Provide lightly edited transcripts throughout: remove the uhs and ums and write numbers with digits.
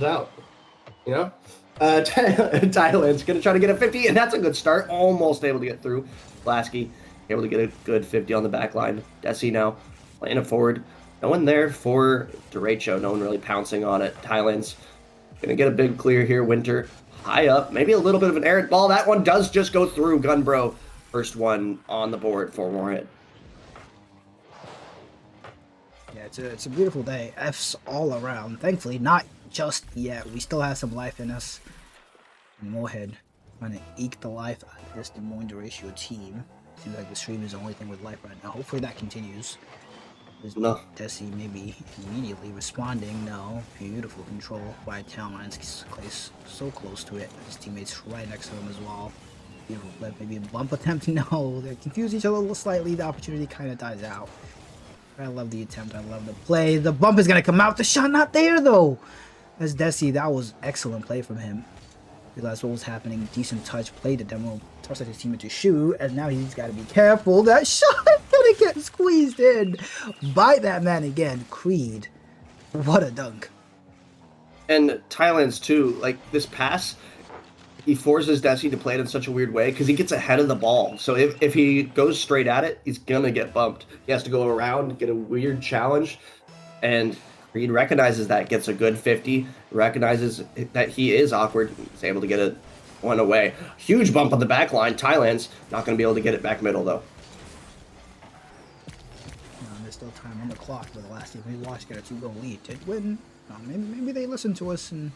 out, you know? Thailand's going to try to get a 50, and that's a good start. Almost able to get through. Lasky able to get a good 50 on the back line. Desi now playing it forward. No one there for Derecho. No one really pouncing on it. Thailand's going to get a big clear here. Winter high up. Maybe a little bit of an errant ball. That one does just go through. Gunbro, first one on the board for Moorhead. Yeah, it's a beautiful day. F's all around. Thankfully, not just yet. We still have some life in us. Moorhead trying to eke the life out of this Des Moines Derecho team. Seems like the stream is the only thing with life right now. Hopefully that continues. No. Desi maybe immediately responding. No. Beautiful control by Talon's place so close to it. His teammates right next to him as well. Beautiful flip. Maybe a bump attempt. No. They confuse each other a little slightly. The opportunity kind of dies out. I love the attempt. I love the play. The bump is going to come out. The shot not there though. As Desi, that was excellent play from him. Realized what was happening. Decent touch. Played the demo. Tossed his teammate to shoot. And now he's got to be careful. That shot is going to get squeezed in by that man again. Creed. What a dunk. And Thailand's too. Like this pass, he forces Desi to play it in such a weird way because he gets ahead of the ball. So if he goes straight at it, he's going to get bumped. He has to go around, get a weird challenge. And Creed recognizes that, gets a good 50, recognizes that he is awkward. He's able to get it one away. Huge bump on the back line. Thailand's not going to be able to get it back middle, though. There's still time on the clock for the last game we watched get a 2-goal lead. Did win. Maybe they listened to us and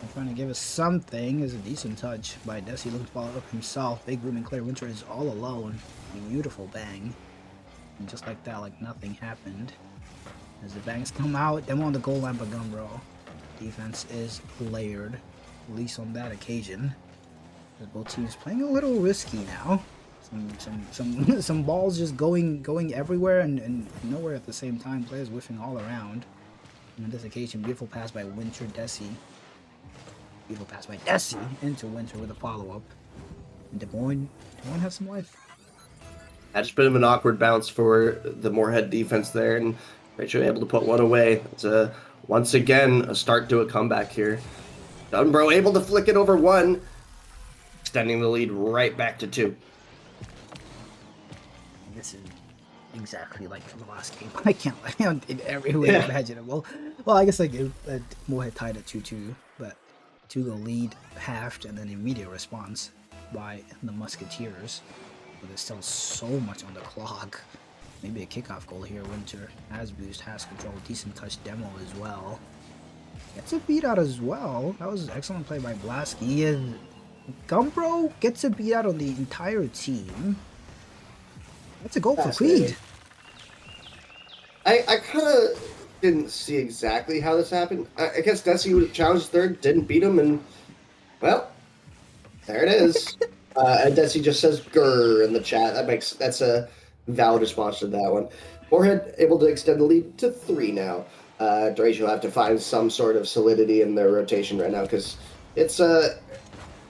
are trying to give us something. Is a decent touch by Desi looking to follow up himself. Big room and Claire Winter is all alone. Beautiful bang. And just like that, like nothing happened. As the bangs come out, them on the goal line, but Gumbro. Defense is layered, at least on that occasion. As both teams playing a little risky now. Some balls just going everywhere and nowhere at the same time. Players whiffing all around. And on this occasion, beautiful pass by Winter Desi. Beautiful pass by Desi into Winter with a follow-up. And Des Moines has some life. That's been an awkward bounce for the Moorhead defense there, and Rachel able to put one away. It's once again a start to a comeback here. Dunbro able to flick it over one, extending the lead right back to 2. This is exactly like the last game. I can't in every way imaginable. Well, I guess like Moorhead tied at 2-2, but 2-goal lead, halved, and then immediate response by the Musketeers. But there's still so much on the clock. Maybe a kickoff goal here. Winter has boost, has control, decent touch demo as well. Gets a beat out as well. That was an excellent play by Blasky. And Gumbro gets a beat out on the entire team. That's a goal for Creed. I kind of didn't see exactly how this happened. I guess Desi would challenge third, didn't beat him, and well, there it is. And Desi just says "grr" in the chat. That's a valid response to that one. Moorhead able to extend the lead to 3 now. Derecho will have to find some sort of solidity in their rotation right now because it's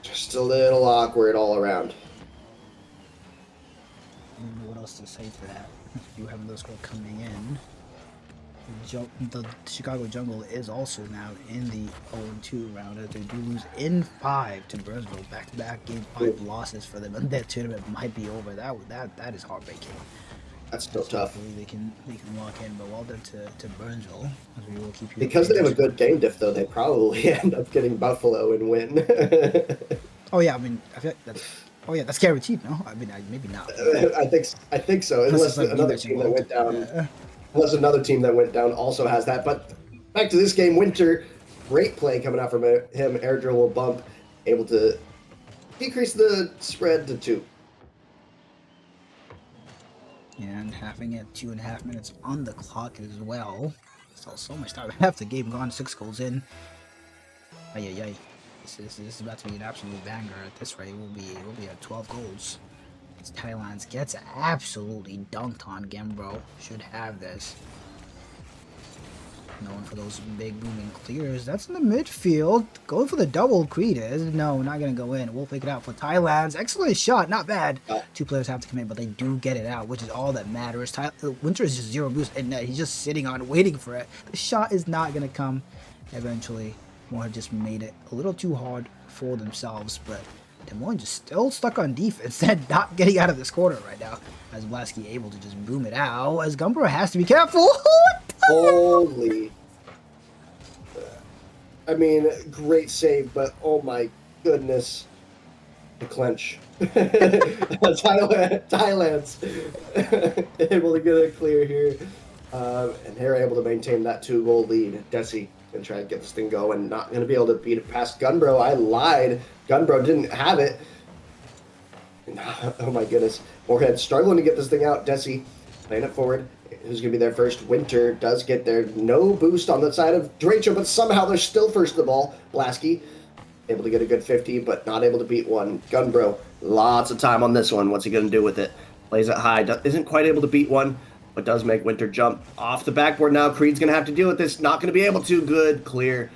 just a little awkward all around. I don't know what else to say to that. You have another score coming in. The Chicago Jungle is also now in the 0-2 round as they do lose in 5 to Burnsville. Back-to-back game 5 losses for them, and that tournament might be over. That is heartbreaking. That's still tough. Hopefully they can lock in, but well done to Burnsville. As we will keep you because they have a good game diff, though. They probably end up getting Buffalo and win. Oh yeah, I mean, I feel like that's. Oh yeah, that's guaranteed. No, I mean, maybe not. I think so. Unless like another team that went down. Yeah. Unless another team that went down also has that. But back to this game, Winter, great play coming out from him. Air dribble bump, able to decrease the spread to 2. And having it 2.5 minutes on the clock as well. So much time. Half the game gone, 6 goals in. Ay. This is about to be an absolute banger at this rate. We'll be at 12 goals. It's Thailand's gets absolutely dunked on. Gembro should have this. Going for those big booming clears. That's in the midfield. Going for the double. Creed is. No, not going to go in. We'll pick it out for Thailand's. Excellent shot. Not bad. 2 players have to come in, but they do get it out, which is all that matters. Winter is just 0 boost, and he's just sitting on, waiting for it. The shot is not going to come. Eventually, Moore just made it a little too hard for themselves, but Des Moines just still stuck on defense and not getting out of this corner right now. As Blasky able to just boom it out, as Gumbro has to be careful. Holy. I mean, great save, but oh my goodness. The clinch. Thailand's able to get it clear here. And they're able to maintain that 2-goal lead. Desi going to try to get this thing going. Not going to be able to beat it past Gunbro. I lied. Gunbro didn't have it. Oh my goodness. Moorhead struggling to get this thing out. Desi playing it forward. Who's going to be there first? Winter does get there. No boost on the side of Derecho, but somehow they're still first of the ball. Blasky able to get a good 50, but not able to beat one. Gunbro, lots of time on this one. What's he going to do with it? Plays it high. Isn't quite able to beat one, but does make Winter jump off the backboard now. Creed's going to have to deal with this. Not going to be able to. Good, clear.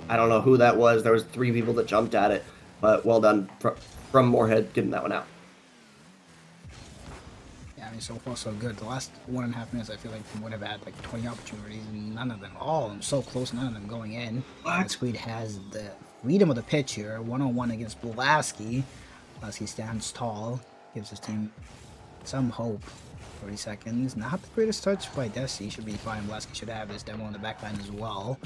I don't know who that was. There was 3 people that jumped at it, but well done from Moorhead getting that one out. I mean, so far so good. The last 1.5 minutes, I feel like we would have had like 20 opportunities, and none of them, all of them so close, none of them going in. Creed has the freedom of the pitch here, 1-on-1 against Blasky. Blasky stands tall, gives his team some hope. 30 seconds, not the greatest touch by Desi, should be fine. Blasky should have his demo on the backline as well.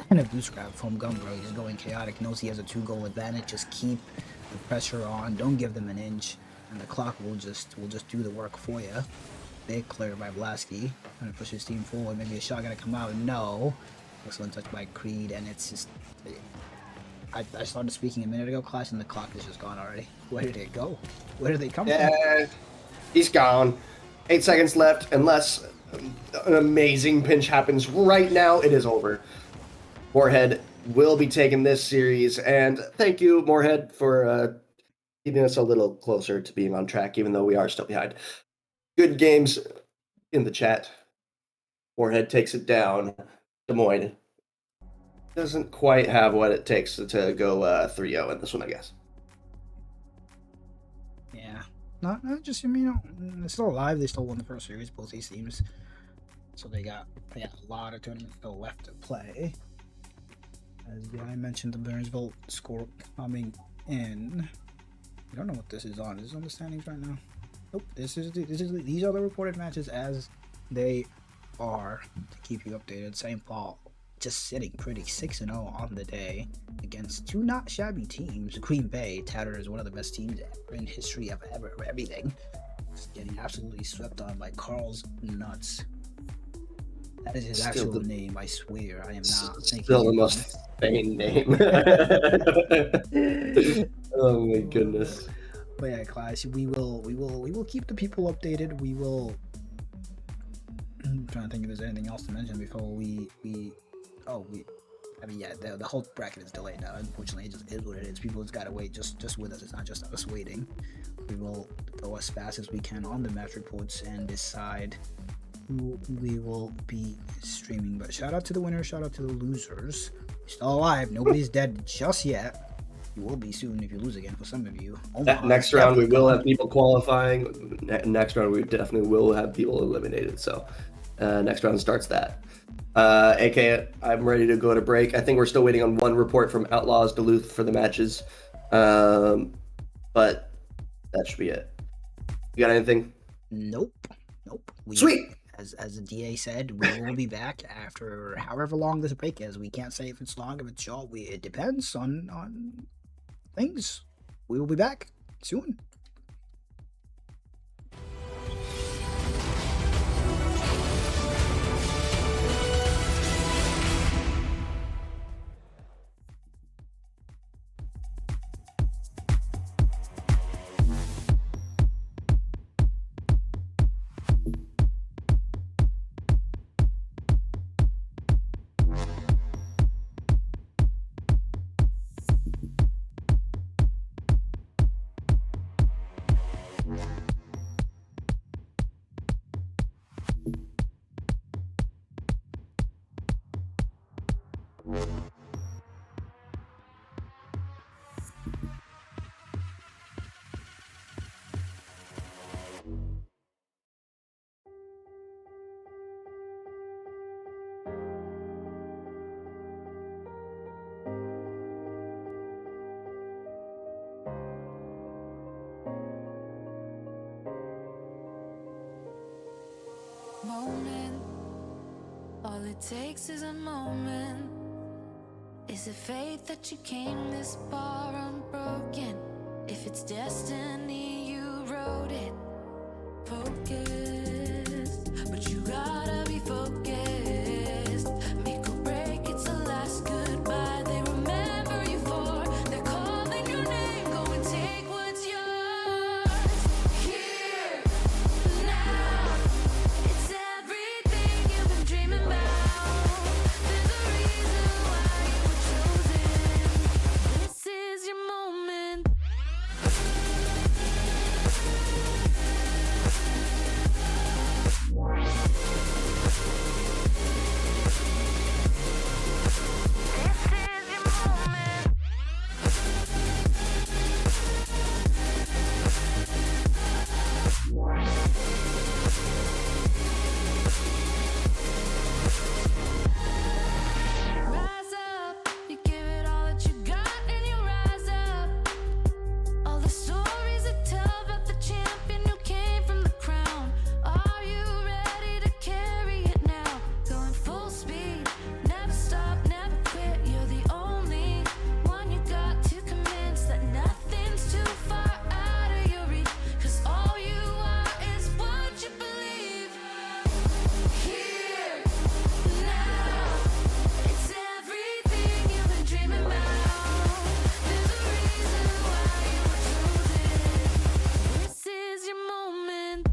And a boost grab from Gumbro, he's going chaotic, knows he has a 2-goal advantage, just keep the pressure on, don't give them an inch. And the clock will just do the work for you. Big clear by Blasky. Trying to push his team forward. Maybe a shot gonna come out. No. Excellent touch by Creed. And it's just... I started speaking a minute ago, Clash, and the clock is just gone already. Where did it go? Where did they come from? He's gone. 8 seconds left. Unless an amazing pinch happens right now, it is over. Moorhead will be taking this series. And thank you, Moorhead, for... keeping us a little closer to being on track, even though we are still behind. Good games in the chat. Moorhead takes it down. Des Moines doesn't quite have what it takes to go 3-0 in this one, I guess. Yeah. Not just, I mean, they're still alive. They still won the first series, both these teams. So they got a lot of tournaments still left to play. As I mentioned, the Burnsville score coming in. I don't know what this is on. Is this on the standings right now? Nope. These are the reported matches as they are to keep you updated. St. Paul just sitting pretty 6-0 on the day against 2 not shabby teams. Green Bay, touted as one of the best teams ever in history of everything. Just getting absolutely swept on by Carl's Nuts. That is his actual name, I swear. I am not thinking. Still the most insane name. Oh my goodness. But yeah, Clash, we will keep the people updated. We will. I'm trying to think if there's anything else to mention before I mean, yeah, the whole bracket is delayed now. Unfortunately, it just is what it is. People just gotta wait just with us. It's not just us waiting. We will go as fast as we can on the match reports and decide who we will be streaming. But shout out to the winners, shout out to the losers. You're still alive. Nobody's dead just yet. You will be soon if you lose again for some of you. Next round we will have people qualifying. Next round we definitely will have people eliminated. So next round starts that. AK, I'm ready to go to break. I think we're still waiting on one report from Outlaws Duluth for the matches. But that should be it. You got anything? Nope. Sweet. As the DA said, we will be back after however long this break is. We can't say if it's long, if it's short. It depends on things. We will be back soon. it takes is a moment. Is it fate that you came this far unbroken? If it's destiny, you wrote it. Focused, but you gotta be focused. Make or break, it's the last goodbye they remember you for. They're calling your name, go and take what's yours. Here, now, it's everything you've been dreaming about. There's a reason why you were chosen. This is your moment. Rise up, you give it all that you got and you rise up. All the stories that tell about the champion who came from the crown. Are you ready to carry it now? Going full speed, never stop, never quit. You're the only one you got to convince that nothing's too far out of your reach. 'Cause all you are is what you believe. Here, now, it's everything you've been dreaming about. There's a reason why you were chosen. This is your moment.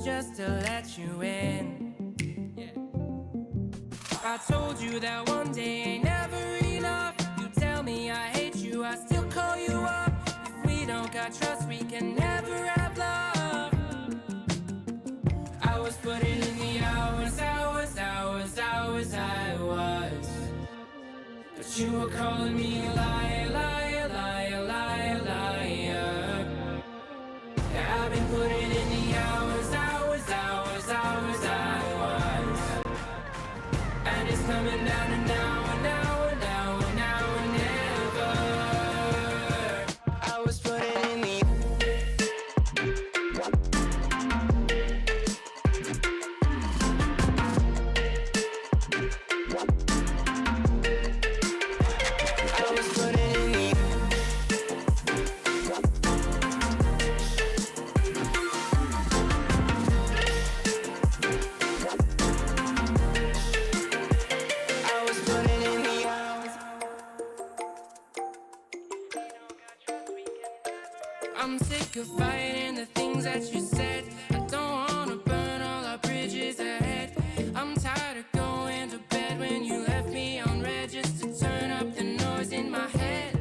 just to let you in. I told you that one day ain't never enough. You tell me I hate you, I still call you up. If we don't got trust, we can never have love. I was putting in the hours, I was. But you were calling me a liar, liar, liar, liar, liar. Yeah, I've been putting in the hours, I was. And it's coming down to now and now and now and now and never. I was putting in the I'm sick of fighting the things that you said. I don't wanna burn all our bridges ahead. I'm tired of going to bed when you left me on red just to turn up the noise in my head.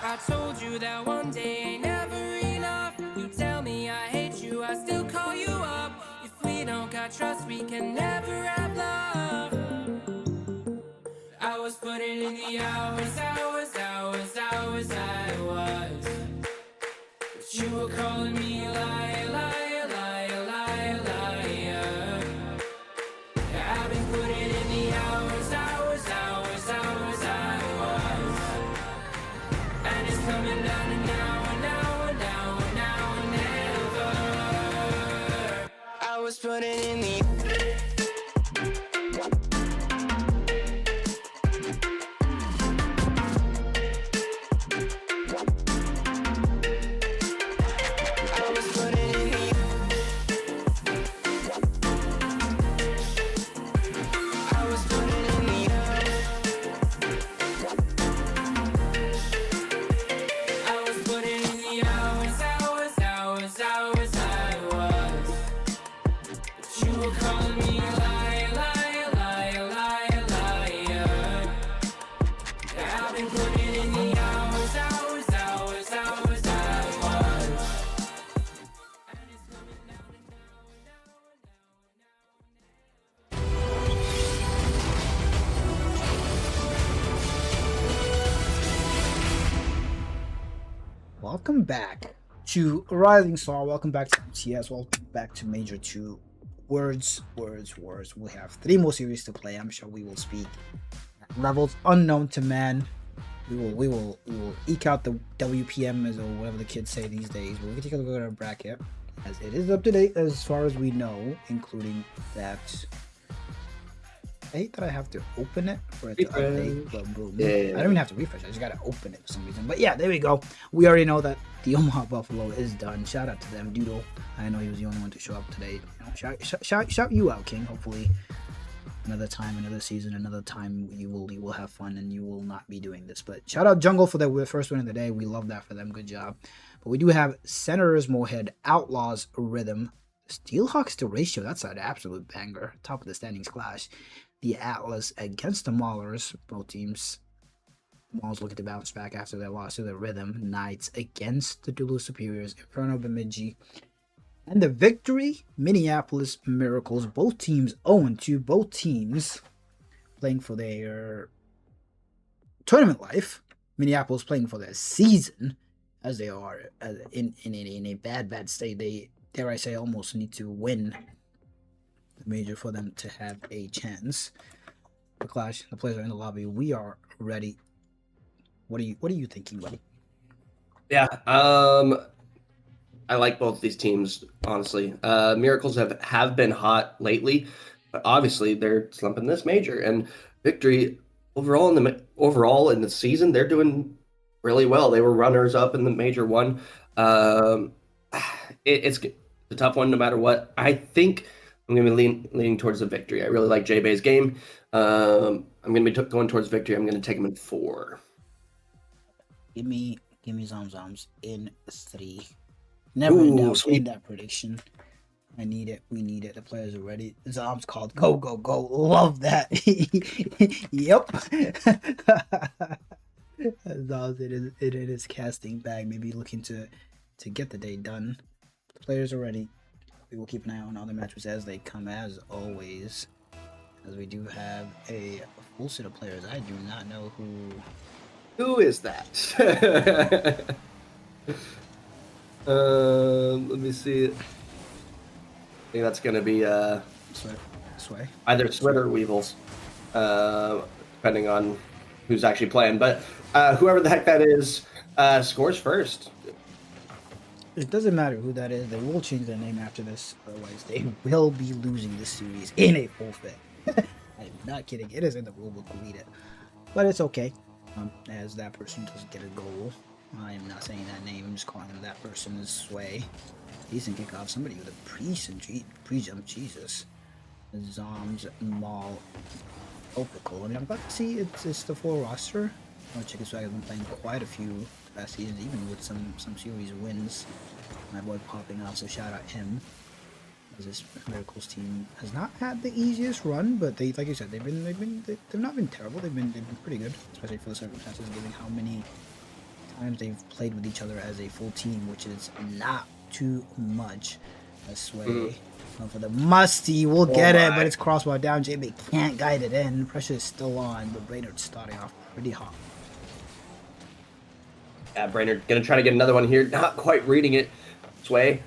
I told you that one day ain't never enough. You tell me I hate you, I still call you up. If we don't got trust, we can never have love. I was putting in the hours, I was. You were calling me a liar, liar, liar, liar, liar. Yeah, I've been putting in the hours, I was. And it's coming down to now and now and now and now and never. I was putting in the Welcome back to Rising Star. Welcome back to MCS. Welcome back to Major 2. Words. We have 3 more series to play. I'm sure we will speak at levels unknown to man. We will eke out the WPM or whatever the kids say these days. We're gonna take a look at our bracket as it is up to date as far as we know, including that. I hate that I have to open it for it to update. But boom. I don't even have to refresh. I just gotta open it for some reason. But yeah, there we go. We already know that the Omaha Buffalo is done. Shout out to them, Doodle. I know he was the only one to show up today. Shout you out, King. Hopefully, another time, another season, another time you will have fun and you will not be doing this. But shout out Jungle for the first win of the day. We love that for them. Good job. But we do have Senators Moorhead, Outlaws Rhythm, Steelhawks to Ratio. That's an absolute banger. Top of the standings clash. The Atlas against the Maulers. Both teams. Maulers looking to bounce back after their loss to the Rhythm. Knights against the Duluth Superiors. Inferno Bemidji. And the Victory, Minneapolis Miracles. Both teams 0-2. Both teams playing for their tournament life. Minneapolis playing for their season, as they are in a bad state. They, dare I say, almost need to win the major for them to have a chance. The clash, the players are in the lobby. We are ready. What are you thinking, buddy? Yeah, I like both these teams, honestly. Miracles have been hot lately, but obviously they're slumping this major. And Victory overall in the season, they're doing really well. They were runners up in the major one. It's a tough one no matter what. I think I'm going to be leaning towards the Victory. I really like J-Bay's game. I'm going to be going towards Victory. I'm going to take him in 4. Give me Zomzoms in 3. Never in doubt in that prediction. I need it. We need it. The players are ready. Zom's called. Go, go, go. Love that. Yep. Zom's in his casting bag, maybe looking to get the day done. The players are ready. We will keep an eye on other matches as they come, as always. As we do have a full set of players. I do not know who. Who is that? Let me see. I think that's going to be Sway. either Sweat or Weevils, depending on who's actually playing. But whoever the heck that is scores first. It doesn't matter who that is. They will change their name after this. Otherwise, they will be losing this series in a forfeit. I'm not kidding. It is in the rulebook. Read it. But it's okay. As that person doesn't get a goal. I am not saying that name. I'm just calling him that person is Sway. Decent kickoff. Somebody with a pre-jump. Jesus. Zoms, Maul, Opacle. I mean, I'm about to see it's the full roster. Chicken Swag has been playing quite a few past seasons, even with some series wins. My boy popping off, so shout out him. As this Miracles team has not had the easiest run, but they, like you said, they've not been terrible. They've been pretty good, especially for the circumstances, given how many times they've played with each other as a full team, which is not too much. Sway. For the musty, we'll get it, but it's crossbar down. JB can't guide it in. Pressure is still on, but Brainerd's starting off pretty hot. Yeah, Brainerd gonna try to get another one here. Not quite reading it. Sway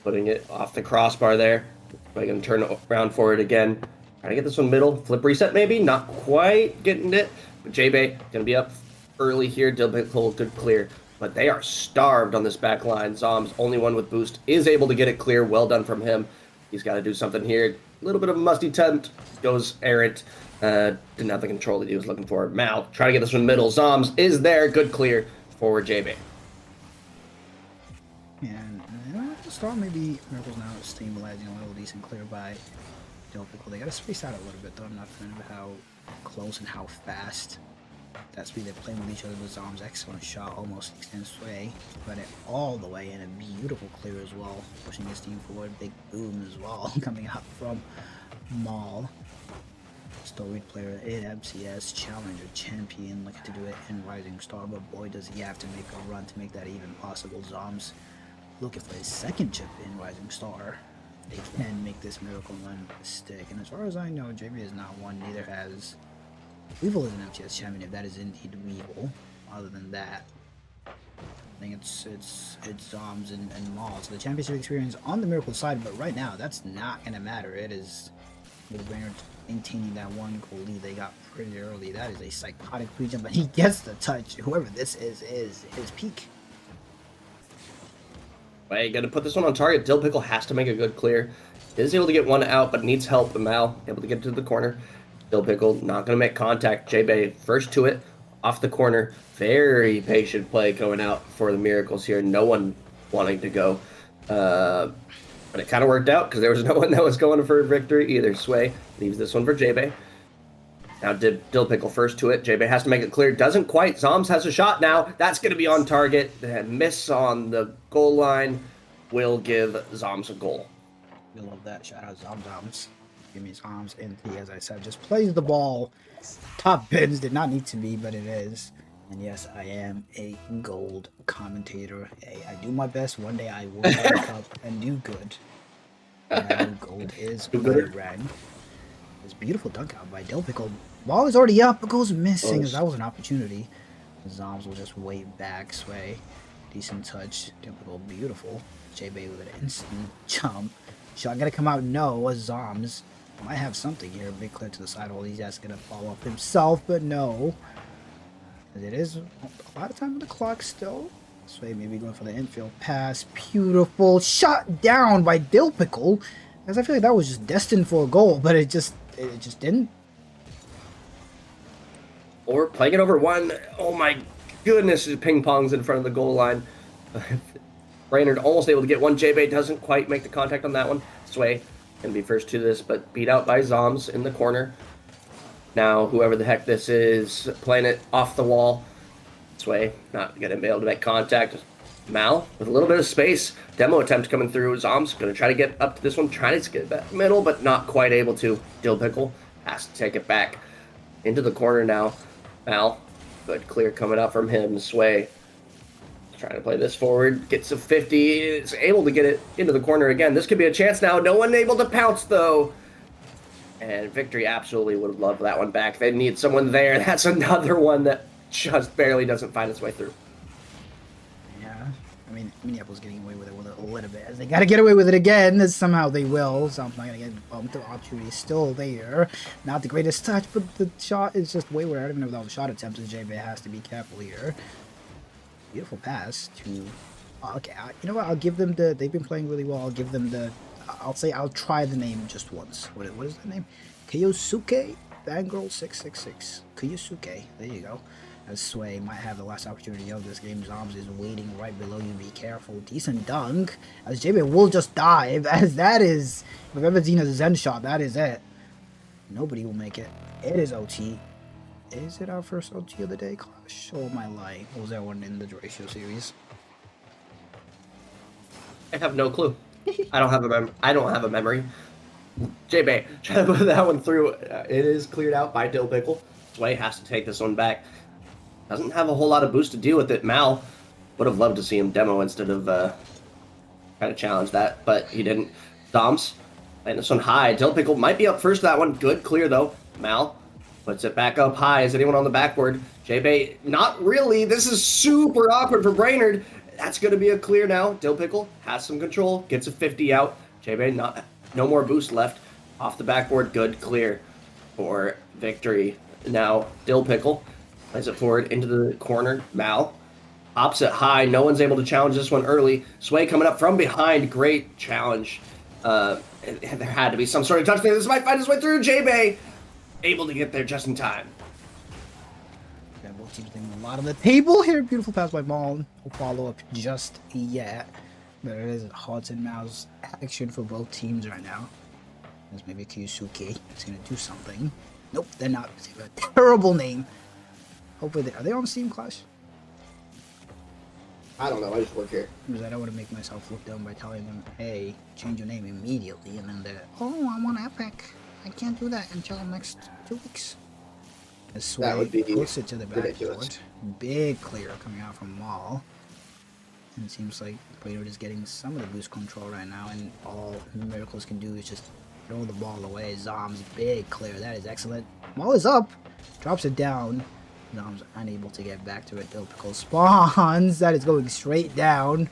putting it off the crossbar there. Sway gonna turn around for it again. Trying to get this one middle. Flip reset maybe. Not quite getting it. But J-Bay gonna be up early here. Dilbickle good clear. But they are starved on this back line. Zom's only one with boost is able to get it clear. Well done from him. He's got to do something here. A little bit of a musty attempt. Goes errant. Didn't have the control that he was looking for. Mal trying to get this one middle. Zoms is there. Good clear for JB. And the start maybe Miracles now is stabilizing a little decent clear by Dilbickle. They got to space out a little bit though. I'm not a fan of how close and how fast that speed they're playing with each other. With Zom's excellent shot almost extends Sway, but it all the way in a beautiful clear as well, pushing his team forward. Big boom as well coming out from Maul. Storied player in MCS, challenger champion, looking to do it in Rising Star, but boy does he have to make a run to make that even possible. Zom's looking for his second chip in Rising Star. They can make this miracle run stick, and as far as I know, JB is not one, neither has Weevil is an MCS champion, if that is indeed Weevil. Other than that, I think it's Zoms and Maul. So the championship experience on the Miracle side, but right now that's not gonna matter. It is with Brainerd maintaining that one goal lead they got pretty early. That is a psychotic pre-jump, but he gets the touch. Whoever this is his peak. Hey, gonna put this one on target. Dilbickle has to make a good clear. Is able to get one out, but needs help. Mal able to get to the corner. Dilbickle not going to make contact. J-Bay first to it, off the corner. Very patient play going out for the Miracles here. No one wanting to go. But it kind of worked out because there was no one that was going for victory either. Sway leaves this one for J-Bay. Now Dilbickle first to it. J-Bay has to make it clear. Doesn't quite. Zoms has a shot now. That's going to be on target. The miss on the goal line will give Zoms a goal. We love that. Shout out Zoms. Give me his arms, and he, as I said, just plays the ball. Top bins did not need to be, but it is. And yes, I am a gold commentator. Hey, I do my best. One day I will wake up and do good. And gold is my rank. This beautiful dunk out by Dilbickle. Ball is already up, but goes missing. As that was an opportunity. Zoms will just wave back, Sway. Decent touch. Dilbickle, beautiful. J-Bay with an instant jump. Shot gonna come out? No, it was Zoms. Might have something here. Big clear to the side hole. He's just gonna follow up himself, but no. It is a lot of time on the clock still. Sway maybe going for the infield pass. Beautiful. Shot down by Dilbickle. As I feel like that was just destined for a goal, but it just didn't. Or playing it over one. Oh my goodness, it ping pongs in front of the goal line. Brainerd almost able to get one. J-Bay doesn't quite make the contact on that one. Sway can be first to this, but beat out by Zoms in the corner. Now, whoever the heck this is, playing it off the wall. Sway not going to be able to make contact. Mal with a little bit of space. Demo attempt coming through. Zom's going to try to get up to this one, trying to get back middle, but not quite able to. Dill Pickle has to take it back into the corner now. Mal, good clear coming up from him. Sway trying to play this forward, gets a 50, is able to get it into the corner again. This could be a chance now. No one able to pounce, though. And Victory absolutely would have loved that one back. They need someone there. That's another one that just barely doesn't find its way through. Yeah, I mean, Minneapolis getting away with it a little bit. They got to get away with it again. Somehow they will. So I'm not going to get bumped. The opportunity is still there. Not the greatest touch, but the shot is just wayward. I don't even know if that was a shot attempt, so JB has to be careful here. Beautiful pass to... okay, you know what? I'll give them the... They've been playing really well. I'll give them the... I'll try the name just once. What is the name? Kiyosuke Fangirl 666. Kiyosuke. There you go. As Sway might have the last opportunity of this game. Zombs is waiting right below you. Be careful. Decent dunk. As JB will just dive. As that is... If I've ever seen a Zen shot, that is it. Nobody will make it. It is OT. Is it our first OT of the day, Clash? Or am I lying? Or was that one in the Ratio series? I have no clue. I don't have a memory. J-Bay, try to put that one through. It is cleared out by Dill Pickle. Sway has to take this one back. Doesn't have a whole lot of boost to deal with it. Mal would have loved to see him demo instead of kind of challenge that, but he didn't. Doms playing this one high. Dill Pickle might be up first that one. Good clear though. Mal puts it back up high. Is anyone on the backboard? J-Bay, not really. This is super awkward for Brainerd. That's going to be a clear now. Dill Pickle has some control. Gets a 50 out. J-Bay, no more boost left. Off the backboard, good clear for Victory. Now, Dill Pickle plays it forward into the corner. Mal pops it high. No one's able to challenge this one early. Sway coming up from behind. Great challenge. There had to be some sort of touch there. This might find his way through. J-Bay able to get there just in time. Yeah, both teams taking a lot of the table here. Beautiful pass by Maul. No follow up just yet. But it is Hearts and Mouse action for both teams right now. There's maybe Kyusuke. It's going to do something. Nope, they're not. They have a terrible name. Hopefully, are they on Steam, Clash? I don't know. I just work here. Because I don't want to make myself look dumb by telling them, hey, change your name immediately. And then they're, oh, I want Epic. I can't do that until next 2 weeks. As Sway puts it to the backboard. Big clear coming out from Maul. And it seems like Brainerd is getting some of the boost control right now. And all Miracles can do is just throw the ball away. Zom's big clear. That is excellent. Maul is up. Drops it down. Zom's unable to get back to it. Dill Pickle spawns. That is going straight down.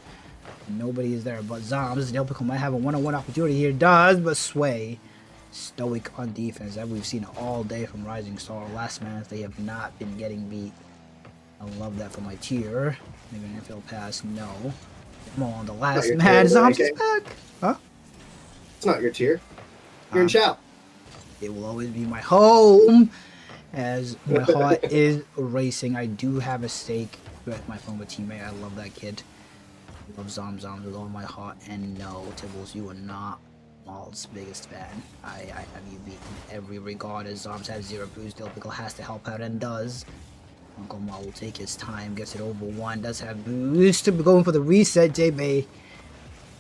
Nobody is there but Zoms. Dill Pickle might have a one-on-one opportunity here. Does, but Sway stoic on defense that we've seen all day from Rising Star. Last man, they have not been getting beat. I love that for my tier. Maybe an infield pass, no. Come on, the last man. Zoms is back. Huh? It's not your tier. You're in Chow. It will always be my home. As my heart is racing. I do have a stake with my former teammate. I love that kid. I love Zoms with all my heart. And no, Tibbles, you are not Maul's biggest fan. I have you beaten in every regard as Zoms has 0 boost. Dill Pickle has to help out and does. Uncle Maul will take his time, gets it over 1, does have boost. Going for the reset. J-Bay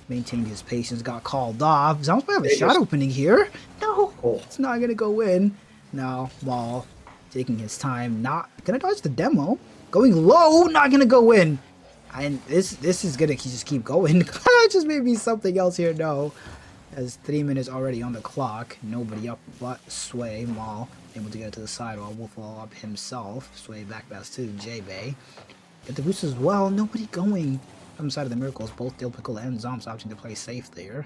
maintained his patience, got called off. Zoms might have a shot opening here. No, it's not going to go in. Now, Maul taking his time, not going to dodge the demo. Going low, not going to go in. And this is going to just keep going. Just maybe something else here, no. As 3 minutes already on the clock, nobody up but Sway. Maul able to get to the side while Wolf will up himself. Sway back pass to J-Bay. Get the boost as well. Nobody going from the side of the Miracles. Both Dill Pickle and Zoms opting to play safe there.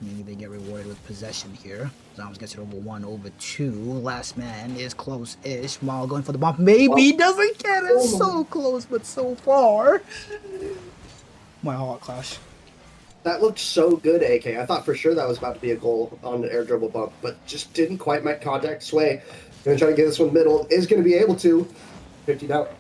Maybe they get rewarded with possession here. Zoms gets it over 1, over 2. Last man is close-ish. Maul going for the bump. Maybe doesn't get it. So close, but so far. My heart clash. That looked so good, AK. I thought for sure that was about to be a goal on the air dribble bump, but just didn't quite make contact. Sway going to try to get this one middle. Is going to be able to. 50 out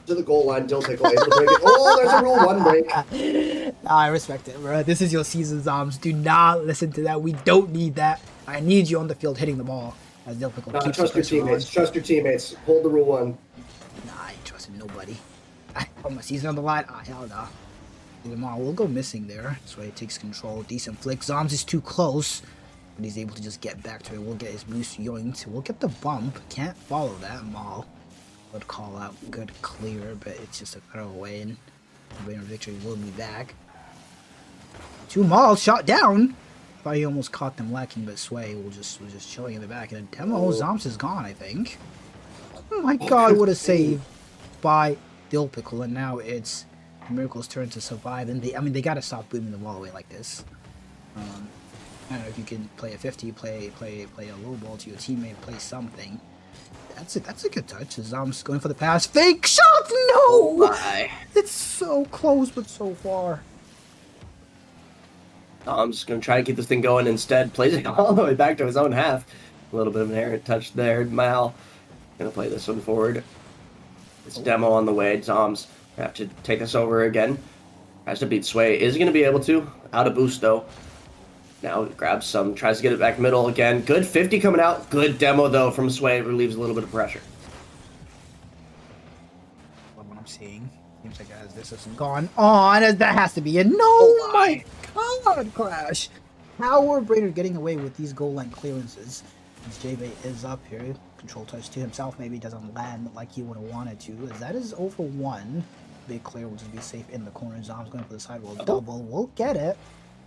to the goal line. Dill Pickle able to break it. Oh, there's a Rule 1 break. I respect it, bro. This is your season, Zoms. Do not listen to that. We don't need that. I need you on the field hitting the ball. As Dill Pickle keeps trust your teammates. Trust your teammates. Hold the Rule 1. Nah, I ain't trusting nobody. I put my season on the line. Ah, hell no. Lamar will go missing there. So he takes control. Decent flick. Zoms is too close. But he's able to just get back to it. We'll get his boost yoinked. We'll get the bump. Can't follow that. Maul would call out. Good clear, but it's just a throwaway. And Brain of Victory will be back. 2 Maul shot down. Thought he almost caught them lacking, but Sway was just chilling in the back. And a demo, Zoms is gone, I think. Oh my god, what a save by Dill Pickle. And now it's Miracle's turn to survive. And they gotta stop booming the wall away like this. I don't know if you can play a 50, play a low ball to your teammate, play something. That's a good touch. Zoms going for the pass. Fake shot! No! Oh my. It's so close, but so far. I'm just going to try to keep this thing going. Instead, plays it all the way back to his own half. A little bit of an errant touch there. Mal going to play this one forward. It's demo on the way. Zoms have to take this over again. Has to beat Sway. Is he going to be able to? Out of boost, though. Now grabs some. Tries to get it back middle again. Good 50 coming out. Good demo, though, from Sway. Relieves a little bit of pressure. What I'm seeing. Seems like as this isn't gone on, that has to be a no! My god, Crash! How are Brainerd getting away with these goal line clearances? As J-Bay is up here, control touch to himself, maybe doesn't land like he would have wanted to, as that is over 1. Big clear will just be safe in the corner. Zom's going for the sidewall double. We'll get it.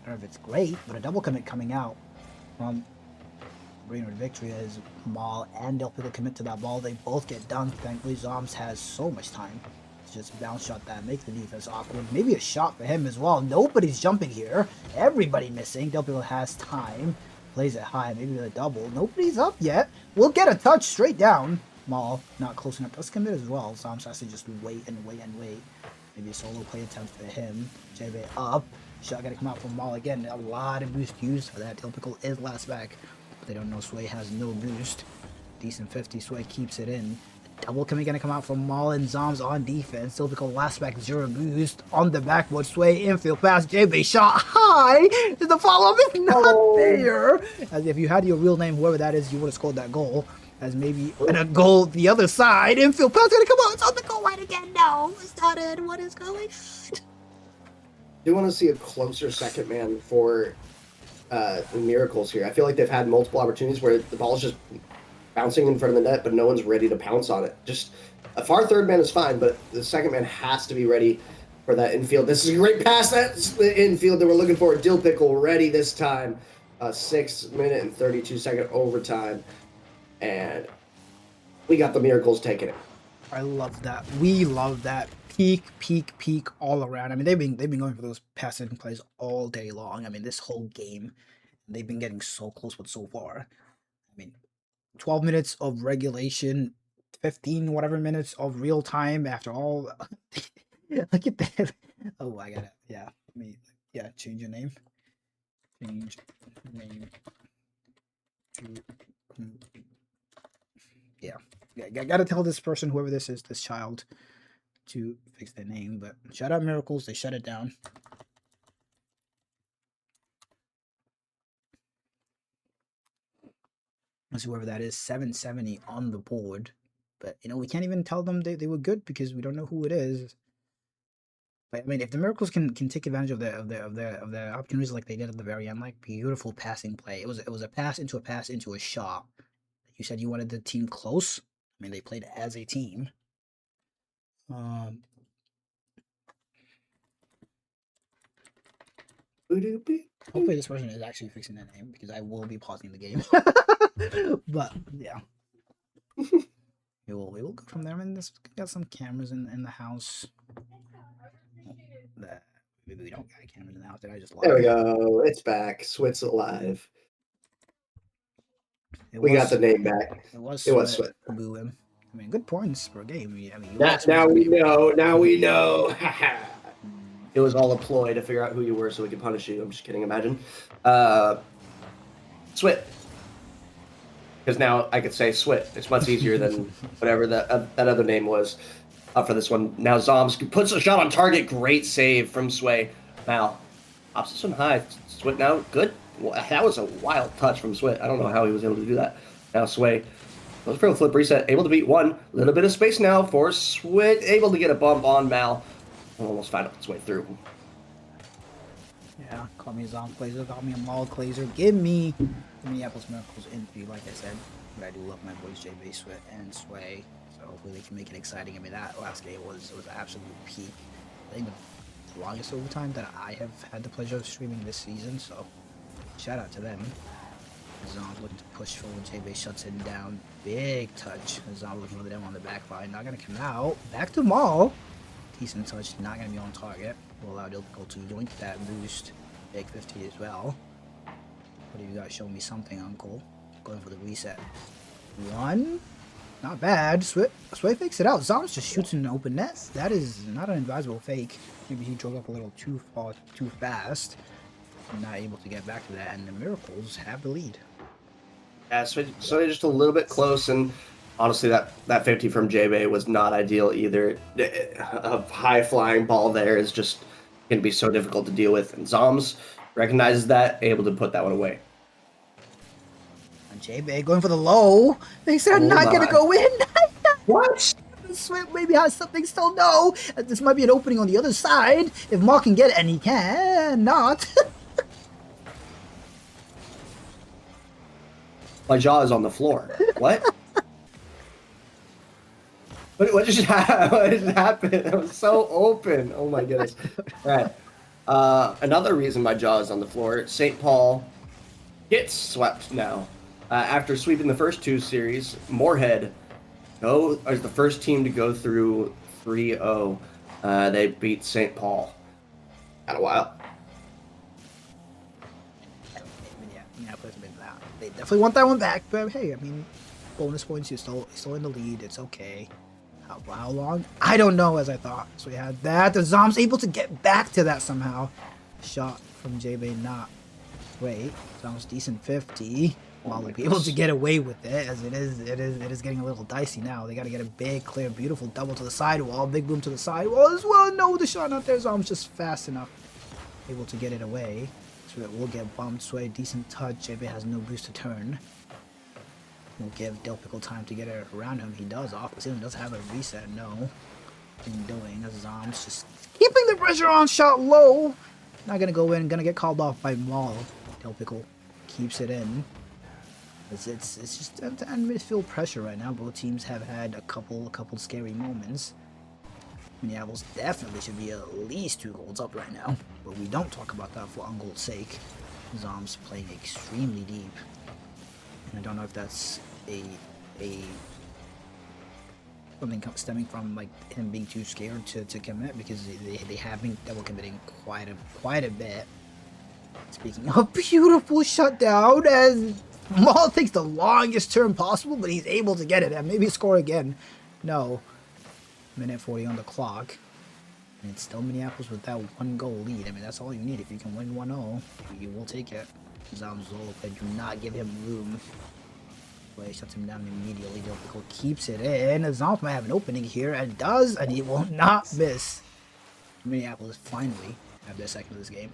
I don't know if it's great, but a double commit coming out from Brainerd Victory as Maul and Del Pickle commit to that ball. They both get dunked. Thankfully, Zoms has so much time. Just bounce shot that, make the defense awkward. Maybe a shot for him as well. Nobody's jumping here. Everybody missing. Del Pickle has time. Plays it high, maybe with a double. Nobody's up yet. We'll get a touch straight down. Maul not close enough. Let's commit as well. Zoms has to just wait and wait and wait. Maybe a solo play attempt for him. J-Bay up. Shot gotta come out from Maul again. A lot of boost used for that. Del Pickle is last back. But they don't know Sway has no boost. Decent 50. Sway keeps it in. Double coming gonna come out from Maul and Zoms on defense. Still Pickle last back 0 boost on the backboard. Sway infield pass. J-Bay shot high. The follow up is not there. As if you had your real name, whoever that is, you would have scored that goal. As maybe and a goal the other side. Infield pass gonna come out. It's on the goal line again. No, it's not in. What is going on? I do want to see a closer second man for the Miracles here. I feel like they've had multiple opportunities where the ball's just bouncing in front of the net, but no one's ready to pounce on it. Just a far third man is fine, but the second man has to be ready for that infield. This is a great pass. That's the infield that we're looking for. Dill Pickle ready this time. 6 minute and 32-second overtime. And we got the Miracles taking it. I love that. We love that. Peak all around. I mean, they've been going for those passing plays all day long. I mean, this whole game, they've been getting so close, but so far, I mean, 12 minutes of regulation, 15 whatever minutes of real time after all. Look at that. Oh, I got it. Yeah. Change your name. Change name to yeah. I gotta tell this person, whoever this is, this child, to fix their name. But shout out Miracles, they shut it down. Let's see, whoever that is, 770 on the board. But we can't even tell them they were good because we don't know who it is. But I mean, if the Miracles can take advantage of their opportunities like they did at the very end, like beautiful passing play. It was a pass into a shot. You said you wanted the team close. I mean, they played as a team. Hopefully this person is actually fixing their name because I will be pausing the game. But yeah. We will go from there. I mean, got some cameras in the house. Maybe we don't got cameras in the house. Did I just lie? There we go. It's back. Swit's alive. We got the name back. It was Swit. Boo him. I mean, good points per game. I mean, now we know. Now we know. It was all a ploy to figure out who you were so we could punish you. I'm just kidding. Imagine. Swit. Because now I could say Swit. It's much easier than whatever that other name was for this one. Now Zoms puts a shot on target. Great save from Sway. Now, pops this one high. Swit now. Good. Well, that was a wild touch from Swit. I don't know how he was able to do that. Now Sway goes for a flip reset. Able to beat one. Little bit of space now for Swit. Able to get a bump on Mal. Almost found its way through. Yeah, call me a Zom Glazer, call me a Maul Glazer. Give me the Minneapolis Miracles in 3, like I said. But I do love my boys J-Bay Sweat and Sway. So hopefully they can make it exciting. I mean, that last game was absolute peak. I think the longest overtime that I have had the pleasure of streaming this season. So shout out to them. Zom looking to push forward. J-Bay shuts him down. Big touch. Zom looking for them on the back line. Not going to come out. Back to Maul. Decent touch. Not going to be on target. Will allow Dilpical to yoink that boost. Big 50 as well. What do you got? Show me something, Uncle. Going for the reset. 1. Not bad. Sway fakes it out. Zom's just shoots in an open net. That is not an advisable fake. Maybe he drove up a little too far, too fast. Not able to get back to that. And the Miracles have the lead. Yeah, so just a little bit close, and honestly, that 50 from J-Bay was not ideal either. A high-flying ball there is just going to be so difficult to deal with, and Zoms recognizes that, able to put that one away. And J-Bay going for the low. Thinks they're not going to go in. What? Swift maybe has something still. No. This might be an opening on the other side. If Maul can get it, and he can not. My jaw is on the floor. What? What just happened? It was so open. Oh my goodness. All right. Another reason my jaw is on the floor, St. Paul gets swept now. After sweeping the first 2 series, Moorhead is the first team to go through 3-0. They beat St. Paul. Had a while. They definitely want that one back, but hey, I mean, bonus points, you're still in the lead, it's okay. How long? I don't know, as I thought. So we had that. The Zom's able to get back to that somehow. Shot from J-Bay, not. Wait, Zom's decent 50. While we'll be able to get away with it, as it is getting a little dicey now. They got to get a big, clear, beautiful double to the sidewall. Big boom to the sidewall as well. No, the shot not there. Zom's just fast enough. Able to get it away. So it will get bumped. Sway, decent touch. J-Bay has no boost to turn. We'll give Dilpical time to get it around him. He does. Off the ceiling does have a reset. No. Doing. Zom's just keeping the pressure on. Shot low. Not going to go in. Going to get called off by Maul. Dilpical keeps it in. It's just end midfield pressure right now. Both teams have had a couple scary moments. Minneapolis definitely should be at least 2 goals up right now, but we don't talk about that for Ungold's sake. Zom's playing extremely deep, and I don't know if that's a something stemming from like him being too scared to commit, because they have been double committing quite a bit. Speaking of, beautiful shutdown as Maul takes the longest turn possible, but he's able to get it and maybe score again. No. Minute 40 on the clock. And it's still Minneapolis with that 1-goal lead. I mean, that's all you need. If you can win 1-0, you will take it. Zamzola, do not give him room. Play shuts him down immediately. Dilpical keeps it in. Zomp might have an opening here, and does, and he will not miss. Minneapolis finally have their second of this game.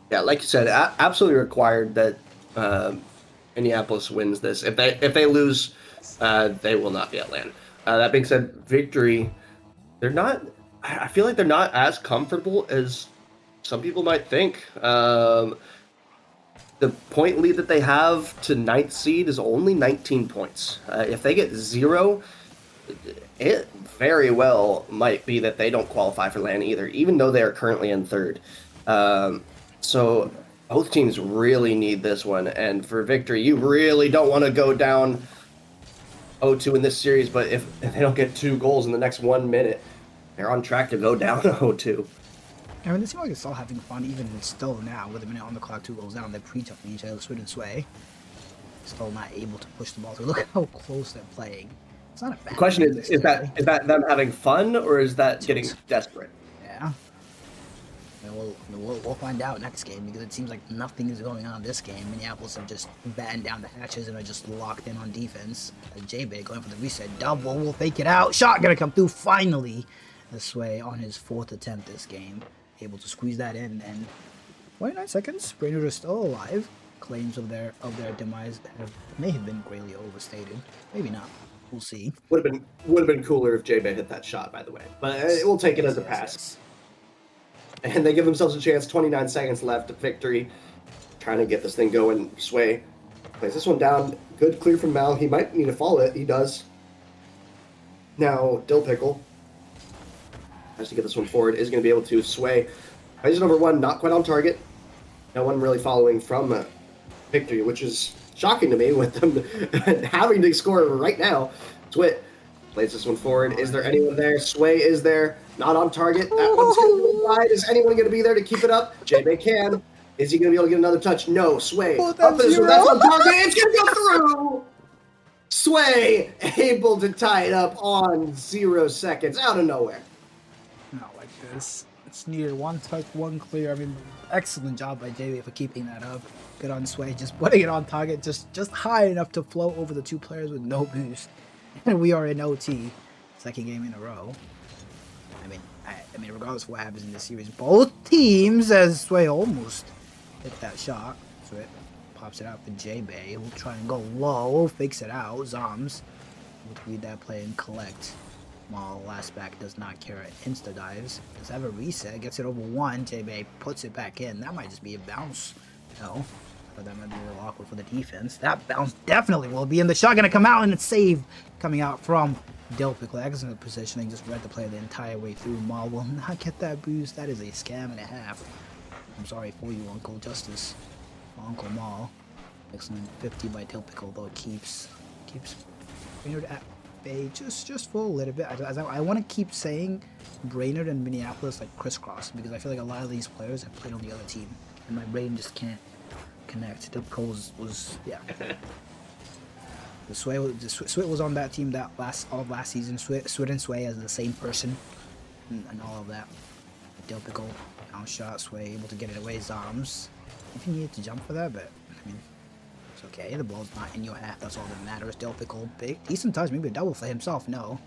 Yeah, like you said, absolutely required that Minneapolis wins this. If they lose, they will not be at land. That being said, Victory, I feel like they're not as comfortable as some people might think. The point lead that they have to 9th seed is only 19 points. If they get 0, it very well might be that they don't qualify for land either, even though they are currently in 3rd. So both teams really need this one, and for Victory, you really don't want to go down 0-2 in this series, but if they don't get 2 goals in the next 1 minute, they're on track to go down 0-2. I mean, they seem like it's all having fun, even still now, with a minute on the clock, 2 goals down. They're pre-tucking each other, Swid and Sway. Still not able to push the ball through. Look how close they're playing. It's not a bad. The question is that them having fun, or is that getting desperate? Yeah. We'll find out next game, because it seems like nothing is going on this game. Minneapolis have just battened down the hatches and are just locked in on defense. J-Bay going for the reset double, will fake it out. Shot gonna come through finally. This way on his 4th attempt this game, able to squeeze that in. And 29 seconds. Brainerd are still alive. Claims of their demise may have been greatly overstated. Maybe not. We'll see. Would have been cooler if J-Bay hit that shot, by the way. But we'll take it as a pass. And they give themselves a chance. 29 seconds left. Victory. Trying to get this thing going. Sway plays this one down. Good clear from Mal. He might need to follow it. He does. Now, Dill Pickle has to get this one forward. Is going to be able to Sway. Plays it over one. Not quite on target. No one really following from Victory, which is shocking to me with them having to score right now. Swit plays this one forward. Is there anyone there? Sway is there. Not on target. That one's going to go wide. Is anyone going to be there to keep it up? J-Bay can. Is he going to be able to get another touch? No. Sway. Oh, Up that's this one. zero. That's on target. It's going to go through. Sway able to tie it up on 0 seconds out of nowhere. Not like this. It's needed one touch, one clear. I mean, excellent job by JB for keeping that up. Good on Sway, just putting it on target, just high enough to float over the two players with no boost. And we are in OT, second game in a row. I mean, regardless of what happens in this series, both teams, as Sway almost hit that shot. Sway pops it out for JB. We'll try and go low, fakes it out. Zoms will read that play and collect. Maul last back does not care. Insta dives. Does have a reset. Gets it over one. JB puts it back in. That might just be a bounce. No. But that might be a little awkward for the defense. That bounce definitely will be in. The shot gonna come out and it's save coming out from Dill Pickle. Excellent positioning. Just read the play the entire way through. Maul will not get that boost. That is a scam and a half. I'm sorry for you, Uncle Justice. Uncle Maul. Excellent 50 by Dill Pickle, though it keeps Brainerd at bay just for a little bit. I want to keep saying Brainerd and Minneapolis like crisscross because I feel like a lot of these players have played on the other team and my brain just can't connect. Dill Pickle was yeah. The Swit was on that team all of last season. Swit and Sway as the same person and all of that. Dill Pickle down shot. Sway able to get it away. Zoms. If you needed to jump for that, but I mean. It's okay, the ball's not in your half, that's all that matters. Dill Pickle, big, decent touch, maybe a double for himself, no.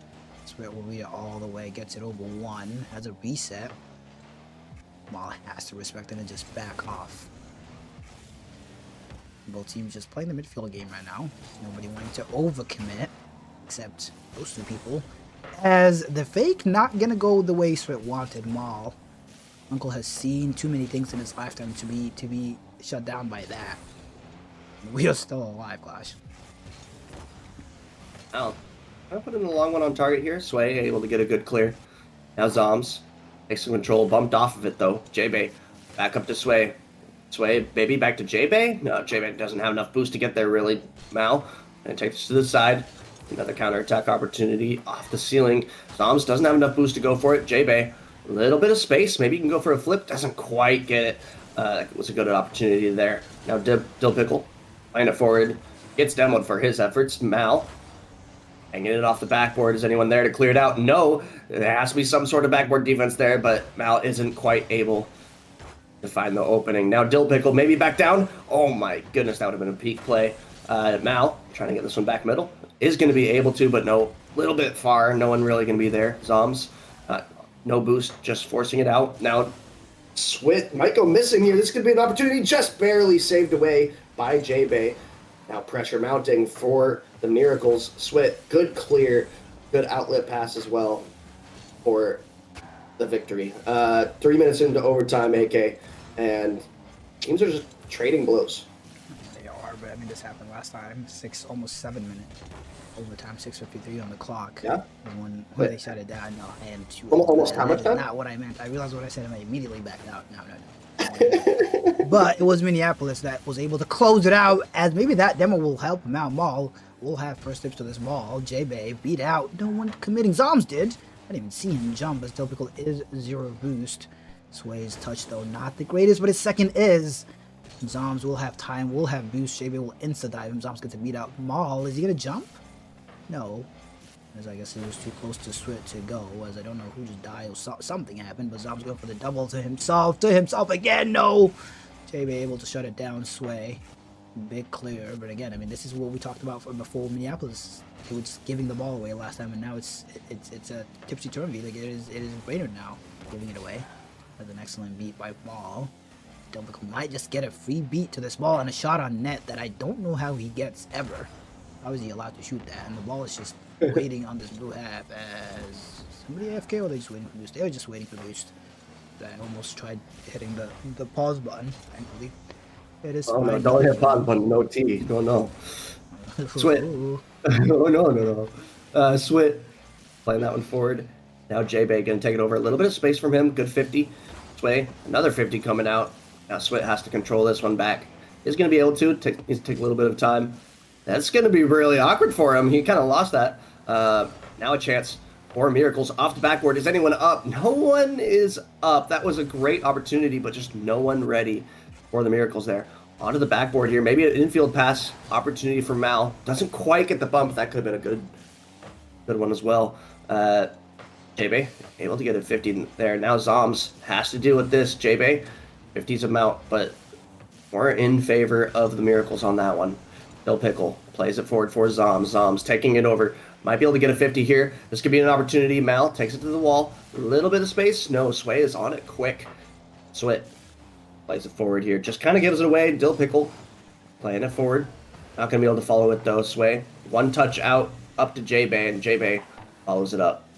Spirit will read it all the way, gets it over one, has a reset. Maul has to respect it and just back off. Both teams just playing the midfield game right now. Nobody wanting to overcommit, except those two people. As the fake not gonna go the way Spirit wanted, Maul. Uncle has seen too many things in his lifetime to be shut down by that. We are still alive, Clash. Oh, I put in a long one on target here. Sway able to get a good clear. Now Zoms takes some control, bumped off of it though. J-Bay back up to Sway. Sway, baby, back to J-Bay. No, J-Bay doesn't have enough boost to get there really. Mal, and takes this to the side. Another counterattack opportunity off the ceiling. Zoms doesn't have enough boost to go for it. J-Bay, a little bit of space. Maybe you can go for a flip. Doesn't quite get it. It was a good opportunity there. Now Dill Pickle. Playing it forward, gets demoed for his efforts. Mal, hanging it off the backboard. Is anyone there to clear it out? No, there has to be some sort of backboard defense there, but Mal isn't quite able to find the opening. Now Dill Pickle maybe back down. Oh my goodness, that would have been a peak play. Mal, trying to get this one back middle, is going to be able to, but no, a little bit far. No one really going to be there. Zoms, no boost, just forcing it out. Now Swit might go missing here. This could be an opportunity, just barely saved away by J-Bay. Now pressure mounting for the Miracles. Swit, good clear, good outlet pass as well for the victory. 3 minutes into overtime, AK, and teams are just trading blows. They are, but I mean, this happened last time. Almost 7 minute overtime, 6:53 on the clock. Yeah. When they shut it down, no, and almost how much time? Not what I meant. I realized what I said and I immediately backed out. No. But it was Minneapolis that was able to close it out, as maybe that demo will help him out. Maul will have first tips to this ball. J-Bay beat out. No one committing. Zoms did. I didn't even see him jump, as Dill Pickle is 0 boost. Sway's touch, though, not the greatest, but his second is. Zoms will have time, will have boost. J-Bay will insta-dive him. Zoms gets to beat out Maul. Is he going to jump? No. As I guess it was too close to Swit to go, as I don't know who just died or something happened, but Zom's going for the double to himself again, no! J-Bay able to shut it down, Sway. Big clear, but again, I mean, this is what we talked about before Minneapolis. They were just giving the ball away last time, and now it's a tipsy-turvy. Like, it is Brainerd now, giving it away. That's an excellent beat by Maul. Dill Pickle might just get a free beat to this ball and a shot on net that I don't know how he gets ever. How is he allowed to shoot that? And the ball is just waiting on this blue half as somebody AFK, or are they just waiting for boost? They were just waiting for boost. I almost tried hitting the pause button. Thankfully, it is Oh no, fine. don't Nothing hit pause wrong. button. No T. No, no. Swit. Oh no, no, no. Swit playing that one forward. Now J-Bay gonna take it over. A little bit of space from him. Good 50. Sway, another 50 coming out. Now Swit has to control this one back. He's gonna be able to take a little bit of time. That's gonna be really awkward for him. He kind of lost that. Now a chance for miracles off the backboard. Is anyone up? No one is up. That was a great opportunity, but just no one ready for the miracles there. Onto the backboard here. Maybe an infield pass opportunity for Mal. Doesn't quite get the bump. That could have been a good one as well. JB able to get a 50 there. Now Zoms has to deal with this. JB, 50's amount, but we're in favor of the miracles on that one. Bill Pickle plays it forward for Zoms. Zoms taking it over. Might be able to get a 50 here. This could be an opportunity. Mal takes it to the wall. A little bit of space. No, Sway is on it quick. Swit plays it forward here. Just kind of gives it away. Dill Pickle playing it forward. Not going to be able to follow it though. Sway. One touch out up to J-Bay, and J-Bay follows it up.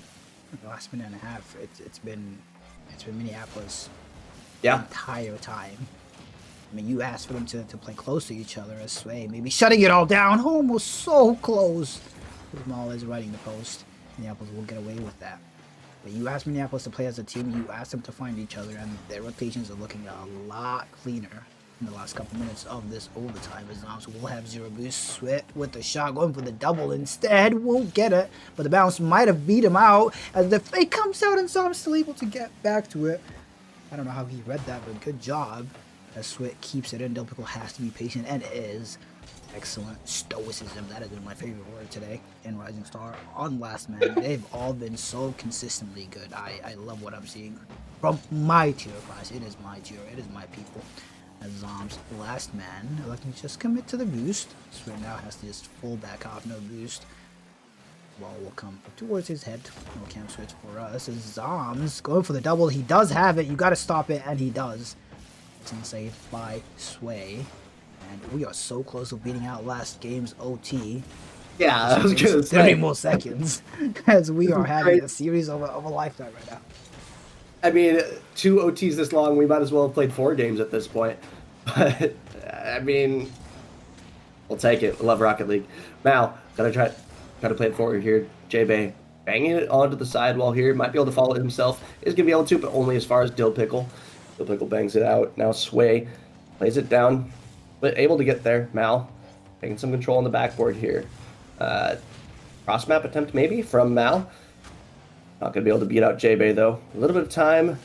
The last minute and a half, it's been Minneapolis Yeah. the entire time. I mean, you asked for them to play close to each other as Sway, maybe shutting it all down, almost so close. Jamal is riding the post. Minneapolis will get away with that. But you asked Minneapolis to play as a team, you asked them to find each other, and their rotations are looking a lot cleaner in the last couple minutes of this overtime. As Zoms will have zero boost. Swit with the shot, going for the double instead. Won't get it, but the bounce might have beat him out. As the fake comes out, and Zoms still able to get back to it. I don't know how he read that, but good job. As Swit keeps it in, Del Pickle has to be patient, and is. Excellent stoicism. That has been my favorite word today in Rising Star on Last Man. They've all been so consistently good. I love what I'm seeing from my tier class. It is my tier. It is my people. As Zoms Last Man electing to just commit to the boost. Swit now has to just full back off, no boost. Ball will come towards his head. No cam switch for us. As Zoms going for the double. He does have it. You got to stop it, and he does. It's saved by Sway. And we are so close to beating out last game's OT. Yeah, I was gonna 30 say. more seconds. As we are having a series of a lifetime right now. I mean, 2 OTs this long, we might as well have played 4 games at this point. But I mean, we'll take it. Love Rocket League. Mal, try to play it forward here. J-Bay banging it onto the sidewall here. Might be able to follow it himself. Is gonna be able to, but only as far as Dill Pickle. Dill Pickle bangs it out. Now Sway plays it down, but able to get there. Mal taking some control on the backboard here. Cross map attempt maybe from Mal. Not going to be able to beat out J-Bay though. A little bit of time.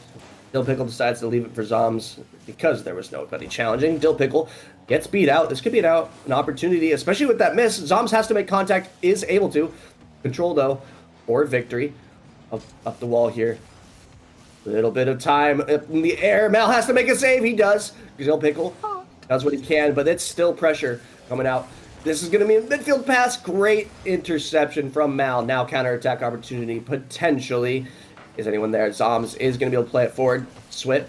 Dill Pickle decides to leave it for Zoms because there was nobody challenging. Dill Pickle gets beat out. This could be an opportunity, especially with that miss. Zoms has to make contact, is able to. Control though, for victory. Up the wall here. Little bit of time up in the air. Mal has to make a save. He does. Dill Pickle does what he can, but it's still pressure coming out. This is going to be a midfield pass. Great interception from Mal. Now counterattack opportunity, potentially. Is anyone there? Zoms is going to be able to play it forward. Swit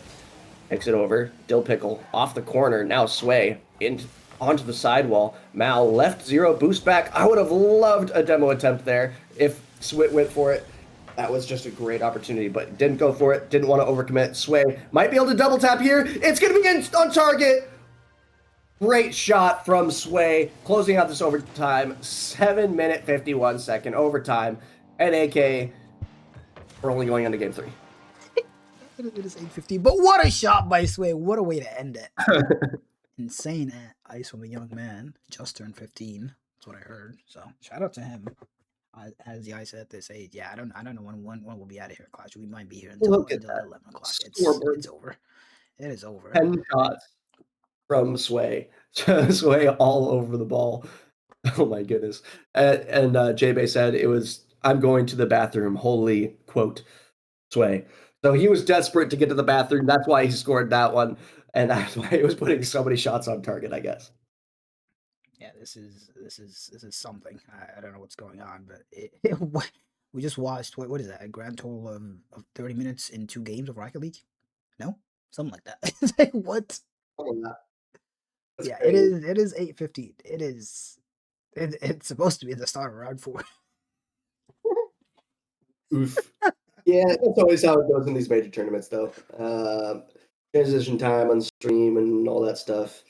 takes it over. Dill Pickle off the corner. Now Sway onto the sidewall. Mal left 0 boost back. I would have loved a demo attempt there if Swit went for it. That was just a great opportunity, but didn't go for it. Didn't want to overcommit. Sway might be able to double tap here. It's going to be on target. Great shot from Sway, closing out this overtime. 7-minute, 51-second overtime. And AK, we're only going into game 3. It is 8:50, but what a shot by Sway. What a way to end it. Insane ice from a young man. Just turned 15. That's what I heard. So shout out to him. As the ice at this age, yeah, I don't know when we'll be out of here, Clash. We might be here until Look at that. 11 o'clock. Scoreboard. It's over. It is over. 10 shots from Sway. Sway all over the ball. Oh my goodness. And J-Bay said it was, I'm going to the bathroom. Holy quote, Sway. So he was desperate to get to the bathroom. That's why he scored that one. And that's why he was putting so many shots on target, I guess. Yeah, this is something. I don't know what's going on, but we just watched what is that? A grand total of 30 minutes in 2 games of Rocket League? No, something like that. It's like, what? Oh, that's Yeah, crazy. it is 8:50. It's supposed to be the start of round 4. Oof. Yeah, that's always how it goes in these major tournaments, though. Transition time on stream and all that stuff,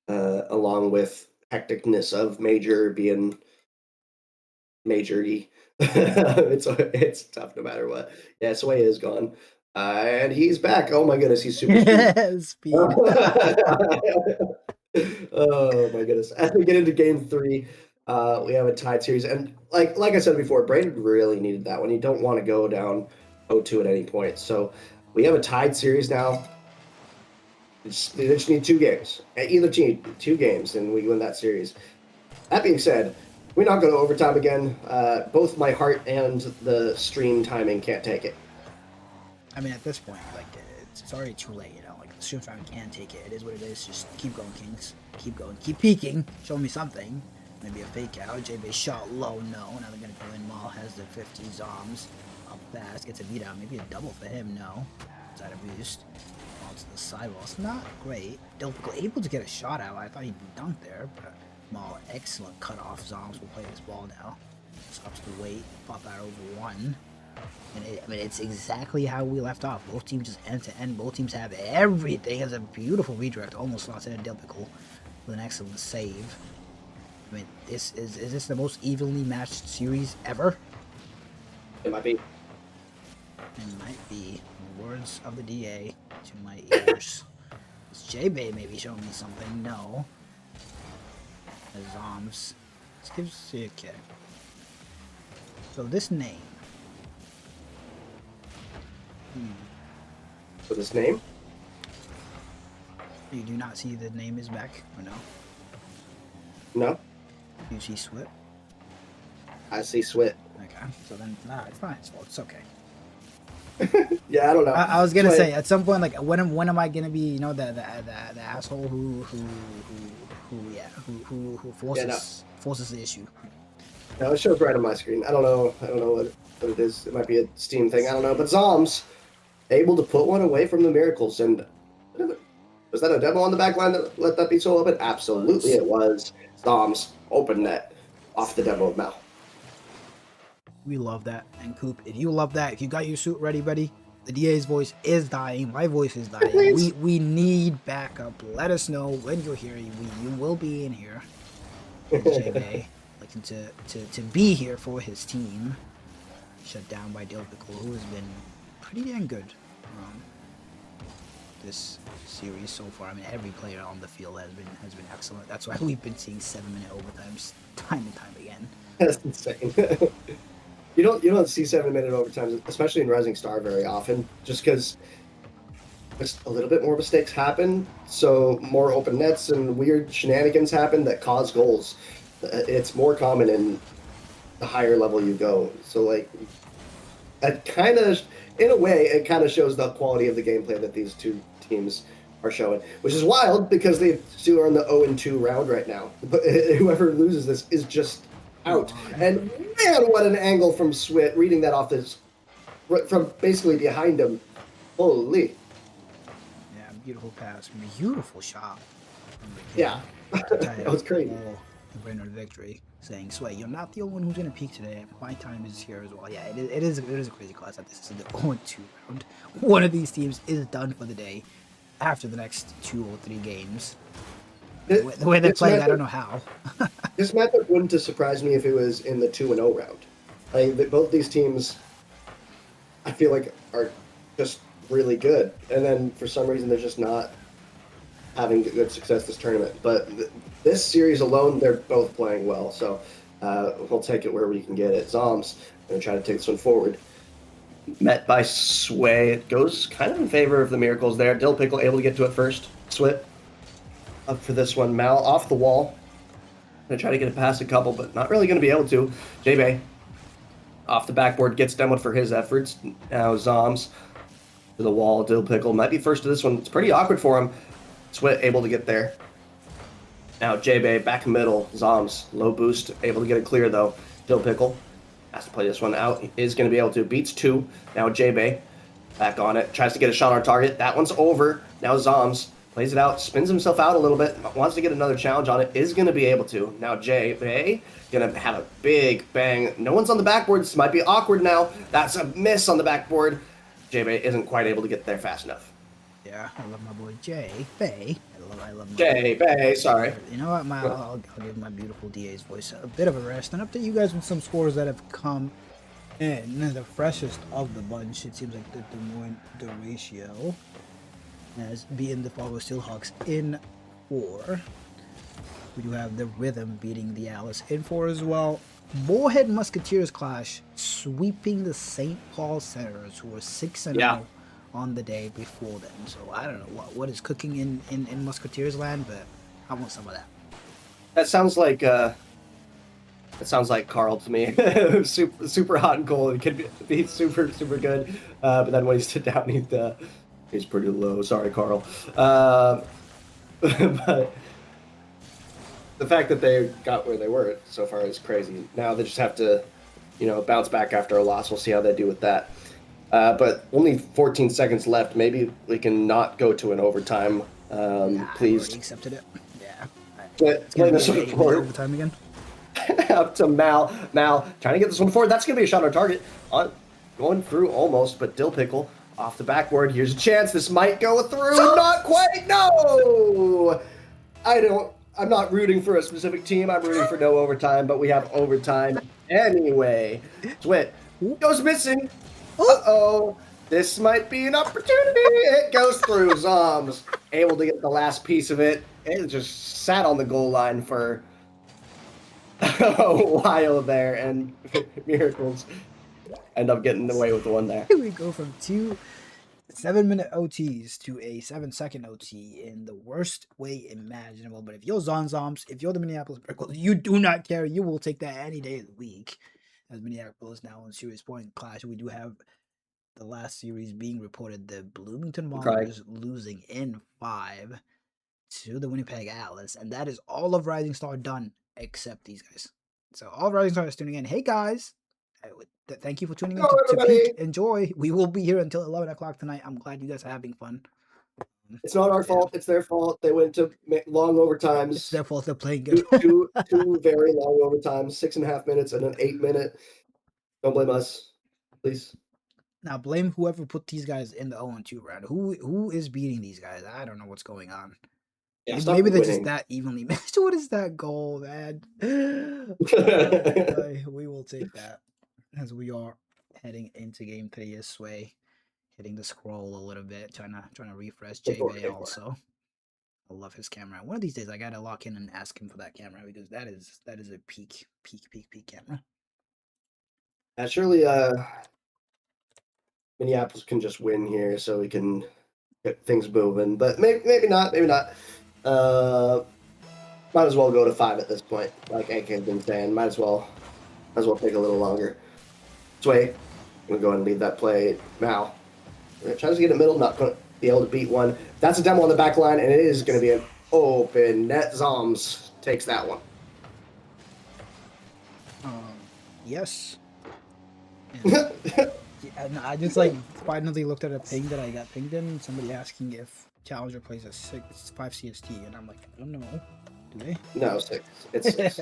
along with hecticness of major being majory. It's tough no matter what. Yeah, Sway is gone, and he's back. Oh my goodness, he's super speed. Speed. Oh my goodness! As we get into game three, we have a tied series, and like I said before, Braden really needed that one. You don't want to go down 0-2 at any point. So we have a tied series now. They just need two games. Either team, two games, and we win that series. That being said, we not go to overtime again. Both my heart and the stream timing can't take it. I mean, at this point, like, it's already too late, you know? Like, the stream time can't take it. It is what it is. Just keep going, Kings. Keep going. Keep peeking. Show me something. Maybe a fake out. JB shot low. No. Now they're going to go in. Maul has the 50 zoms. Up fast. Gets a beat out. Maybe a double for him. No. Is that a boost? Maul to the sidewall. It's not great. Delpico able to get a shot out. I thought he'd be dunked there, but Maul, excellent cutoff. Zoms will play this ball now. Stops the weight. Pop out over one. And I mean, it's exactly how we left off. Both teams just end to end. Both teams have everything. It's a beautiful redirect. Almost slots in a Delpical with an excellent save. I mean, is this the most evenly matched series ever? It might be. It might be. Words of the DA to my ears. Is J-Bay maybe showing me something? No. The Zoms. Let's give okay. So this name. With his name? You do not see the name is back, or no? No. You see Swit? I see Swit. Okay, so then, nah, it's not his fault. It's okay. Yeah, I don't know. I was gonna say at some point, like, when am I gonna be, you know, the asshole who forces the issue? No, it shows right on my screen. I don't know what it is. It might be a Steam thing. I don't know. But Zoms able to put one away from the Miracles, and was that a demo on the back line that let that be so open? Absolutely, it was. Zoms open net off the demo of Mal. We love that. And Coop, if you love that, if you got your suit ready, buddy, the DA's voice is dying. My voice is dying. We need backup. Let us know when you're here. You will be in here. JJ, looking to be here for his team. Shut down by Delpical, who has been pretty damn good this series so far. I mean, every player on the field has been excellent. That's why we've been seeing 7-minute overtimes time and time again. That's insane. You don't see 7-minute overtimes, especially in Rising Star, very often, just because just a little bit more mistakes happen, so more open nets and weird shenanigans happen that cause goals. It's more common in the higher level you go. So like, it kind of, in a way, it kind of shows the quality of the gameplay that these two teams are showing, which is wild because they still are in the 0-2 round right now. But whoever loses this is just out. And man, what an angle from Swit, reading that off this, from basically behind him. Holy. Yeah, beautiful pass, beautiful shot. Yeah, that was crazy. Winner victory, saying, Sway, you're not the only one who's gonna peak today. My time is here as well. Yeah, it is a crazy class that this is the 0-2 round. One of these teams is done for the day after the next 2 or 3 games. The way they're playing, I don't know how. This matchup wouldn't have surprised me if it was in the 2-0 round. Like, both these teams, I feel like, are just really good, and then for some reason they're just not having good success this tournament. But this series alone, they're both playing well, so we'll take it where we can get it. Zoms going to try to take this one forward. Met by Sway. It goes kind of in favor of the Miracles there. Delpical able to get to it first. Swit up for this one. Mal off the wall. Going to try to get it past a couple, but not really going to be able to. J-Bay off the backboard gets demoed for his efforts. Now Zoms to the wall. Delpical might be first to this one. It's pretty awkward for him. Swit able to get there. Now J-Bay back middle. Zoms low boost, able to get it clear though. Delpical has to play this one out. He is going to be able to. Beats 2. Now J-Bay back on it. Tries to get a shot on target. That one's over. Now Zoms plays it out, spins himself out a little bit, wants to get another challenge on it, is going to be able to. Now J-Bay going to have a big bang. No one's on the backboard. This might be awkward now. That's a miss on the backboard. J-Bay isn't quite able to get there fast enough. Yeah, I love my boy J-Bay. I love my J-Bay, sorry. You know what, I'll give my beautiful DA's voice a bit of a rest and update you guys with some scores that have come in. The freshest of the bunch, it seems like the ratio as being the Fargo Steelhawks in 4. We do have the Rhythm beating the Alice in 4 as well. Bullhead Musketeers clash sweeping the St. Paul Senators, who were 6-0 on the day before them. So I don't know what is cooking in Musketeers land, but I want some of that. That sounds like Carl to me. super hot and cold. It could be super good, but then when he's sit down, he's pretty low. Sorry, Carl. But the fact that they got where they were so far is crazy. Now they just have to, bounce back after a loss. We'll see how they do with that. But only 14 seconds left. Maybe we can not go to an overtime. Please. I already accepted it. Yeah. Play this one forward. Overtime again. Up to Mal. Mal trying to get this one forward. That's going to be a shot on target. Going through almost, but Dill Pickle off the backboard. Here's a chance. This might go through. Not quite. No! I'm not rooting for a specific team. I'm rooting for no overtime, but we have overtime anyway. Swit goes missing. Uh-oh. This might be an opportunity. It goes through. Zoms able to get the last piece of it. It just sat on the goal line for a while there, and Miracles end up getting away with the one there. We go from 2 7-minute OTs to a 7-second OT in the worst way imaginable. But if you're Zonzoms, if you're the Minneapolis Miracles, you do not care. You will take that any day of the week. As Minneapolis now in Series Point clash, we do have the last series being reported, the Bloomington Wanderers losing in 5 to the Winnipeg Atlas, and that is all of Rising Star done except these guys. So all of Rising Star is tuning in. Hey guys, thank you for tuning in to Peak. Enjoy. We will be here until 11 o'clock tonight. I'm glad you guys are having fun. It's not our fault. It's their fault. They went to long overtimes. It's their fault. They're playing good. two very long overtimes, 6.5 minutes and an 8-minute. Don't blame us, please. Now blame whoever put these guys in the 0-2 round. Who is beating these guys? I don't know what's going on. Yeah, maybe they're just that evenly matched. What is that goal, man? We will take that as we are heading into game 3 this way. Hitting the scroll a little bit, trying to refresh J-Bay also. I love his camera. One of these days I gotta lock in and ask him for that camera, because that is a peak camera. Surely Minneapolis can just win here so we can get things moving. But maybe not. Might as well go to 5 at this point, like AK has been saying. Might as well take a little longer. Sway, I'm gonna go ahead and leave that play. Mal tries to get in the middle, not going to be able to beat one. That's a demo on the back line, and it is going to be an open net. Zoms takes that one. Yes. And I just finally looked at a ping that I got pinged in. Somebody asking if Challenger plays a 5 CST, and I'm like, I don't know. Do they? No, 6. It's 6.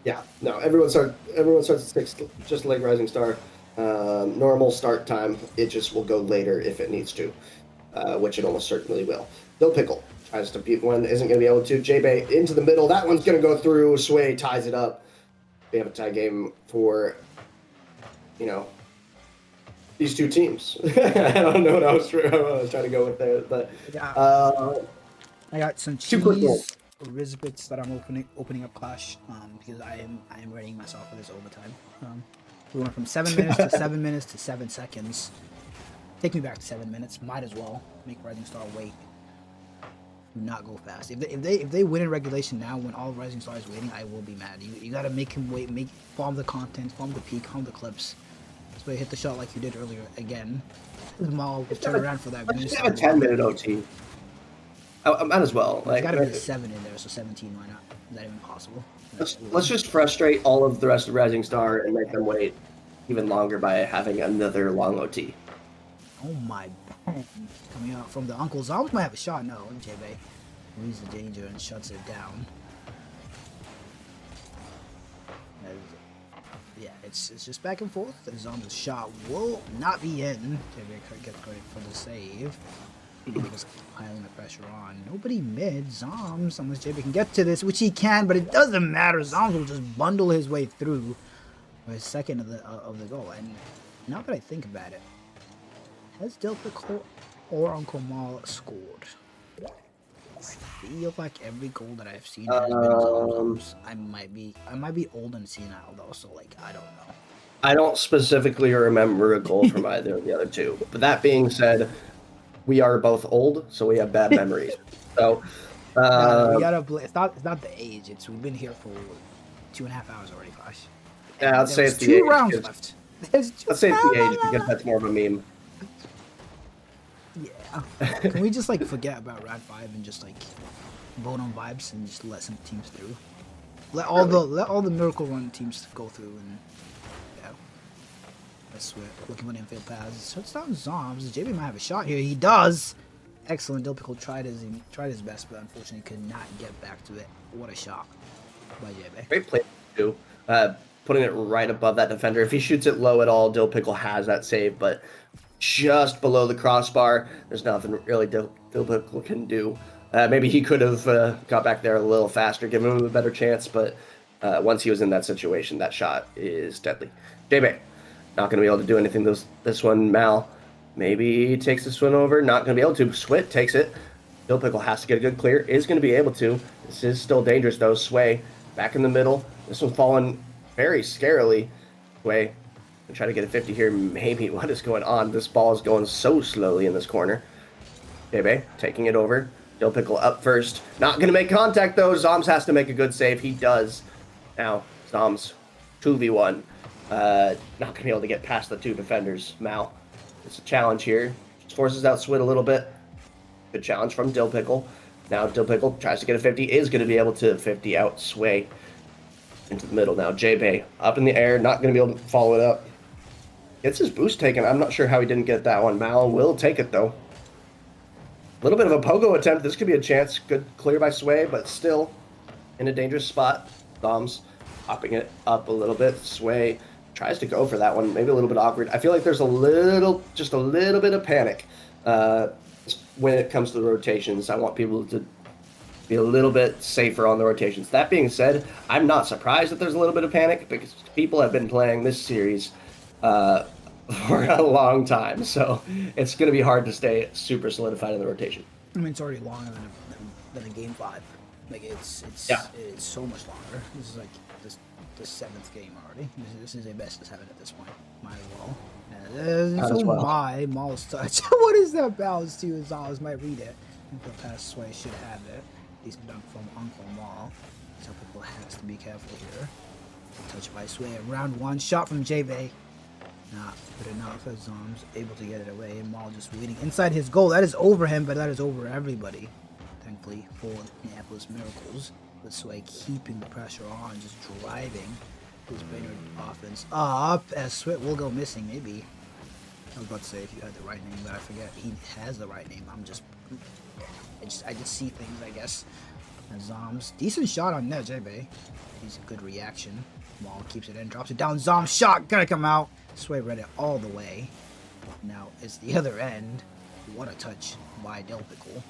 Yeah, no. Everyone starts at 6, just like Rising Star. Normal start time. It just will go later if it needs to, which it almost certainly will. Dill Pickle tries to beat one, isn't going to be able to. J-Bay into the middle. That one's going to go through. Sway ties it up. We have a tie game for, these two teams. I don't know what I was trying to go with there, but I got some cheese Rizbits that I'm opening up Clash because I am readying myself for this overtime. We went from 7 minutes to 7 minutes to 7 seconds. Take me back to 7 minutes. Might as well make Rising Star wait. Do not go fast. If they win in regulation now, when all Rising Star is waiting, I will be mad. You gotta make him wait. Farm the content, farm the peak, farm the clips. So hit the shot like you did earlier again. Maul will turn around for that. Let's have a 10-minute OT. I might as well. There's got to be a 7 in there, so 17. Why not? Is that even possible? Let's just frustrate all of the rest of Rising Star and make them wait even longer by having another long OT. Oh my, coming out from the Uncle Zombs might have a shot. No, JB reads the danger and shuts it down. Yeah, it's just back and forth. The Zombs' shot will not be in. JB gets credit for the save. Just piling the pressure on. Nobody mid. Zombs, unless JB can get to this, which he can, but it doesn't matter. Zombs will just bundle his way through for his second of the goal. And now that I think about it, has Delpico or Uncle Mal scored? I feel like every goal that I've seen has been Zombs. I might be old and senile though, so like I don't know. I don't specifically remember a goal from either of the other two. But that being said, we are both old, so we have bad memories. So No, we gotta. It's not the age. We've been here for 2.5 hours already, Flash. yeah, let's say it's the two age. rounds because- left. There's Let's say it's the age because that's more of a meme. Yeah. Can we just like forget about Rad 5 and just like vote on vibes and just let some teams through? Let all the Miracle Run teams go through and yeah. That's what looking for an infield pass. Touchdown Zombs. JB might have a shot here. He does. Excellent. Dilpico tried his best, but unfortunately could not get back to it. What a shot by JB. Great play too. Putting it right above that defender. If he shoots it low at all, Dilpickle has that save, but just below the crossbar, there's nothing really Dilpickle can do. Maybe he could have got back there a little faster, given him a better chance, but once he was in that situation, that shot is deadly. JB, not going to be able to do anything this one. Mal, maybe takes this one over. Not going to be able to. Swit takes it. Dilpickle has to get a good clear. Is going to be able to. This is still dangerous, though. Sway back in the middle. This one's falling very scarily. Sway, and try to get a 50 here. Maybe what is going on? This ball is going so slowly in this corner. JB taking it over. Dilpickle up first. Not going to make contact, though. Zombs has to make a good save. He does. Now, Zombs 2v1. Not going to be able to get past the two defenders. Mal, it's a challenge here. Just forces out Swit a little bit. Good challenge from Dilpickle. Now Dilpickle tries to get a 50. Is going to be able to 50 out Sway into the middle. Now JB up in the air. Not going to be able to follow it up. Gets his boost taken. I'm not sure how he didn't get that one. Mal will take it, though. A little bit of a pogo attempt. This could be a chance. Good clear by Sway, but still in a dangerous spot. Bombs popping it up a little bit. Sway tries to go for that one. Maybe a little bit awkward. I feel like there's just a little bit of panic when it comes to the rotations. I want people to be a little bit safer on the rotations. That being said, I'm not surprised that there's a little bit of panic because people have been playing this series for a long time, so it's going to be hard to stay super solidified in the rotation. I mean, it's already longer than a game 5. Like it's so much longer. This is like the 7th game already. This is a best of 7 at this point. Might as well. So my Maul's touch. What is that bounce to? Zombs might read it. The pass Sway should have it. Decent dunk from Uncle Maul. So people has to be careful here. Touch by Sway. Round 1 shot from JB. Not good enough as Zombs able to get it away. And Maul just waiting inside his goal. That is over him, but that is over everybody. Thankfully for Minneapolis Miracles. With Sway keeping the pressure on, just driving his Brainerd offense up as Swit will go missing. Maybe I was about to say if you had the right name, but I forget he has the right name. I just see things, I guess. And Zombs, decent shot on net, JB. He's a good reaction. Maul keeps it in, drops it down. Zombs shot gonna come out. Sway read it all the way. Now it's the other end. What a touch by Dilpickle.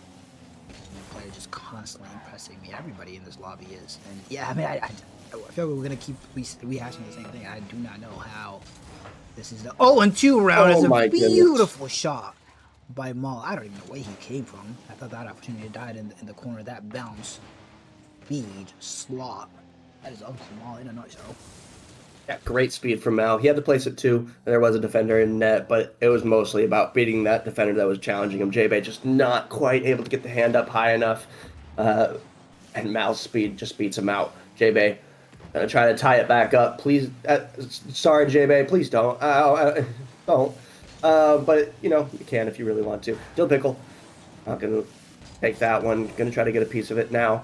The player just constantly impressing me. Everybody in this lobby is. And yeah, I mean, I feel like we're going to keep rehashing the same thing. I do not know how this is the 0-2 round. It's a beautiful shot by Maul. I don't even know where he came from. I thought that opportunity died in the corner. That bounce, speed, slot. That is Uncle Maul in a nutshell. Yeah, great speed from Mal. He had to place it too. There was a defender in net, but it was mostly about beating that defender that was challenging him. JB just not quite able to get the hand up high enough, and Mal's speed just beats him out. JB gonna try to tie it back up. Please, sorry, JB, please don't. Don't. But you know you can if you really want to. Dilpickle, not gonna take that one. Gonna try to get a piece of it now.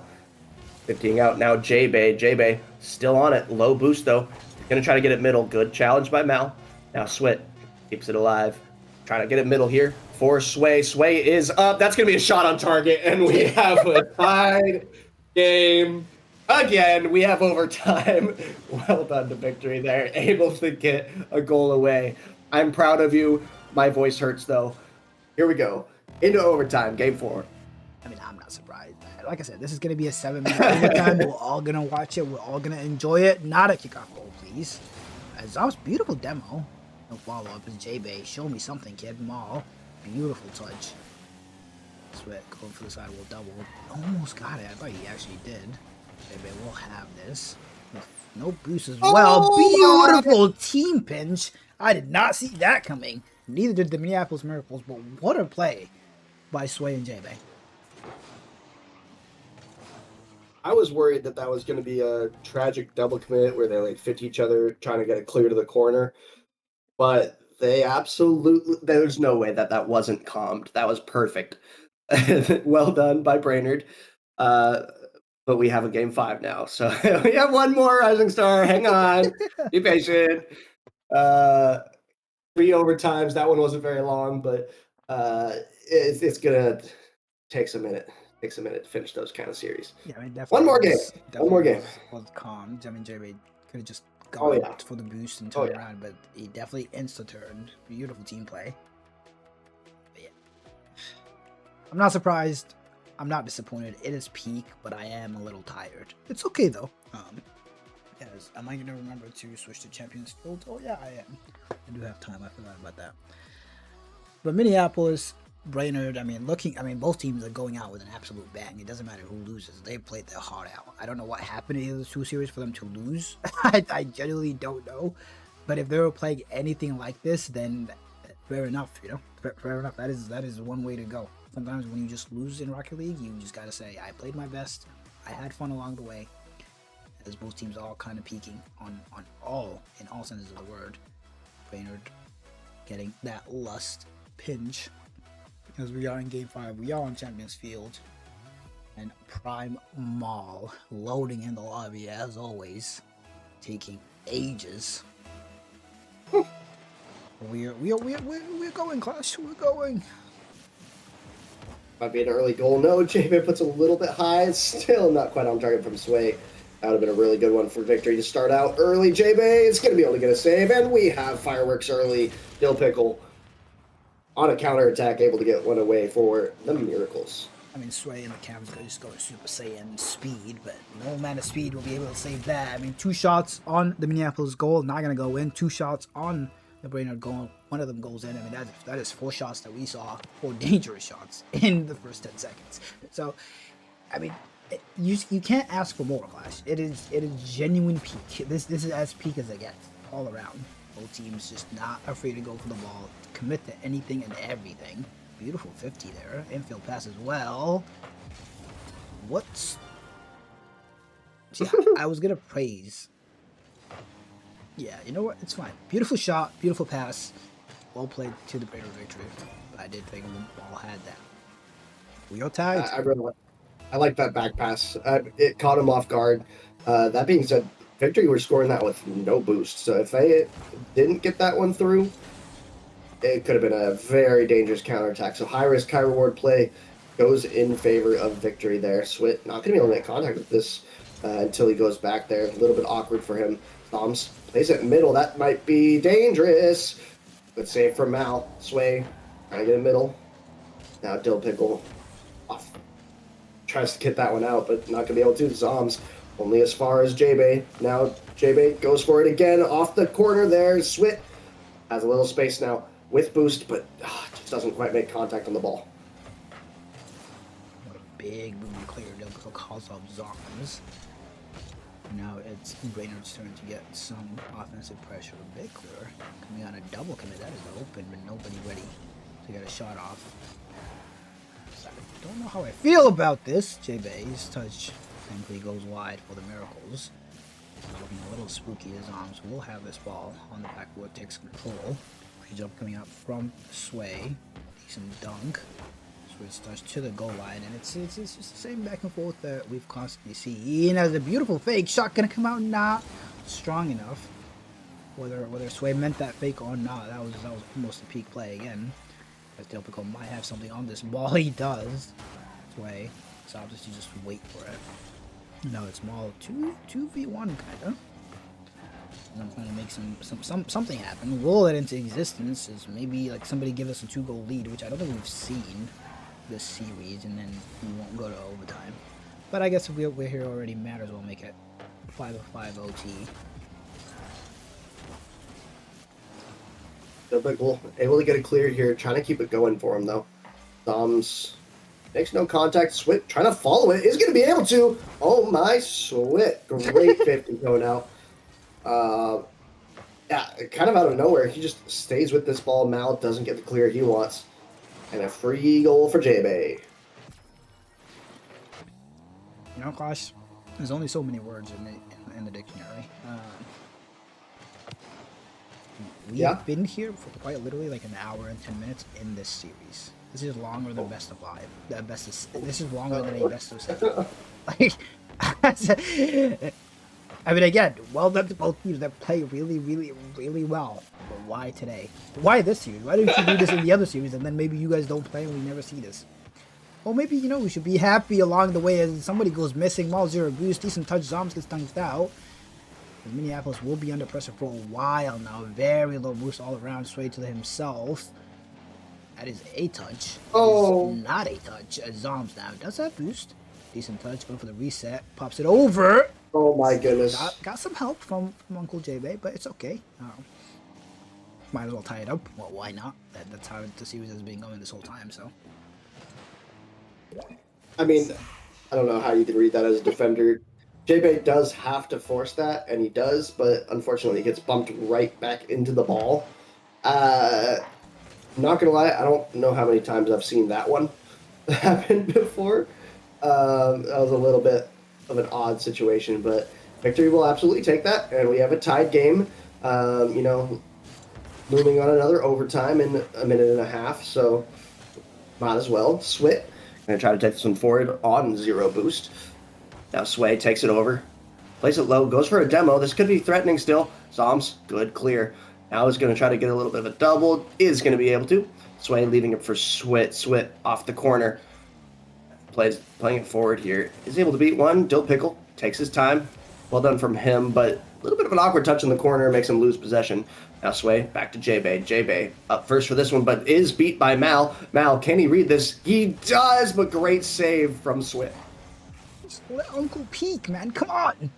15 out now. JB still on it. Low boost though. Gonna try to get it middle. Good challenge by Mal. Now Swit keeps it alive. Trying to get it middle here for Sway. Sway is up. That's going to be a shot on target, and we have a tied game. Again, we have overtime. Well done to Victory there. Able to get a goal away. I'm proud of you. My voice hurts, though. Here we go. Into overtime, game 4. I mean, I'm not surprised. Like I said, this is going to be a 7-minute overtime. We're all going to watch it. We're all going to enjoy it. Not a kickoff goal, please. That was beautiful demo. No follow-up is J-Bay. Show me something, kid. Maul. Beautiful touch. Sweat going for the side will double. Almost got it. I thought he actually did. J-Bay will have this. No boost as well. Oh, Beautiful team pinch. I did not see that coming. Neither did the Minneapolis Miracles, but what a play by Sway and J-Bay. I was worried that that was going to be a tragic double commit where they like fit each other trying to get it clear to the corner. But they absolutely, there's no way that that wasn't calmed. That was perfect. Well done by Brainerd. But we have a game 5 now. So we have one more Rising Star. Hang on. Be patient. 3 overtimes. That one wasn't very long, but it's going to take a minute. Takes a minute to finish those kind of series. Yeah, I mean, definitely. One more game. One more game. Was calmed. I mean, J-Bay could have just gone for the boost and turned around, but he definitely insta-turned. Beautiful team play. But yeah. I'm not surprised. I'm not disappointed. It is peak, but I am a little tired. It's okay, though. Yes, am I going to remember to switch to Champions Field? Oh, yeah, I am. I do have time. I forgot about that. But Minneapolis, Brainerd, I mean, both teams are going out with an absolute bang. It doesn't matter who loses. They played their heart out. I don't know what happened in those 2 series for them to lose. I genuinely don't know. But if they were playing anything like this, then fair enough, you know? Fair enough. That is one way to go. Sometimes when you just lose in Rocket League, you just gotta say, I played my best. I had fun along the way. As both teams are all kind of peaking in all senses of the word. Brainerd getting that lust pinch. As we are in game 5, we are on Champions Field, and Prime Mall loading in the lobby as always, taking ages. We're going, Clash. We're going. Might be an early goal. No, J-Bay puts a little bit high. It's still not quite on target from Sway. That would have been a really good one for Victory to start out early. J-Bay is going to be able to get a save, and we have fireworks early. Dill Pickle on a counterattack, able to get one away for the Miracles. I mean, Sway and the Cavs are just going Super Saiyan speed, but no amount of speed will be able to save that. I mean, 2 shots on the Minneapolis goal, not going to go in. 2 shots on the Brainerd goal, one of them goes in. I mean, that is 4 shots that we saw, 4 dangerous shots in the first 10 seconds. So, I mean, you can't ask for more, Clash. It is genuine peak. This is as peak as it gets all around. Both teams just not afraid to go for the ball, commit to anything and everything. Beautiful 50 there. Infield pass as well. See, I was gonna praise. Yeah, you know what? It's fine. Beautiful shot, beautiful pass. Well played to the Brainerd Victory. But I did think the ball had that. We are tied. I like that back pass. It caught him off guard. That being said, Victory were scoring that with no boost. So if they didn't get that one through, it could have been a very dangerous counterattack. So high risk, high reward play goes in favor of Victory there. Swit not going to be able to make contact with this until he goes back there. A little bit awkward for him. Thoms plays it middle. That might be dangerous. Good save from Mal. Sway trying to get in middle. Now Dill Pickle off. Tries to get that one out, but not going to be able to. Zoms only as far as J-Bay. Now J-Bay goes for it again. Off the corner there. Swit has a little space now with boost, but just doesn't quite make contact on the ball. What a big boom clear. Dill Pickle calls off Zoms. Now it's Brainerd's turn to get some offensive pressure. A bit clearer. Coming on a double commit. That is open, but nobody ready to get a shot off. So I don't know how I feel about this. J-Bay's touch thankfully goes wide for the Miracles. Looking a little spooky as arms. We'll have this ball on the backboard, takes control. Pre-jump coming out from Sway. Decent dunk. Switch touch to the goal line, and it's just the same back and forth that we've constantly seen. As a beautiful fake shot gonna come out, not strong enough. Whether Sway meant that fake or not, that was almost a peak play again. As Typical might have something on this ball. He does. This way. So obviously just wait for it. No, it's Maul 2v1 kinda. And I'm trying to make something happen. Roll it into existence is maybe like somebody give us a 2-goal lead, which I don't think we've seen this series, and then we won't go to overtime. But I guess if we're here already, might as well make it 5-5 OT. Typical, able to get it cleared here, trying to keep it going for him though. Thumbs makes no contact. Swit trying to follow it, is going to be able to. Oh my Swit, great 50 going out. Yeah, kind of out of nowhere, he just stays with this ball. Mal doesn't get the clear he wants, and a free goal for J-Bay. You know, gosh, there's only so many words in the dictionary. We've been here for quite literally like an hour and 10 minutes in this series. This is longer than best of 5. This is longer than a best of 7. Like, I mean, again, well done to both teams that play really, really, really well. But why today? Why this series? Why didn't you do this in the other series, and then maybe you guys don't play and we never see this? Or maybe, you know, we should be happy along the way as somebody goes missing. Maul 0 boost, decent touch, Zombs gets dunked out. Minneapolis will be under pressure for a while now. Very low boost all around. Sway to himself. That is a touch. Oh. Not a touch. Zombs now does that boost. Decent touch. Going for the reset. Pops it over. Oh my goodness. Got some help from Uncle J-Bay, but it's okay. Might as well tie it up. Well, why not? That's how the series has been going this whole time, so. I mean, I don't know how you could read that as a defender. J-Bay does have to force that, and he does, but unfortunately he gets bumped right back into the ball. Not gonna lie, I don't know how many times I've seen that one happen before. That was a little bit of an odd situation, but victory will absolutely take that, and we have a tied game. You know, moving on another overtime in a minute and a half, so might as well. Swit gonna try to take this one forward on 0 boost. Now Sway takes it over, plays it low, goes for a demo. This could be threatening still. Zombs, good clear. Now is going to try to get a little bit of a double. Is going to be able to. Sway leaving it for Swit. Swit off the corner. Playing it forward here. Is able to beat one. Dill Pickle takes his time. Well done from him, but a little bit of an awkward touch in the corner makes him lose possession. Now Sway back to J-Bay. J-Bay up first for this one, but is beat by Mal. Mal, can he read this? He does, but great save from Swit. Just let Uncle peek, man. Come on.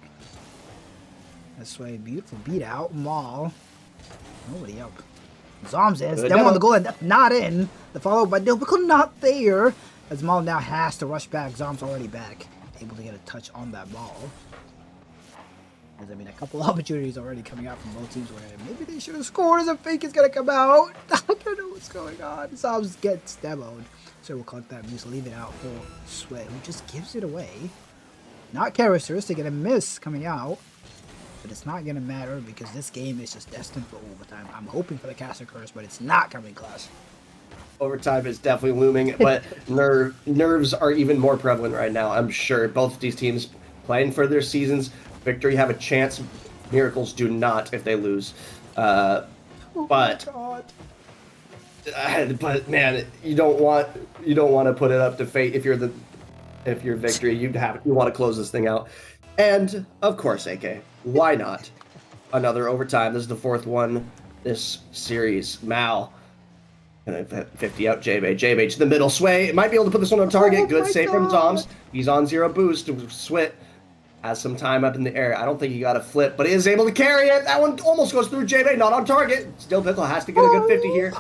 This way, beautiful beat out. Maul. Nobody up. Zombs is. Them on the goal, and that's not in. The follow by Dill Pickle not there. As Maul now has to rush back. Zombs already back. Able to get a touch on that ball. As I mean, a couple opportunities already coming out from both teams where maybe they should have scored as a fake is going to come out. I don't know what's going on. Zombs gets demoed. So we'll collect that boost, leave it out for Sway, who just gives it away. Not characteristic and a miss coming out. But it's not going to matter because this game is just destined for overtime. I'm hoping for the Caster Curse, but it's not coming close. Overtime is definitely looming, but nerves are even more prevalent right now. I'm sure both of these teams playing for their seasons. Victory have a chance. Miracles do not if they lose. But man, you don't want to put it up to fate if you're Victory. You want to close this thing out. And of course, AK, why not? Another overtime. This is the 4th one this series. Mal. 50 out, J-Bay. J-Bay to the middle. Sway might be able to put this one on target. Good save from Zombs. He's on 0 boost. Swit has some time up in the air. I don't think he got a flip, but he is able to carry it. That one almost goes through J-Bay. Not on target. Still Pickle has to get a good 50 here.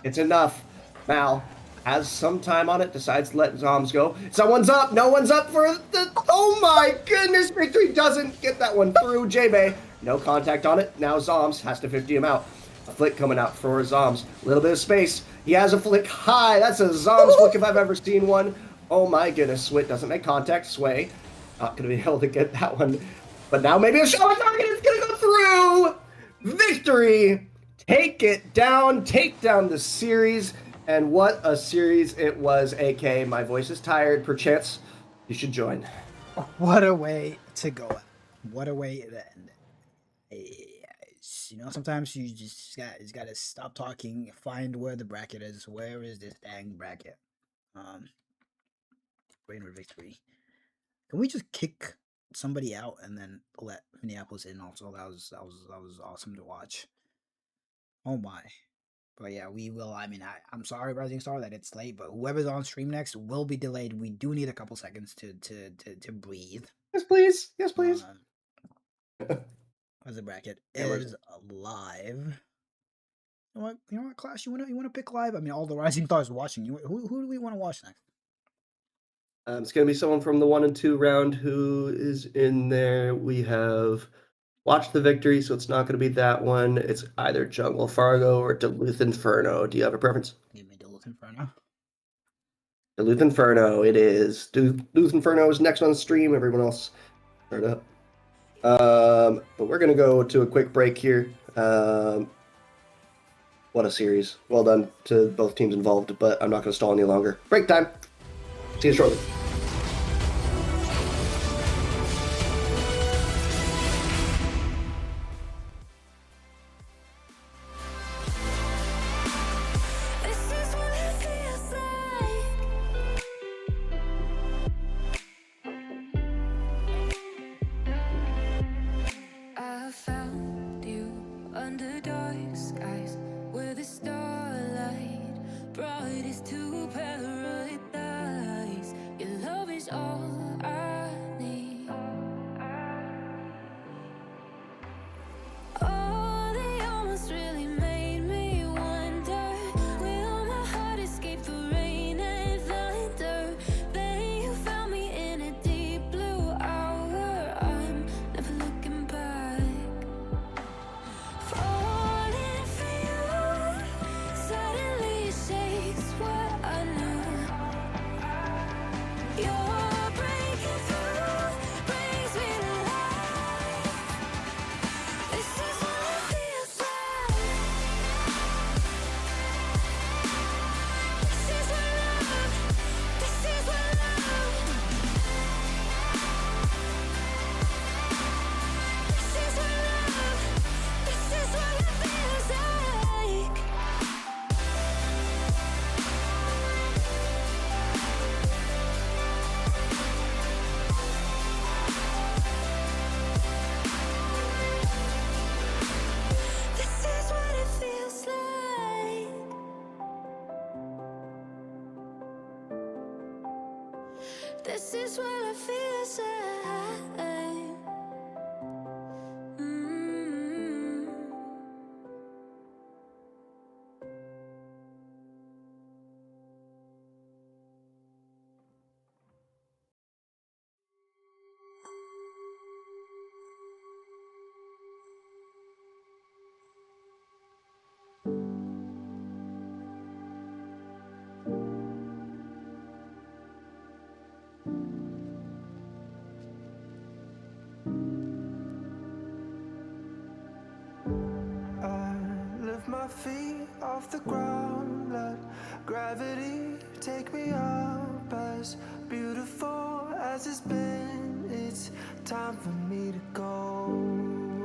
It's enough. Mal has some time on it. Decides to let Zombs go. Someone's up. No one's up for the... Oh my goodness. Victory doesn't get that one through. J-Bay. No contact on it. Now Zombs has to 50 him out. A flick coming out for Zombs. A little bit of space. He has a flick high. That's a Zombs flick if I've ever seen one. Oh my goodness. Swit doesn't make contact. Sway not going to be able to get that one. But now maybe a shot on target. It's going to go through. Victory. Take it down. Take down the series. And what a series it was, AK. My voice is tired. Perchance you should join. What a way to go. What a way to end. Yes. sometimes you just gotta stop talking, find where the bracket is. Where is this dang bracket? Brainerd victory. Can we just kick somebody out and then let Minneapolis in? Also, that was awesome to watch. Oh my. But yeah, we will. I mean, I'm sorry, Rising Star, that it's late, but whoever's on stream next will be delayed. We do need a couple seconds to breathe. Yes, please. Yes, please. As the bracket Yeah, we're- is live. You know what, Clash? You wanna pick live? I mean, all the Rising Stars watching. Who do we want to watch next? It's going to be someone from the 1 and 2 round who is in there. We have Watch the Victory, so it's not going to be that one. It's either Jungle Fargo or Duluth Inferno. Do you have a preference? Give me Duluth Inferno. Duluth Inferno, it is. Duluth Inferno is next on the stream. Everyone else, start up. But we're going to go to a quick break here. What a series. Well done to both teams involved, but I'm not going to stall any longer. Break time. See you shortly. This is what it feels like. I found you under dark skies where the starlight brightest to paradise. Your love is all I need. Oh, they almost really made me wonder, will my heart escape the rain and thunder? Then you found me in a deep blue hour. I'm never looking back. Falling for you suddenly shakes what I knew. You're breaking through, brings me to life. This is what it feels like. This is what love. This is what love. This is what love. This is what it feels like. This is what it feels like. This is what it feels like. Mm. I lift my feet off the ground, let gravity take me up. As beautiful as it's been, it's time for me to go.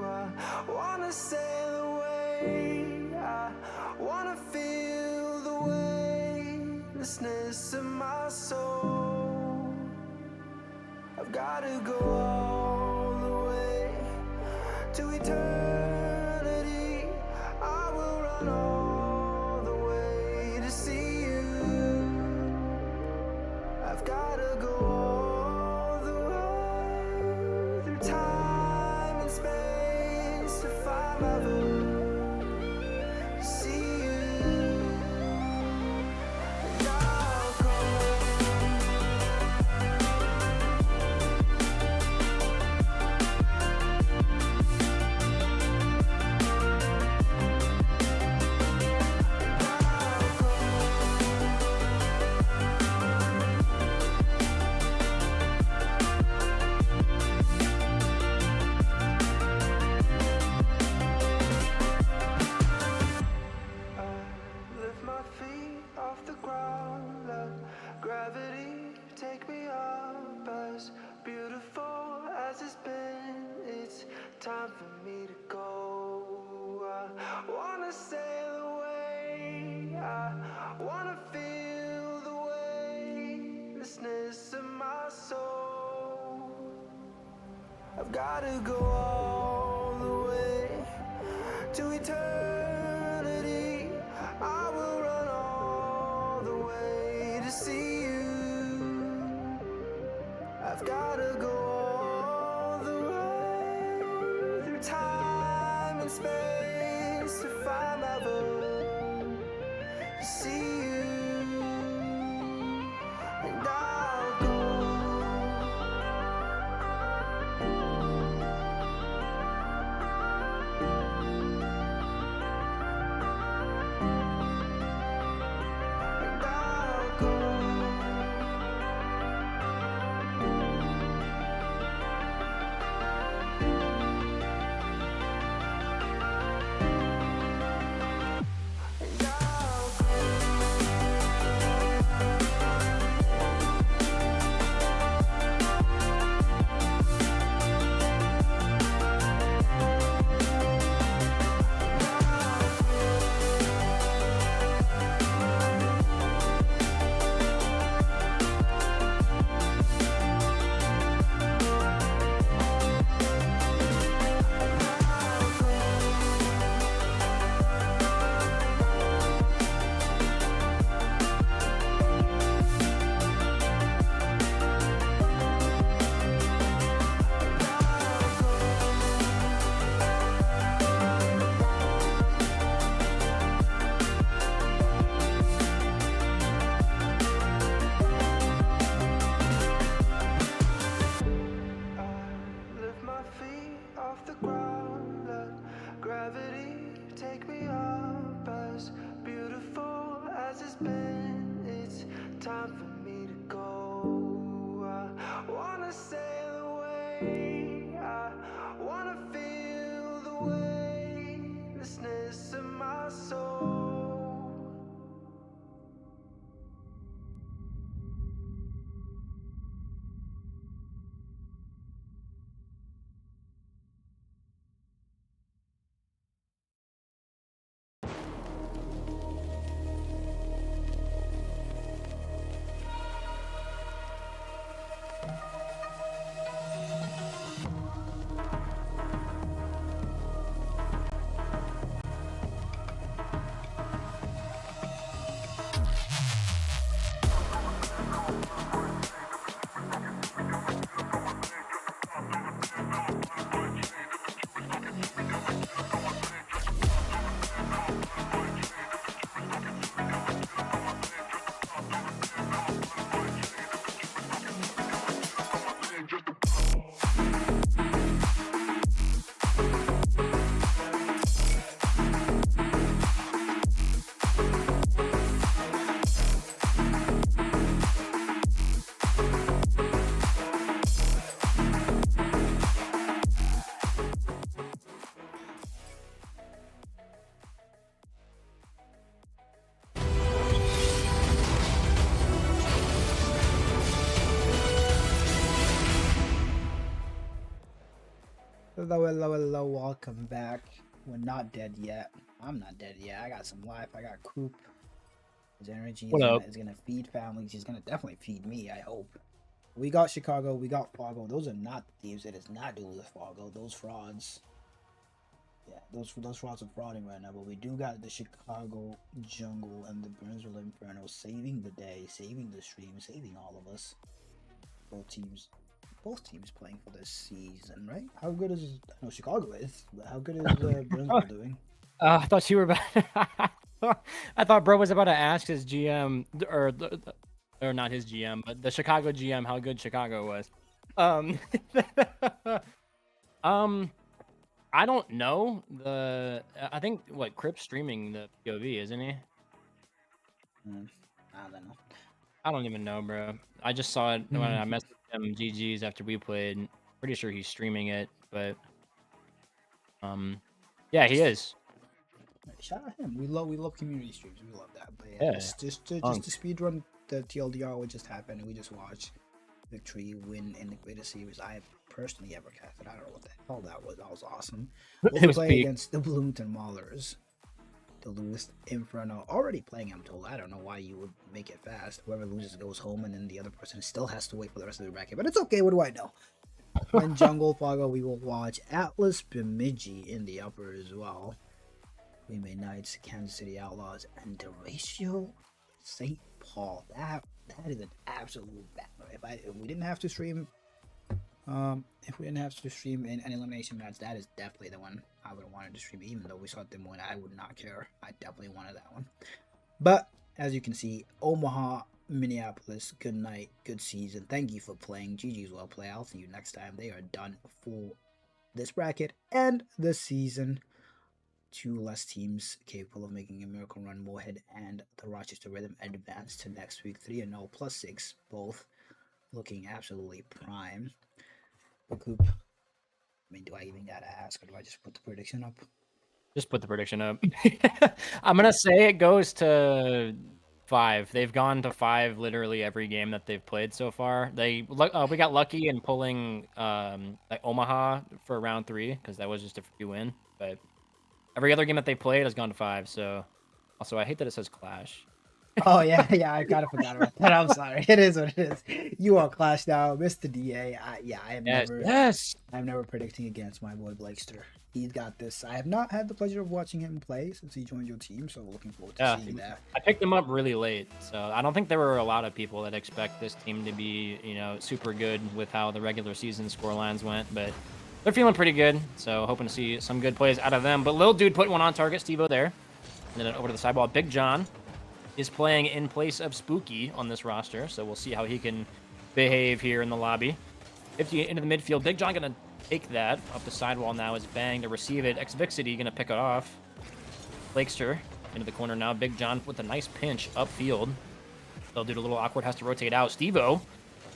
I wanna sail away, I wanna feel the weightlessness of my soul. I've gotta go all the way to eternity. I will run all the way to see you. I've gotta go all the way through time and space to find love, to see you. And I'll go. I lift my feet off the ground, let gravity take me up. As beautiful as it's been, it's time for me to go. sail away. I wanna feel the weightlessness of my soul. I've gotta go all the way to eternity. I will run all the way to see you. I've gotta go all the way through time and space to find my vote, to see you, and I'll go. And I'll go. And I'll go. I lift my feet off the ground, let gravity take me up. As beautiful as it's been, it's time for me to go. I wanna sail away, I wanna feel the weightlessness of my soul. Hello, hello, hello, welcome back. We're not dead yet. I'm not dead yet. I got some life. I got Coop. His energy What up? is gonna feed families. He's gonna definitely feed me, I hope. We got Chicago, we got Fargo. Those are not thieves. It is not doing with Fargo. Those frauds. Yeah, those frauds are frauding right now. But we do got the Chicago Jungle and the Burnsville Inferno saving the day, saving the stream, saving all of us. Both teams playing for this season, right? How good is I know Chicago is, but how good is Burnsville doing? I thought you were about. I thought bro was about to ask his GM or not his GM, but the Chicago GM how good Chicago was. I don't know. I think what Crip's streaming the POV, isn't he? I don't know. I don't even know, bro. I just saw it when I messaged him GG's after we played. Pretty sure he's streaming it, but yeah, he is. Shout out him. We love community streams. We love that. But yeah, Yeah. just to speed run the TLDR what just happened, and we just watched Victory win in the greatest series I have personally ever casted. I don't know what the hell that was. That was awesome. It We'll was play peak. against the Bloomington Maulers. to lose. Inferno already playing, I'm told. I don't know why you would make it fast. Whoever loses goes home, and then the other person still has to wait for the rest of the bracket. But it's okay. What do I know? In Jungle Fargo, we will watch Atlas Bemidji in the upper as well. We May Knights, Kansas City Outlaws, and Deratio St. Paul. That is an absolute banger. If we didn't have to stream, an elimination match, that is definitely the one I would have wanted to stream. Even though we saw them win, I would not care. I definitely wanted that one. But as you can see, Omaha, Minneapolis, good night, good season. Thank you for playing. GG's well play. I'll see you next time. They are done for this bracket and the season. 2 less teams capable of making a miracle run. Moorhead and the Rochester Rhythm advance to next week. 3-0 plus 6, both looking absolutely prime. But Coop, I mean, do I even gotta ask, or do I just put the prediction up? Just put the prediction up. I'm gonna say it goes to 5. They've gone to 5 literally every game that they've played so far. We got lucky in pulling like Omaha for round 3 because that was just a free win, but every other game that they played has gone to 5. So also I hate that it says Clash. Oh yeah, I kind of forgot about that. I'm sorry. It is what it is. You are Clash now, Mr. DA. I am I'm never predicting against my boy Blakester. He's got this. I have not had the pleasure of watching him play since he joined your team, so looking forward to seeing that. I picked him up really late, so I don't think there were a lot of people that expect this team to be, super good with how the regular season scorelines went, but they're feeling pretty good, so hoping to see some good plays out of them. But Lil Dude put one on target, Steve-O there. And then over to the sideball. Big John is playing in place of Spooky on this roster, so we'll see how he can behave here in the lobby. 50 into the midfield. Big John going to take that up the sidewall now as Bang to receive it. Xvixity going to pick it off. Blakester into the corner now. Big John with a nice pinch upfield. They'll do it a little awkward, has to rotate out. Steve-O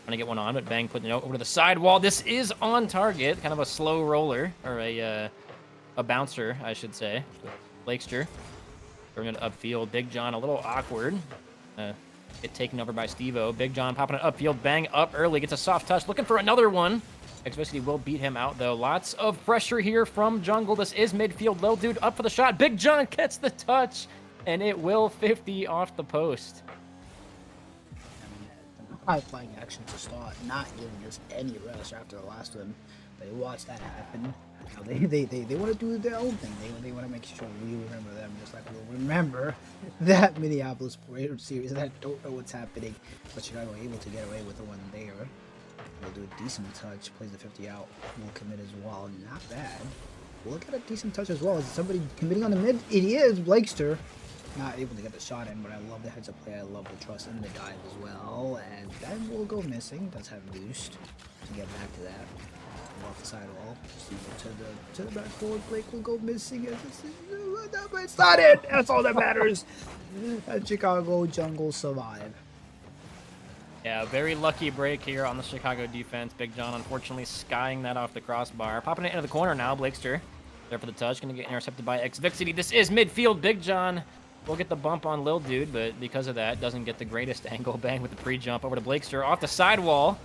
trying to get one on, but Bang putting it over to the sidewall. This is on target. Kind of a slow roller, or a bouncer, I should say. Blakester throwing it upfield. Big John a little awkward. Get taken over by Steve-O. Big John popping it upfield. Bang up early. Gets a soft touch. Looking for another one. Xvixity will beat him out, though. Lots of pressure here from Jungle. This is midfield. Lil Dude up for the shot. Big John gets the touch, and it will 50 off the post. High-flying action to start, not giving us any rest after the last one. They watch that happen. Now they want to do their own thing. They want to make sure we remember them, just like we'll remember that Minneapolis Parade series that don't know what's happening, but Chicago able to get away with the one there. We'll do a decent touch, plays the 50 out, will commit as well. Not bad. We'll look at a decent touch as well. Is somebody committing on the mid? It is Blakester. Not able to get the shot in, but I love the heads up play. I love the trust in the dive as well. And that will go missing. Does have boost to get back to that. Off the sidewall. To the back forward. Blake will go missing. But it's not it. That's all that matters. And Chicago Jungle survive. Yeah, very lucky break here on the Chicago defense. Big John unfortunately skying that off the crossbar. Popping it into the corner now. Blakester there for the touch. Going to get intercepted by Xvixity. This is midfield. Big John will get the bump on Lil Dude, but because of that, doesn't get the greatest angle. Bang with the pre-jump over to Blakester. Off the sidewall.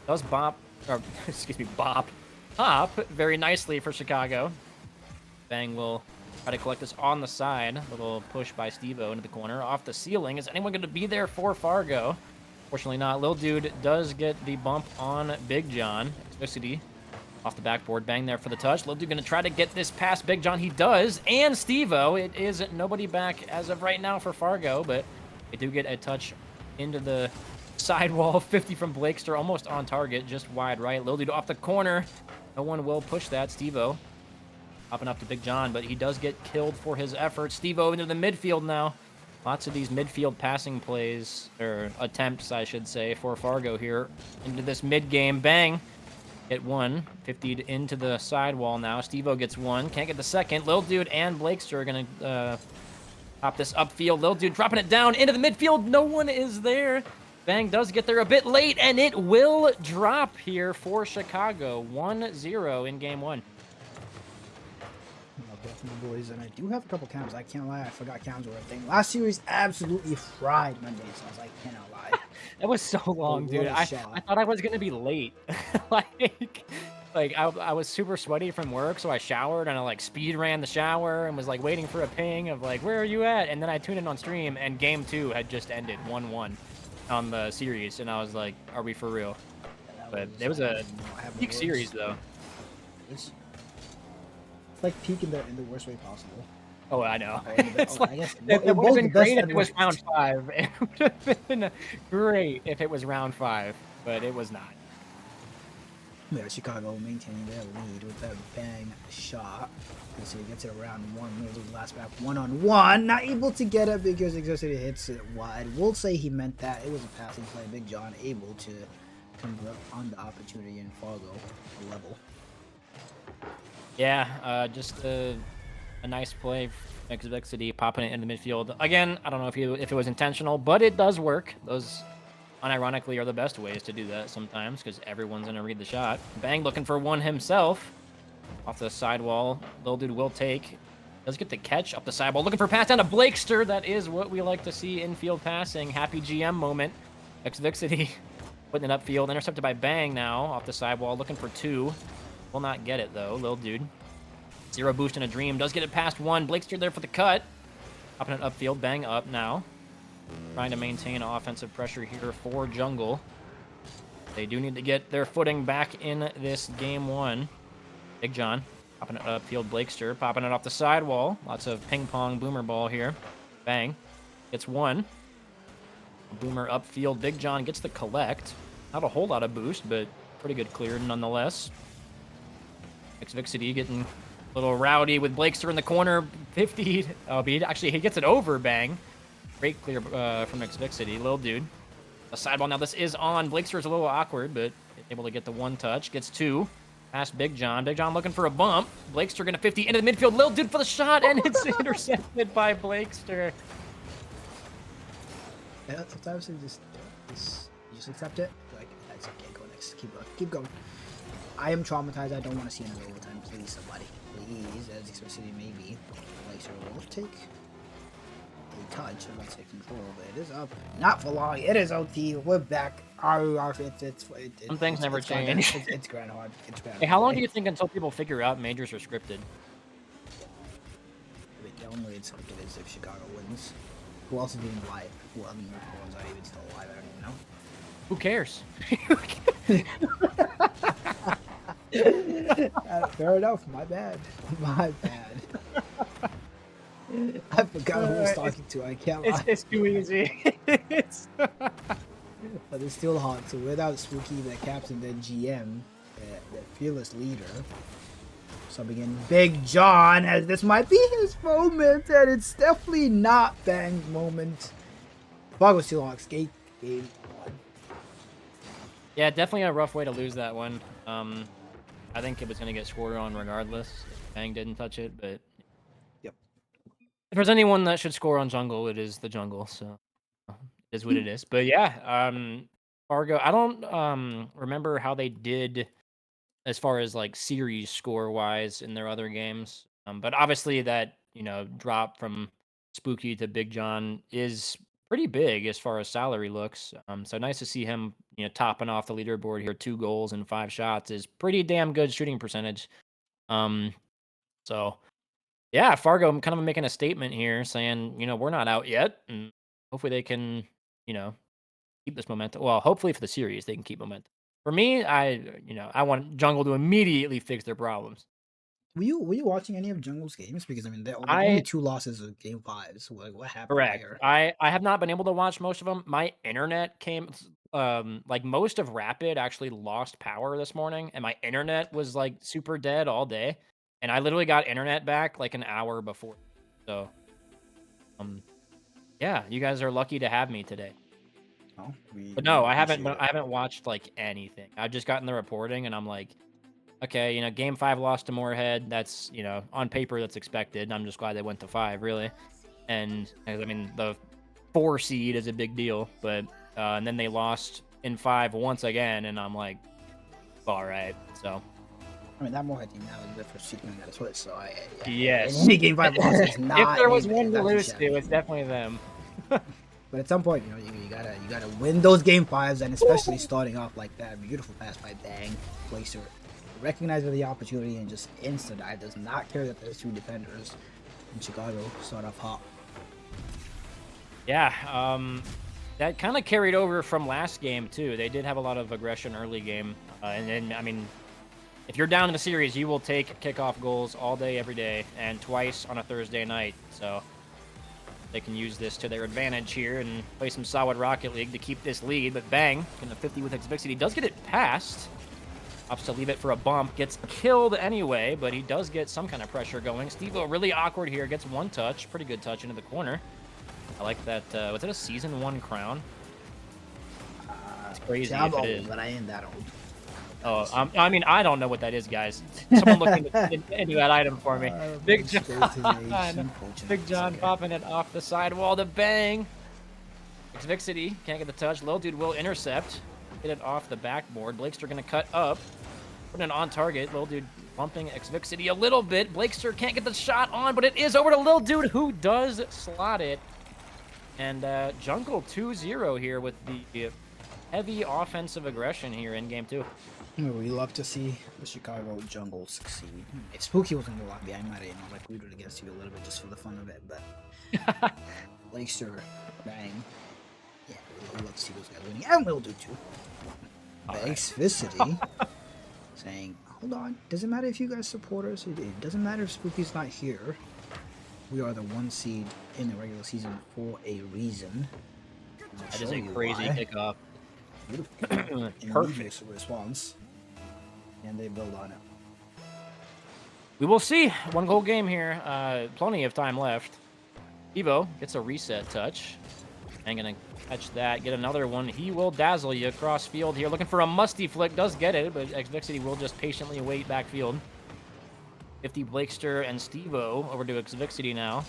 Does bop, or excuse me, bop. Hop very nicely for Chicago. Bang will try to collect this on the side. A little push by Steve-O into the corner. Off the ceiling. Is anyone going to be there for Fargo? Fortunately not. Lil Dude does get the bump on Big John. Xvixity off the backboard. Bang there for the touch. Lil Dude going to try to get this past Big John. He does. And Steve-O. It is nobody back as of right now for Fargo, but they do get a touch into the sidewall. 50 from Blakester. Almost on target. Just wide right. Lil Dude off the corner. No one will push that. Steve-O hopping up to Big John, but he does get killed for his efforts. Steve-O into the midfield now. Lots of these midfield passing plays, or attempts, I should say, for Fargo here into this mid-game. Bang. Get one. 50'd into the sidewall now. Steve-O gets one. Can't get the second. Lil Dude and Blakester are going to hop this upfield. Lil Dude dropping it down into the midfield. No one is there. Bang does get there a bit late, and it will drop here for Chicago. 1-0 in game one. The boys, and I do have a couple cams. I can't lie, I forgot cams were a thing. Last series absolutely fried Monday, so I was like, cannot lie. That was so long, dude. I thought I was gonna be late. Like, Like I was super sweaty from work, so I showered and I like speed ran the shower and was like waiting for a ping of like, where are you at? And then I tuned in on stream and game 2 had just ended 1-1 on the series, and I was like, are we for real? But it was a peak series though. It's like peak in the worst way possible. Oh, I know. It's Like, I guess it would both have the been best great if and it was worst. round 5. It would have been great if it was round 5, but it was not. Yeah, Chicago maintaining their lead with that bang shot. So he gets it around 1, loses last back 1-on-1. Not able to get it because Exotic hits it wide. We'll say he meant that. It was a passing play. Big John able to convert on the opportunity in Fargo level. Yeah, just a nice play. Exvexity popping it in the midfield. Again, I don't know if it was intentional, but it does work. Those, unironically, are the best ways to do that sometimes because everyone's going to read the shot. Bang looking for one himself. Off the sidewall. Little dude will take. Does get the catch up the sidewall. Looking for pass down to Blakester. That is what we like to see infield passing. Happy GM moment. Exvexity putting it upfield. Intercepted by Bang now off the sidewall. Looking for 2. Will not get it though. Little dude. 0 boost in a dream. Does get it past 1. Blakester there for the cut. Popping it upfield. Bang up now. Trying to maintain offensive pressure here for Jungle. They do need to get their footing back in this game 1. Big John popping it upfield. Blakester popping it off the sidewall. Lots of ping pong boomer ball here. Bang. Gets 1. Boomer upfield. Big John gets the collect. Not a whole lot of boost, but pretty good clear nonetheless. Exvixity getting a little rowdy with Blakester in the corner. 50. Oh, actually, he gets it over Bang. Great clear from Exvixity. Little dude. A sideball now. This is on. Blakester is a little awkward, but able to get the 1 touch. Gets 2. Past Big John. Big John looking for a bump. Blakester gonna 50 into the midfield. Little dude for the shot, and it's intercepted by Blakester. Yeah, sometimes you just accept it. Like, that's okay, go next. Keep going. I am traumatized. I don't want to see another overtime. Please, somebody. Please, as Express maybe. Blakester will take a touch. I'm not taking control, but it is up. Not for long. It is OT. We're back. Some things never change. It's Groundhog. It's Groundhog. Hey, how long do you think until people figure out majors are scripted? The only way it's scripted is if Chicago wins. Who else is even alive? Who other ones are even still alive? I don't even know. Who cares? Fair enough. My bad. My bad. I forgot who I was talking to. I can't lie. It's too easy. But it's still hot. So without Spooky, the captain, the GM, the fearless leader, subbing in Big John, as this might be his moment, and it's definitely not Bang's moment. Fog was too long. Skate game 1. Yeah, definitely a rough way to lose that one. I think it was going to get scored on regardless if Bang didn't touch it, but Yep. if there's anyone that should score on Jungle, it is the Jungle, so it is what it is. But yeah, Fargo, I don't remember how they did as far as like series score wise in their other games. But obviously that, drop from Spooky to Big John is pretty big as far as salary looks. So nice to see him, topping off the leaderboard here. 2 goals and 5 shots is pretty damn good shooting percentage. So yeah, Fargo kind of making a statement here saying, we're not out yet, and hopefully they can, keep this momentum. Well, hopefully for the series they can keep momentum. For me, I want Jungle to immediately fix their problems. Were you watching any of Jungle's games? Because I mean, they're only 2 losses of game 5. So like, what happened Correct. here? I have not been able to watch most of them. My internet came, like most of Rapid actually lost power this morning, and my internet was like super dead all day, and I literally got internet back like an hour before. So, yeah, you guys are lucky to have me today. Oh, But no, I haven't watched like anything. I've just gotten the reporting, and I'm like, okay, game 5 lost to Moorhead. That's, on paper that's expected. I'm just glad they went to 5, really. And I mean, the 4 seed is a big deal, but and then they lost in 5 once again, and I'm like, all right. So I mean, that Moorhead team now is the first seed coming out of Swiss. So yes, any game 5 loss is not. if there was anything. one to That's lose just to, it's definitely them. But at some point, you gotta win those game 5s, and especially starting off like that. Beautiful pass by Bang, Placer, recognizes the opportunity and just insta dive. Does not care that there's 2 defenders in Chicago. Start off hot. Yeah, that kind of carried over from last game too. They did have a lot of aggression early game, and then I mean, if you're down in the series, you will take kickoff goals all day, every day, and twice on a Thursday night. So they can use this to their advantage here and play some solid Rocket League to keep this lead. But Bang, getting a 50 with Xvixity. He does get it past. Opts to leave it for a bump. Gets killed anyway, but he does get some kind of pressure going. Steve-O really awkward here. Gets 1 touch. Pretty good touch into the corner. I like that. Was it a Season 1 crown? It's crazy if it is. But I ain't that old. Oh, I mean, I don't know what that is, guys. Someone look into that item for me. Big John. Big John popping it off the sidewall to Bang. Xvixity can't get the touch. Lil Dude will intercept. Get it off the backboard. Blakester going to cut up. Putting it on target. Lil Dude bumping Xvixity a little bit. Blakester can't get the shot on, but it is over to Lil Dude, who does slot it. And Jungle 2-0 here with the heavy offensive aggression here in game 2. We love to see the Chicago Jungle succeed. If Spooky was in the lobby, I might have, like, rooted against you a little bit just for the fun of it, but Blakester, Bang. Yeah, we love to see those guys winning, and we'll do too. Xvixity saying, hold on, doesn't matter if you guys support us, it doesn't matter if Spooky's not here. We are the 1 seed in the regular season for a reason. That is a crazy kickoff. Beautiful. Perfect response. And they build on it. We will see. 1 goal game here. Plenty of time left. Evo gets a reset touch. I'm going to catch that. Get another one. He will dazzle you across field here. Looking for a musty flick. Does get it, but Xvixity will just patiently wait backfield. 50 Blakester and Steve-O over to Xvixity now.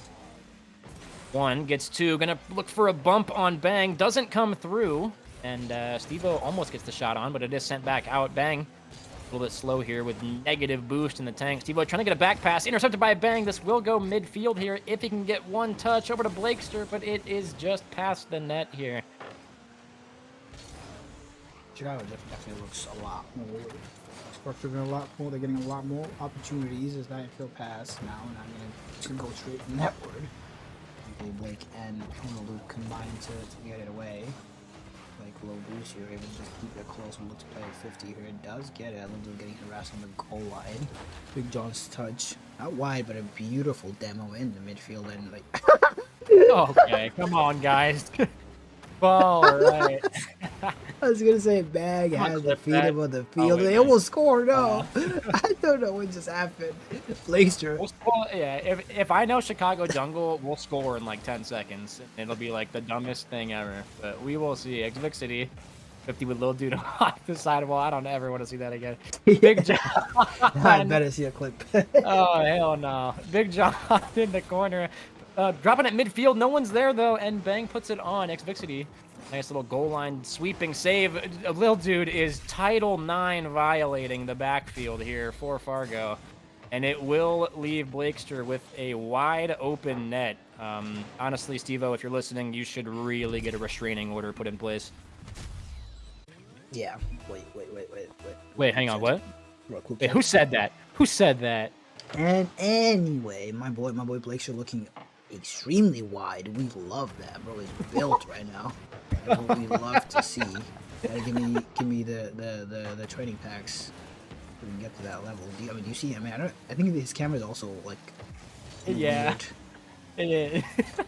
1 gets 2. Gonna look for a bump on Bang. Doesn't come through. And Steve-O almost gets the shot on, but it is sent back out. Bang. A little bit slow here with negative boost in the tank. Steve-O trying to get a back pass. Intercepted by Bang. This will go midfield here if he can get 1 touch over to Blakester, but it is just past the net here. Chicago definitely looks a lot more structured, a lot more. They're getting a lot more opportunities as that field pass now, and I'm going to go straight netward. Okay, Blake and Honolulu combine to get it away. Like low boost, you're able to just keep it close and look to play 50 here. It does get it. Honolulu getting harassed on the goal line. Big John's touch, not wide, but a beautiful demo in the midfield, and like. Okay, come on, guys. All right. I was gonna say Bag has the feet on the field. They almost scored. No, I don't know what just happened. Blakester. Yeah, if I know Chicago Jungle, we'll score in like 10 seconds. It'll be like the dumbest thing ever. But we will see. Xvixity 50 with Lil Dude off the sidewall. I don't ever want to see that again. Big John. I better see a clip. Oh, hell no. Big John in the corner. Dropping at midfield. No one's there, though. And Bang puts it on. Xvixity. Nice little goal line sweeping save. Lil Dude is Title IX violating the backfield here for Fargo. And it will leave Blakester with a wide open net. Honestly, Steve-O, if you're listening, you should really get a restraining order put in place. Yeah. Wait, hang on, what? Wait, who said that? Who said that? And anyway, my boy Blakester looking extremely wide. We love that, bro. He's built right now. That's what we love to see. Gotta give me the training packs so we can get to that level. Do you see? I mean, I think his camera is also like yeah, it is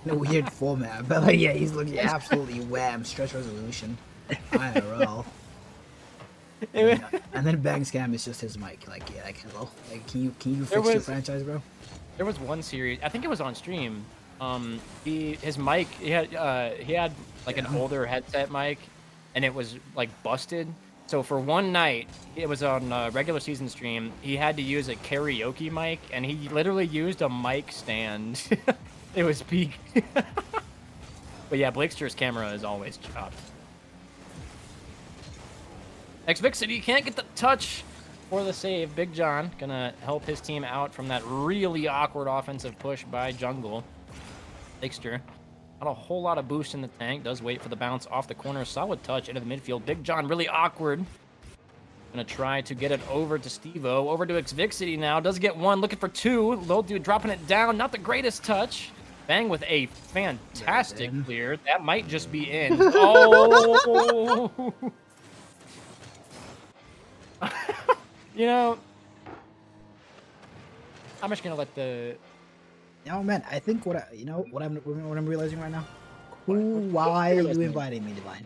in a weird format, but like yeah, he's looking absolutely wham, stretch resolution, IRL. And then Bang's cam is just his mic. Like yeah, like hello, like can you fix your franchise, bro? There was one series, I think it was on stream. His mic, he had like an older headset mic, and it was like busted. So for one night, it was on a regular season stream. He had to use a karaoke mic, and he literally used a mic stand. It was peak. But yeah, Blakester's camera is always chopped. Xvixity can't get the touch for the save. Big John gonna help his team out from that really awkward offensive push by Jungle. Blakester, not a whole lot of boost in the tank. Does wait for the bounce off the corner. Solid touch into the midfield. Big John really awkward. Gonna try to get it over to Steve-O. Over to Xvixity now. Does get one. Looking for two. Low dude dropping it down. Not the greatest touch. Bang with a fantastic in. clear. That might just be in. Oh! You know, I'm just gonna let the. Oh man, I think what I'm realizing right now. What- Why are you realizing? inviting me, Divine?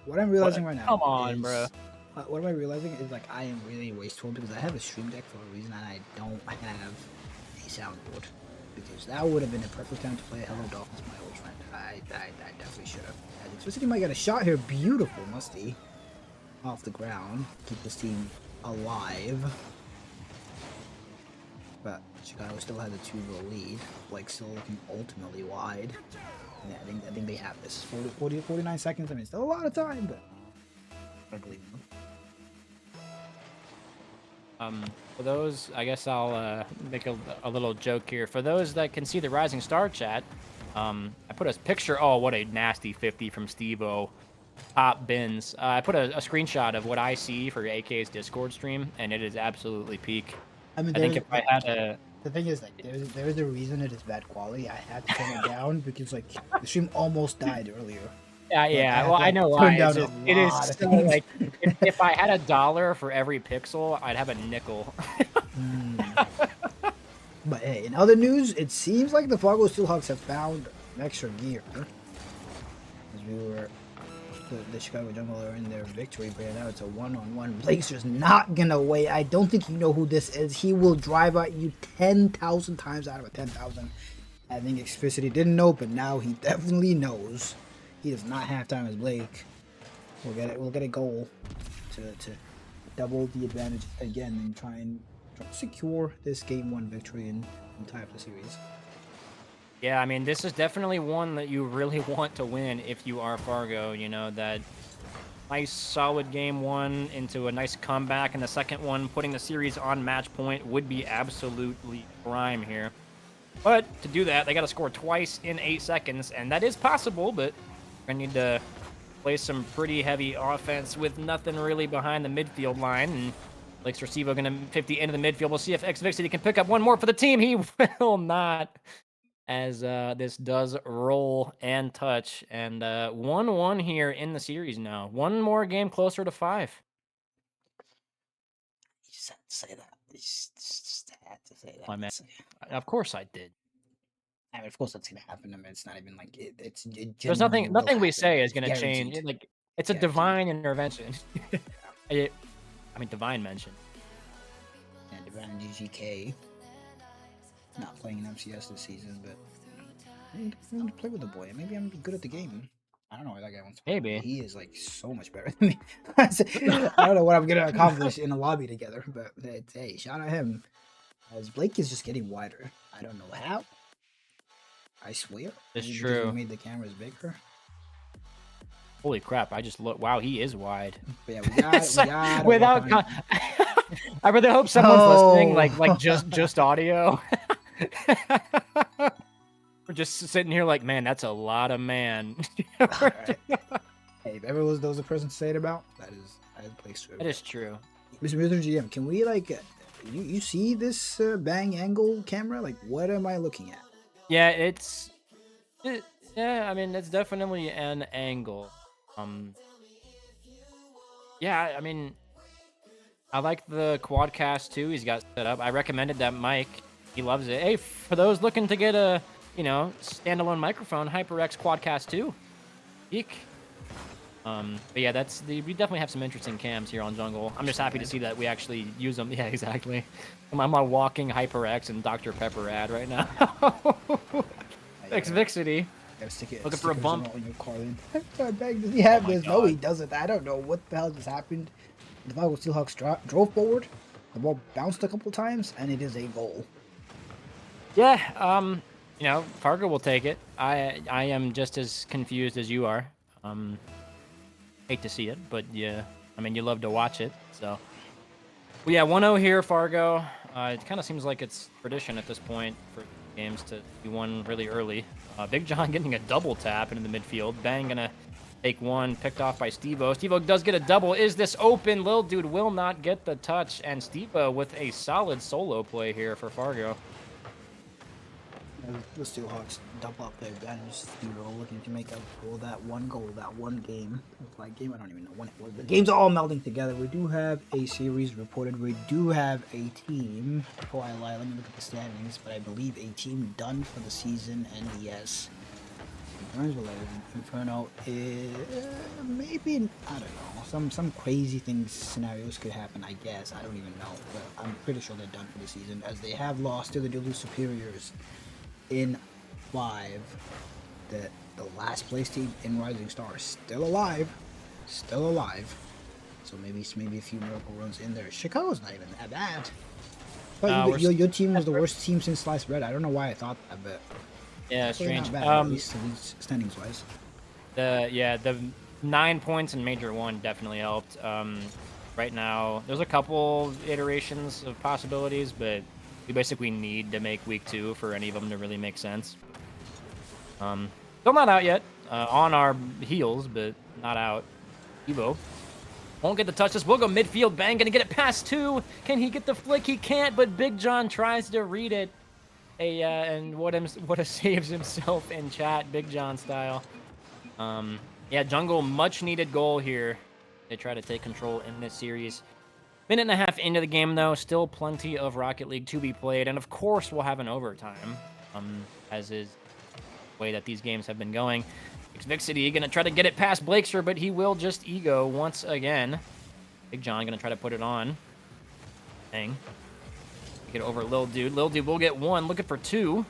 What I'm realizing right now. Come on, is, bro. What am I realizing is like I am really wasteful because I have a stream deck for a reason and I don't have a soundboard. Because that would have been a perfect time to play Hello Dolphins, my old friend. I definitely should have. Especially might get a shot here. Beautiful, Musty. Off the ground. Keep this team alive. But Chicago still has a 2-goal lead. Like still looking ultimately wide. Yeah, I think they have this. 49 seconds. I mean, still a lot of time, but I believe in them. For those, I guess I'll make a little joke here. For those that can see the Rising Star chat, I put a picture. Oh, what a nasty 50 from Steve-O. Top bins. I put a screenshot of what I see for AK's Discord stream, and it is absolutely peak. I mean, I think if I had a. the thing is, like, there's a reason it is bad quality. I had to turn it down because, like, the stream almost died earlier. Yeah, I well, had I to know turn why. down It's just, a it is lot of so, things. like, if I had $1 for every pixel, I'd have a nickel. But hey, in other news, it seems like the Fargo Steelhawks have found an extra gear. As we were, the Chicago Jungle are in their victory, but now it's a one-on-one. Blakester's not gonna wait. I don't think you know who this is. He will drive at you 10,000 times out of a 10,000. I think Xvixity didn't know, but now he definitely knows. He does not have time as Blake. We'll get a goal to double the advantage again and try and secure this game 1 victory and tie up the series. Yeah, I mean, this is definitely one that you really want to win if you are Fargo. You know, that nice solid game 1 into a nice comeback, and the second one putting the series on match point would be absolutely prime here. But to do that, they got to score twice in 8 seconds, and that is possible, but we're going to need to play some pretty heavy offense with nothing really behind the midfield line. And Blake's Steve-O going to 50 into the midfield. We'll see if Xvixity can pick up one more for the team. He will not, as this does roll and touch. And 1-1 here in the series now. One more game closer to 5. You just had to say that. You just had to say that. My man. Of course I did. I mean, of course that's gonna happen. I mean, it's not even like it There's genuinely nothing will we happen. say is going to Guaranteed. change. Like, it's a Guaranteed. divine intervention. I mean, divine mention. And Divine GGK not playing in MCS this season, but I'm gonna play with the boy. Maybe I'm good at the game. I don't know why that guy wants to play. Maybe. He is like so much better than me. I don't know what I'm gonna accomplish in a lobby together, but hey, shout out him. As Blake is just getting wider. I don't know how. I swear. It's Maybe because true. we made the cameras bigger. Holy crap! I just look. Wow, he is wide. But yeah, we got Without, I really hope someone's listening, like just audio. We're just sitting here like, man, that's a lot of man. Alright. Hey, if ever was there was a person to say it about, that is Blake's true. That is true. Mr. GM, can we like you see this bang angle camera? Like, what am I looking at? Yeah, yeah. I mean, it's definitely an angle. Yeah, I mean, I like the Quadcast too. He's got set up. I recommended that mic. He loves it. Hey, for those looking to get a standalone microphone, HyperX Quadcast 2. Eek. But yeah, we definitely have some interesting cams here on Jungle. I'm just happy to see that we actually use them. Yeah, exactly. I'm a walking HyperX and Dr. Pepper ad right now. Xvixity. Looking for a bump. Does he have Oh my this? No, God. he doesn't. I don't know what the hell just happened. The Fargo Steelhawks drove forward. The ball bounced a couple times, and it is a goal. Yeah, Fargo will take it. I am just as confused as you are. Hate to see it, but yeah, I mean, you love to watch it, so. Well, yeah, 1-0 here, Fargo. It kind of seems like it's tradition at this point for games to be won really early. Big John getting a double tap into the midfield. Bang gonna Take one, picked off by Stevo. Stevo does get a double. Is this open? Lil Dude will not get the touch, and Stevo with a solid solo play here for Fargo. The Steelhawks double up their advantage. Stevo looking to make up for that one goal, that one game. Like game, I don't even know when it was. The games are all melding together. We do have a series reported. We do have a team. Before I lie, let me look at the standings. But I believe a team done for the season. NES. Inferno is maybe, I don't know, some crazy things, scenarios could happen, I guess. I don't even know, but I'm pretty sure they're done for the season, as they have lost to the Duluth Superiors in 5. The last place team in Rising Star is still alive. So maybe a few miracle runs in there. Chicago's not even that bad. But your team was the worst team since sliced bread. I don't know why I thought that, but yeah, strange. Not bad, at least standings wise. The 9 points in Major 1 definitely helped. Right now, there's a couple iterations of possibilities, but we basically need to make week 2 for any of them to really make sense. Still not out yet. On our heels, but not out. Evo won't get the touch. This will go midfield. Bang, gonna get it past 2. Can he get the flick? He can't, but Big John tries to read it. And what a saves himself in chat, Big John style. Yeah, Jungle, much needed goal here. They try to take control in this series. Minute and a half into the game, though, still plenty of Rocket League to be played, and of course we'll have an overtime, as is the way that these games have been going. Xvixity gonna try to get it past Blakester, but he will just ego once again. Big John gonna try to put it on. Dang. Get over Lil Dude. Lil Dude will get 1, looking for 2.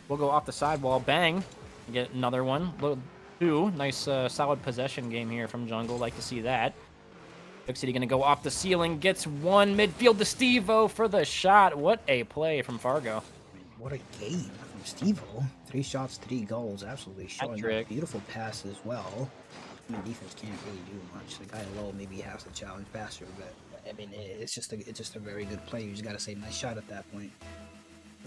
We'll go off the sidewall. Bang. Get another one. Lil 2. Nice solid possession game here from Jungle. Like to see that. Big City gonna go off the ceiling. Gets 1 midfield to Stevo for the shot. What a play from Fargo. What a game from Stevo. 3 shots, 3 goals. Absolutely showing a beautiful pass as well. I mean, defense can't really do much. The guy low maybe has to challenge faster, but I mean, it's just a very good play. You just gotta say nice shot at that point.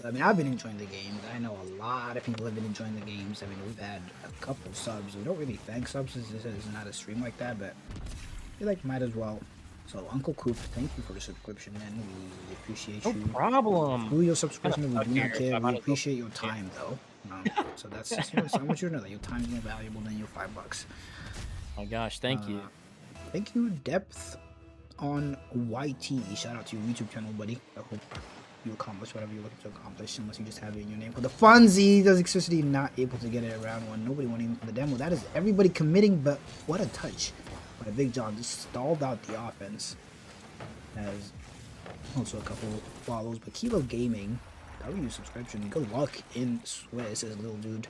I mean, I've been enjoying the games. I know a lot of people have been enjoying the games. I mean, we've had a couple subs. We don't really thank subs. This is not a stream like that, but I feel like might as well. So, Uncle Coop, thank you for the subscription, man. We appreciate you. No problem. Do your subscription. We do not care. We appreciate your time, though. So that's just, I want you to know that your time is more valuable than your $5. Oh my gosh, thank you. Thank you, Depth on YT. Shout out to your YouTube channel, buddy. I hope you accomplish whatever you're looking to accomplish, unless you just have it in your name. For the funzy, does Xvixity not able to get it around 1? Nobody went even for the demo. That is everybody committing, but what a touch. But Big John just stalled out the offense. Has also a couple follows, but Kilo Gaming, W subscription. Good luck in Swiss, as Little Dude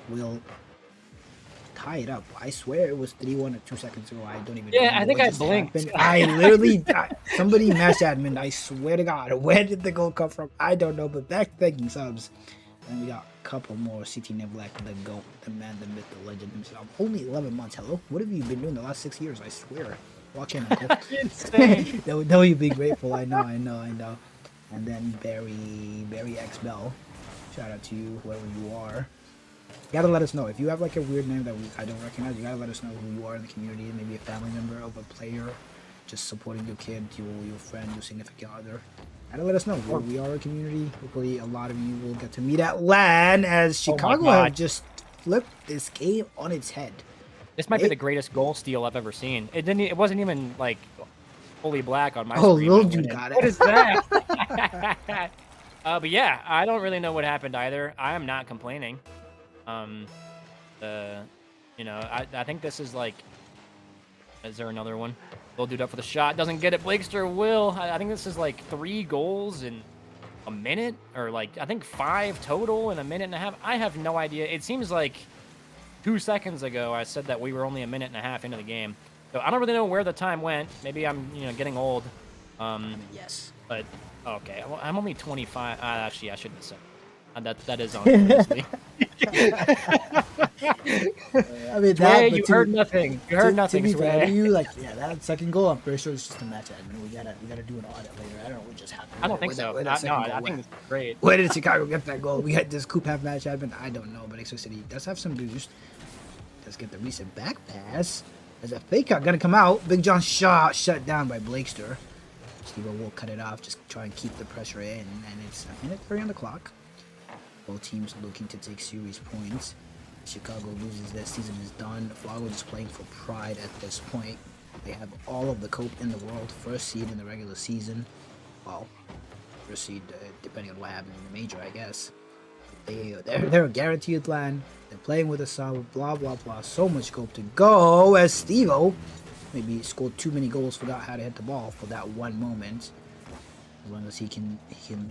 will tie it up. I swear it was 3-1 at 2 seconds ago. I don't even know. Yeah, I think I blinked. Happened. I literally, somebody match admin. I swear to God, where did the goal come from? I don't know, but back to thanking subs. And we got a couple more. CT Nevlak, the GOAT, the man, the myth, the legend himself. Only 11 months. Hello? What have you been doing the last 6 years? I swear. Walk in, Uncle. Insane. Though you'd be grateful. I know. And then Barry X Bell. Shout out to you, whoever you are. You gotta let us know. If you have like a weird name that I don't recognize, you gotta let us know who you are in the community. Maybe a family member of a player, just supporting your kid, your friend, your significant other. Gotta let us know. We are a community. Hopefully a lot of you will get to meet at LAN, as Chicago have just flipped this game on its head. This might be the greatest goal steal I've ever seen. It wasn't even like fully black on my screen. Oh, Lil Dude got it. What is that? But yeah, I don't really know what happened either. I am not complaining. You know, I think this is like, is there another one? Lil Dude up for the shot, doesn't get it. Blakester will. I think this is like 3 goals in a minute, or like I think 5 total in a minute and a half. I have no idea. It seems like 2 seconds ago I said that we were only a minute and a half into the game, so I don't really know where the time went. Maybe I'm getting old. Yes. But okay, well, I'm only 25. Actually, I shouldn't have said that is on. Honestly. I mean, you heard nothing. You heard nothing. To be fair to you, like, yeah, that second goal, I'm pretty sure it's just a match admin. We gotta do an audit later. I don't know what just happened. I don't think so. I think it's great. Where did Chicago get that goal? We had this Coop have match admin. I don't know, but Exo City does have some boost. Let's get the recent back pass. As a fake out gonna come out. Big John shot shut down by Blakester. Steve will cut it off, just try and keep the pressure in, and it's a minute 30 on the clock. Both teams looking to take series points. Chicago loses, their season is done. Fargo is playing for pride at this point. They have all of the cope in the world. First seed in the regular season. Well, first seed depending on what happened in the major, I guess. They're a guaranteed land. They're playing with a solid, blah blah blah. So much scope to go as Steve-O maybe scored too many goals, forgot how to hit the ball for that one moment. As long as he can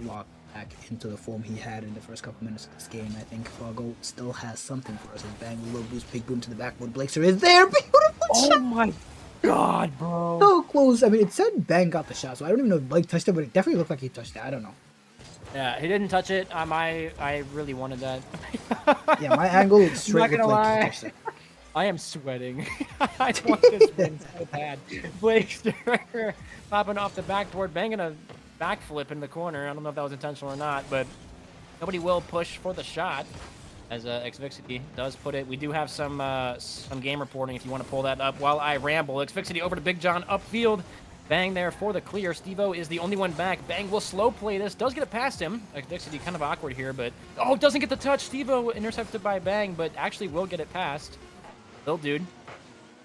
lock back into the form he had in the first couple minutes of this game, I think Fargo still has something for us. As Bang, low boost, big boom to the backboard. Blakester is there. Beautiful shot. Oh my god, bro. So close. I mean, it said Bang got the shot, so I don't even know if Blake touched it, but it definitely looked like he touched it. I don't know. Yeah, he didn't touch it. I really wanted that. Yeah, my angle is I'm straight not gonna looked like he lie. touched it. I am sweating. I want this win so bad. Blakester popping off the backboard, banging a backflip in the corner. I don't know if that was intentional or not, but nobody will push for the shot. As Xvixity does put it, we do have some game reporting if you want to pull that up while I ramble. Xvixity over to Big John upfield. Bang there for the clear. Steve-O is the only one back. Bang will slow play this. Does get it past him. Xvixity kind of awkward here, but... Oh, doesn't get the touch. Steve-O intercepted by Bang, but actually will get it past. Still, dude.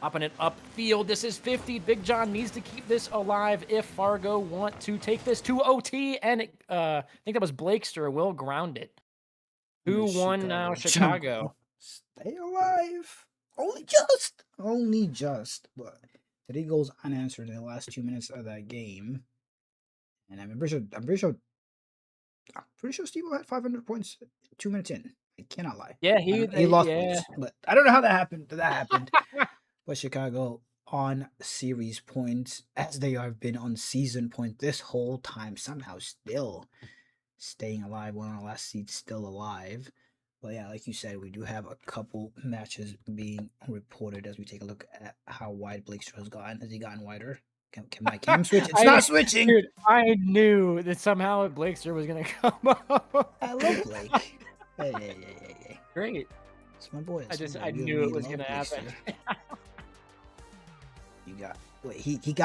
Popping it upfield. This is 50. Big John needs to keep this alive if Fargo want to take this to OT. And I think that was Blakester will ground it. 2-1 now, Chicago. Stay alive. Only just. But 3 goals unanswered in the last 2 minutes of that game. And I'm pretty sure Steve had 500 points 2 minutes in. I cannot lie. Yeah, he lost points, but I don't know how that happened. But Chicago on series points as they have been on season points this whole time, somehow still staying alive. One on the last seed, still alive. But yeah, like you said, we do have a couple matches being reported as we take a look at how wide Blakester has gotten. Has he gotten wider? Can my cam switch? It's not switching. Dude, I knew that somehow Blakester was gonna come up. I love Blake. Hey. Great. It's my boy. I knew it was gonna happen. He got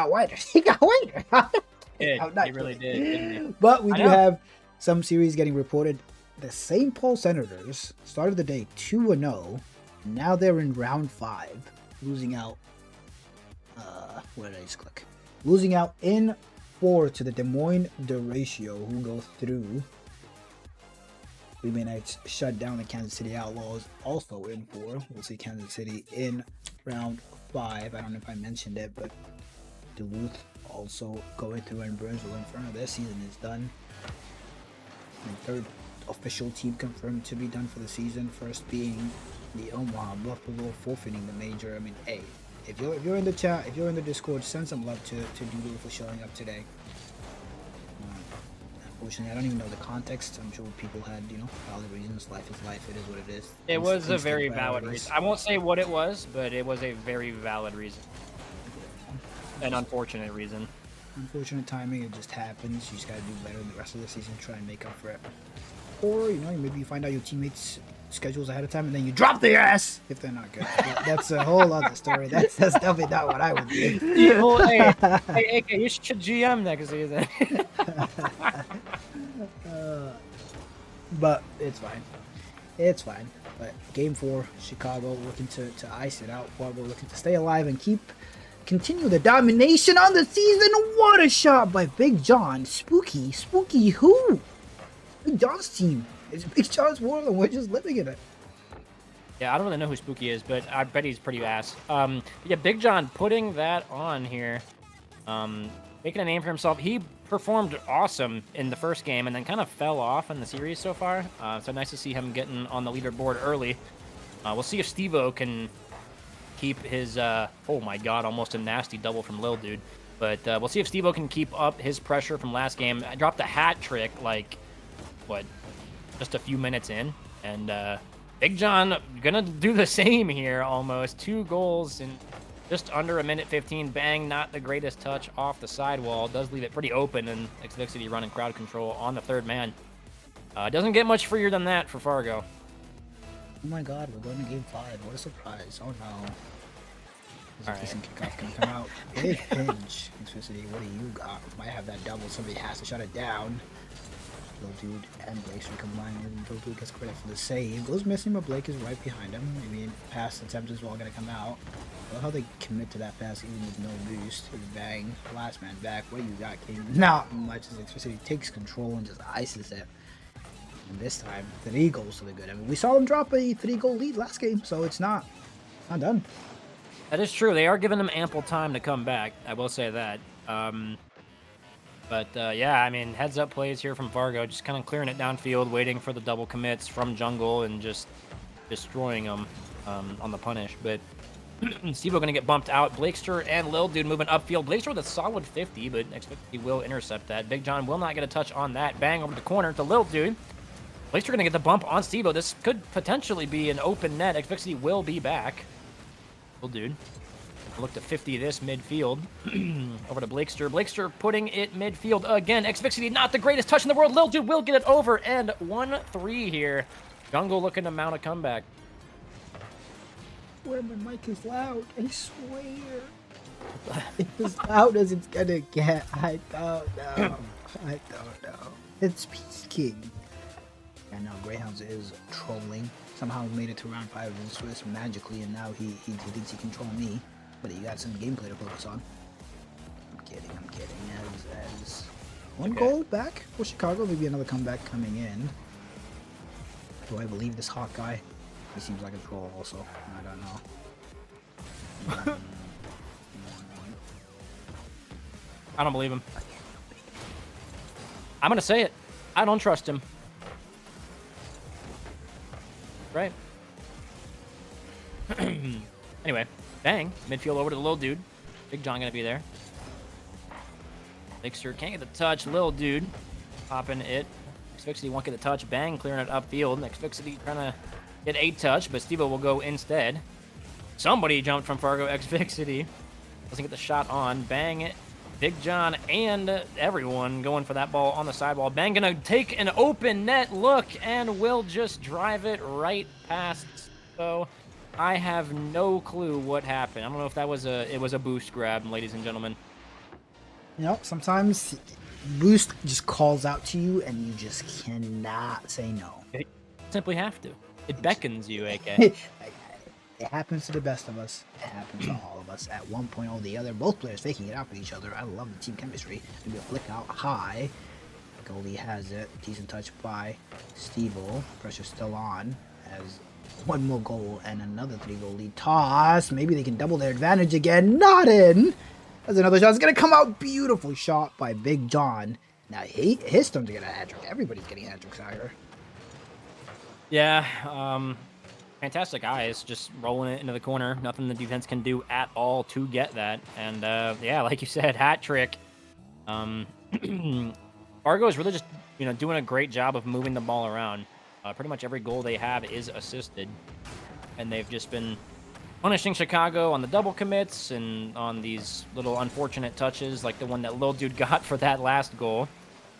wider. He got wider. He really did, didn't he? But we do have some series getting reported. The St. Paul Senators started the day 2-0. Now they're in round 5, losing out. Where did I just click? Losing out in 4 to the Des Moines Derecho, who go through. Green Bay Knights shut down the Kansas City Outlaws, also in 4. We'll see Kansas City in round 5. I don't know if I mentioned it, but Duluth also going through, and Burnsville in front of their season is done. And third official team confirmed to be done for the season. First being the Omaha Buffalo, forfeiting the major. I mean, hey, if you're in the chat, if you're in the Discord, send some love to Doodle for showing up today. Unfortunately, I don't even know the context. I'm sure people had, valid reasons. Life is life. It is what it is. It was a very valid reason. I won't say what it was, but it was a very valid reason. An unfortunate reason. Unfortunate timing. It just happens. You just gotta do better in the rest of the season. Try and make up for it. Or, maybe you find out your teammates' schedules ahead of time and then you drop their ass if they're not good. But that's a whole other story. That's definitely not what I would do. Hey, AK, you should GM next season. But it's fine. It's fine. But game 4, Chicago looking to ice it out. Fargo looking to stay alive and continue the domination on the season. What a shot by Big John. Spooky who? Big John's team. It's Big John's world and we're just living in it. Yeah, I don't really know who Spooky is, but I bet he's pretty ass. Yeah, Big John putting that on here. Making a name for himself. He performed awesome in the first game and then kind of fell off in the series so far. So nice to see him getting on the leaderboard early. We'll see if Steve-O can keep his, oh my god, almost a nasty double from Lil Dude. But we'll see if Steve-O can keep up his pressure from last game. I dropped a hat trick, just a few minutes in. And Big John gonna do the same here almost. 2 goals in just under a minute 15. Bang, not the greatest touch off the sidewall. Does leave it pretty open, and Xvixity running crowd control on the third man. Doesn't get much freer than that for Fargo. Oh my god, we're going to game 5. What a surprise. Oh no. There's a All right. decent kickoff gonna come out. Big pinch. Xficity, what do you got? Might have that double. Somebody has to shut it down. Little dude and Blake should combine, and little dude gets credit for the save. Goes missing, but Blake is right behind him. Maybe pass attempt is all gonna come out. I love how they commit to that pass even with no boost. Bang. Last man back. What do you got, King? Not much as Xficity takes control and just ices it. And this time, 3 goals to the good. I mean, we saw them drop a 3-goal lead last game, so it's not done. That is true. They are giving them ample time to come back. I will say that. Yeah, I mean, heads-up plays here from Fargo, just kind of clearing it downfield, waiting for the double commits from Jungle, and just destroying them on the punish. But Steve going to get bumped out. Blakester and Lil Dude moving upfield. Blakester with a solid 50, but he will intercept that. Big John will not get a touch on that. Bang over the corner to Lil Dude. Blakester going to get the bump on Steve. This could potentially be an open net. Xfixity will be back. Lil Dude. Look to 50 this midfield. Over to Blakester. Blakester putting it midfield again. Xfixity, not the greatest touch in the world. Lil Dude will get it over. And 1-3 here. Jungle looking to mount a comeback. Where my mic is loud, I swear. As loud as it's gonna get. I don't know. I don't know. It's Peace King. And now Greyhounds is trolling. Somehow made it to round 5 in Swiss magically, and now he thinks he can troll me. But you got some gameplay to focus on. I'm kidding. As one goal back for Chicago, maybe another comeback coming in. Do I believe this hot guy? He seems like a troll also. I don't know. I don't believe him. I'm going to say it. I don't trust him. Right. Anyway, bang. Midfield over to the Lil Dude. Big John going to be there. Mixer can't get the touch. Lil Dude popping it. Xfixity won't get the touch. Bang, clearing it upfield. Xfixity trying to get a touch, but Steve-O will go instead. Somebody jumped from Fargo. Xfixity doesn't get the shot on. Bang. Big John and everyone going for that ball on the sidewall. Bang gonna take an open net look and will just drive it right past. So I have no clue what happened. I don't know if that was it was a boost grab, ladies and gentlemen. You know, sometimes boost just calls out to you and you just cannot say no. You simply have to. It beckons you, AK. It happens to the best of us. It happens to all of us at one point or the other. Both players faking it out with each other. I love the team chemistry. Maybe a flick out high. Goalie has it. Decent touch by Steve-O. Pressure still on. As one more goal and another 3-goal lead. Toss. Maybe they can double their advantage again. Not in. That's another shot. It's going to come out. Beautiful shot by Big John. Now his turn to get a hat-trick. Everybody's getting hat-tricks out here. Yeah, fantastic eyes, just rolling it into the corner. Nothing the defense can do at all to get that. And yeah, like you said, hat trick. Fargo is really just doing a great job of moving the ball around. Pretty much every goal they have is assisted, and they've just been punishing Chicago on the double commits and on these little unfortunate touches, like the one that Lil Dude got for that last goal.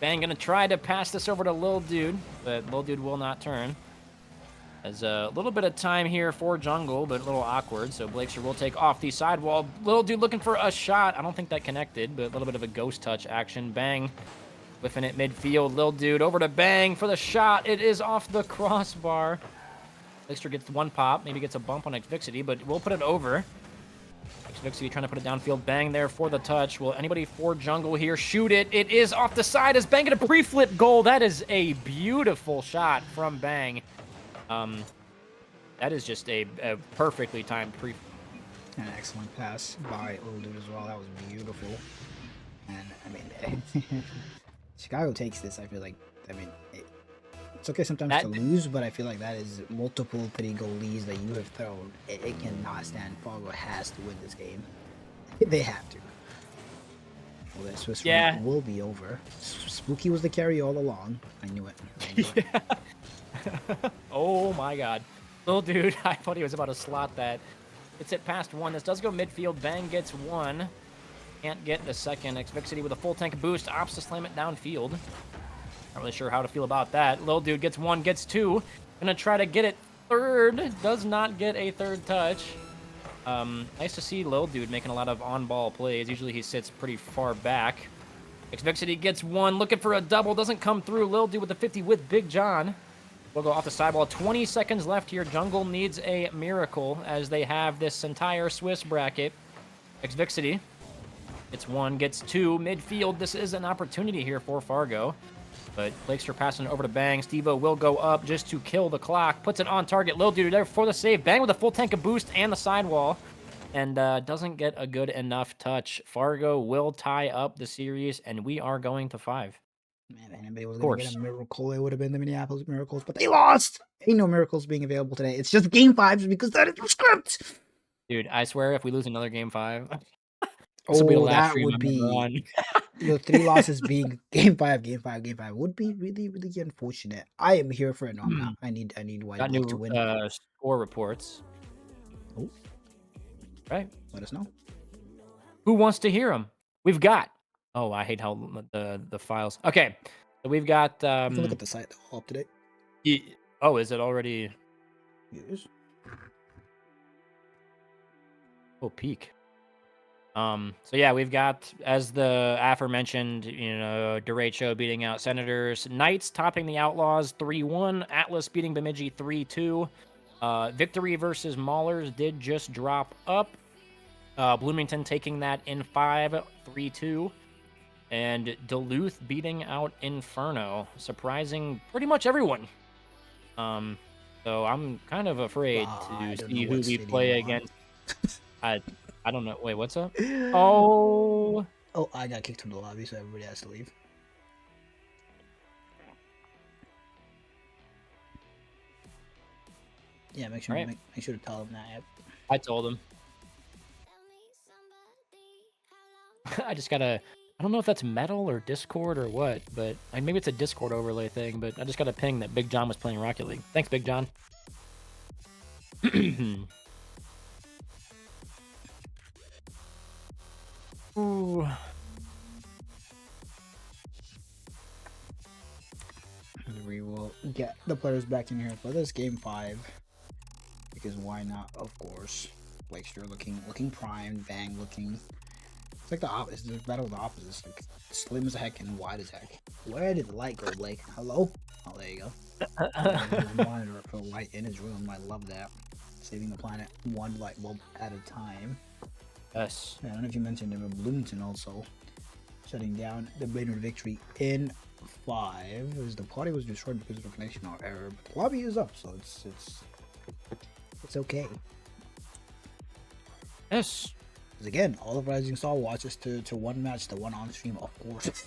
Bang gonna try to pass this over to Lil Dude, but Lil Dude will not turn. There's a little bit of time here for Jungle, but a little awkward, so Blakester will take off the sidewall. Lil Dude looking for a shot. I don't think that connected, but a little bit of a ghost touch action. Bang. Whiffing it midfield. Lil Dude over to Bang for the shot. It is off the crossbar. Blakester gets one pop, maybe gets a bump on Xfixity, but we'll put it over. Xfixity trying to put it downfield. Bang there for the touch. Will anybody for Jungle here shoot it? It is off the side as Bang get a pre-flip goal. That is a beautiful shot from Bang. That is just a perfectly timed pre. An excellent pass by Lil Dude as well. That was beautiful. And I mean, Chicago takes this. I feel like, it's okay sometimes to lose, but I feel like that is multiple 3-goal leads that you have thrown. It cannot stand. Fargo has to win this game. They have to. Well, that Swiss will be over. Spooky was the carry all along. I knew it. Oh my god. Lil Dude, I thought he was about to slot that. It's it past one. This does go midfield. Bang gets one. Can't get the second. Xfixity with a full tank boost. Opts to slam it downfield. Not really sure how to feel about that. Lil Dude gets one, gets two. Gonna try to get it third does not get a third touch. Nice to see Lil Dude making a lot of on-ball plays. Usually he sits pretty far back. Xvixity gets one, looking for a double, doesn't come through. Lil Dude with the 50 with Big John. We'll go off the sidewall. 20 seconds left here. Jungle needs a miracle as they have this entire Swiss bracket. Xvixity gets one, gets two. Midfield, this is an opportunity here for Fargo. But Blakester passing it over to Bang. Stevo will go up just to kill the clock. Puts it on target. Lil Dude there for the save. Bang with a full tank of boost and the sidewall. And doesn't get a good enough touch. Fargo will tie up the series, and we are going to 5. Man, if anybody was Of going to course. get a miracle, it would have been the Minneapolis Miracles, but they lost. Ain't no miracles being available today. It's just game 5s because that is the script. Dude, I swear if we lose another game 5, this will be the Oh, last that stream would I'm ever be on. the 3 losses being game 5 would be really, really unfortunate. I am here for it. No, I'm not. I need White Got Blake to new win. score reports. Oh, Right. let us know. Who wants to hear them? We've got. Oh, I hate how the files. Okay, so we've got. You can look at the site all up to date. Oh, is it already? Yes. Oh, peak. So yeah, we've got, as the aforementioned, Derecho beating out Senators, Knights topping the Outlaws 3-1, Atlas beating Bemidji 3-2. Victory versus Maulers did just drop up. Bloomington taking that in 5, 3-2. And Duluth beating out Inferno, surprising pretty much everyone. So I'm kind of afraid I to don't see know who what we city play I'm on. against. I don't know. Wait, what's up? Oh, Oh, I got kicked from the lobby, so everybody has to leave. Yeah, make sure Alright. make sure to tell them that. Yep. I told him. I just gotta. I don't know if that's metal or Discord or what, but maybe it's a Discord overlay thing. But I just got a ping that Big John was playing Rocket League. Thanks, Big John. Ooh. We will get the players back in here for this game 5. Because why not? Of course. Blakester looking primed, Bang looking. It's like the opposite. It's the battle of the opposites. Like slim as heck and wide as heck. Where did the light go, Blake? Hello? Oh, there you go. His monitor for light in his room. I love that. Saving the planet one light bulb at a time. Yes. I don't know if you mentioned him, but Bloomington also shutting down the Brainerd victory in 5. As the party was destroyed because of a connection error, but the lobby is up, so it's okay. Yes. Because again, all of Rising Star watches to one match, the one on stream, of course.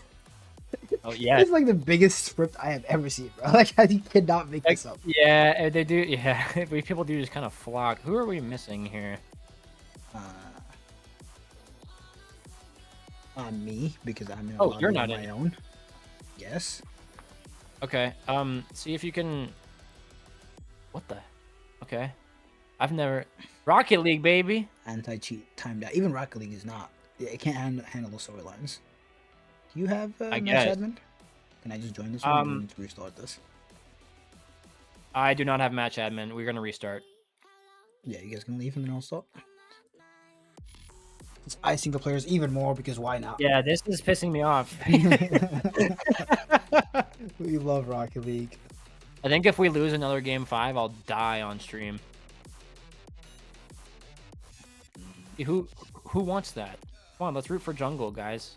Oh yeah. It's like the biggest script I have ever seen, bro. Like you cannot make this up. Yeah, they do. Yeah, people do just kind of flock. Who are we missing here? Me, because I'm in a Oh, lobby you're of not my in. own. Yes. Okay. See if you can. What the? Okay. I've never. Rocket League, baby. Anti-cheat timed out. Even Rocket League is not. It can't handle those storylines. Do you have I match guess. admin? Can I just join this one? Or do we need to restart this? I do not have match admin. We're gonna restart. Yeah, you guys can leave and then I'll stop. It's icing the players even more because why not? Yeah, this is pissing me off. We love Rocket League. I think if we lose another game 5, I'll die on stream. Who wants that? Come on, let's root for Jungle, guys.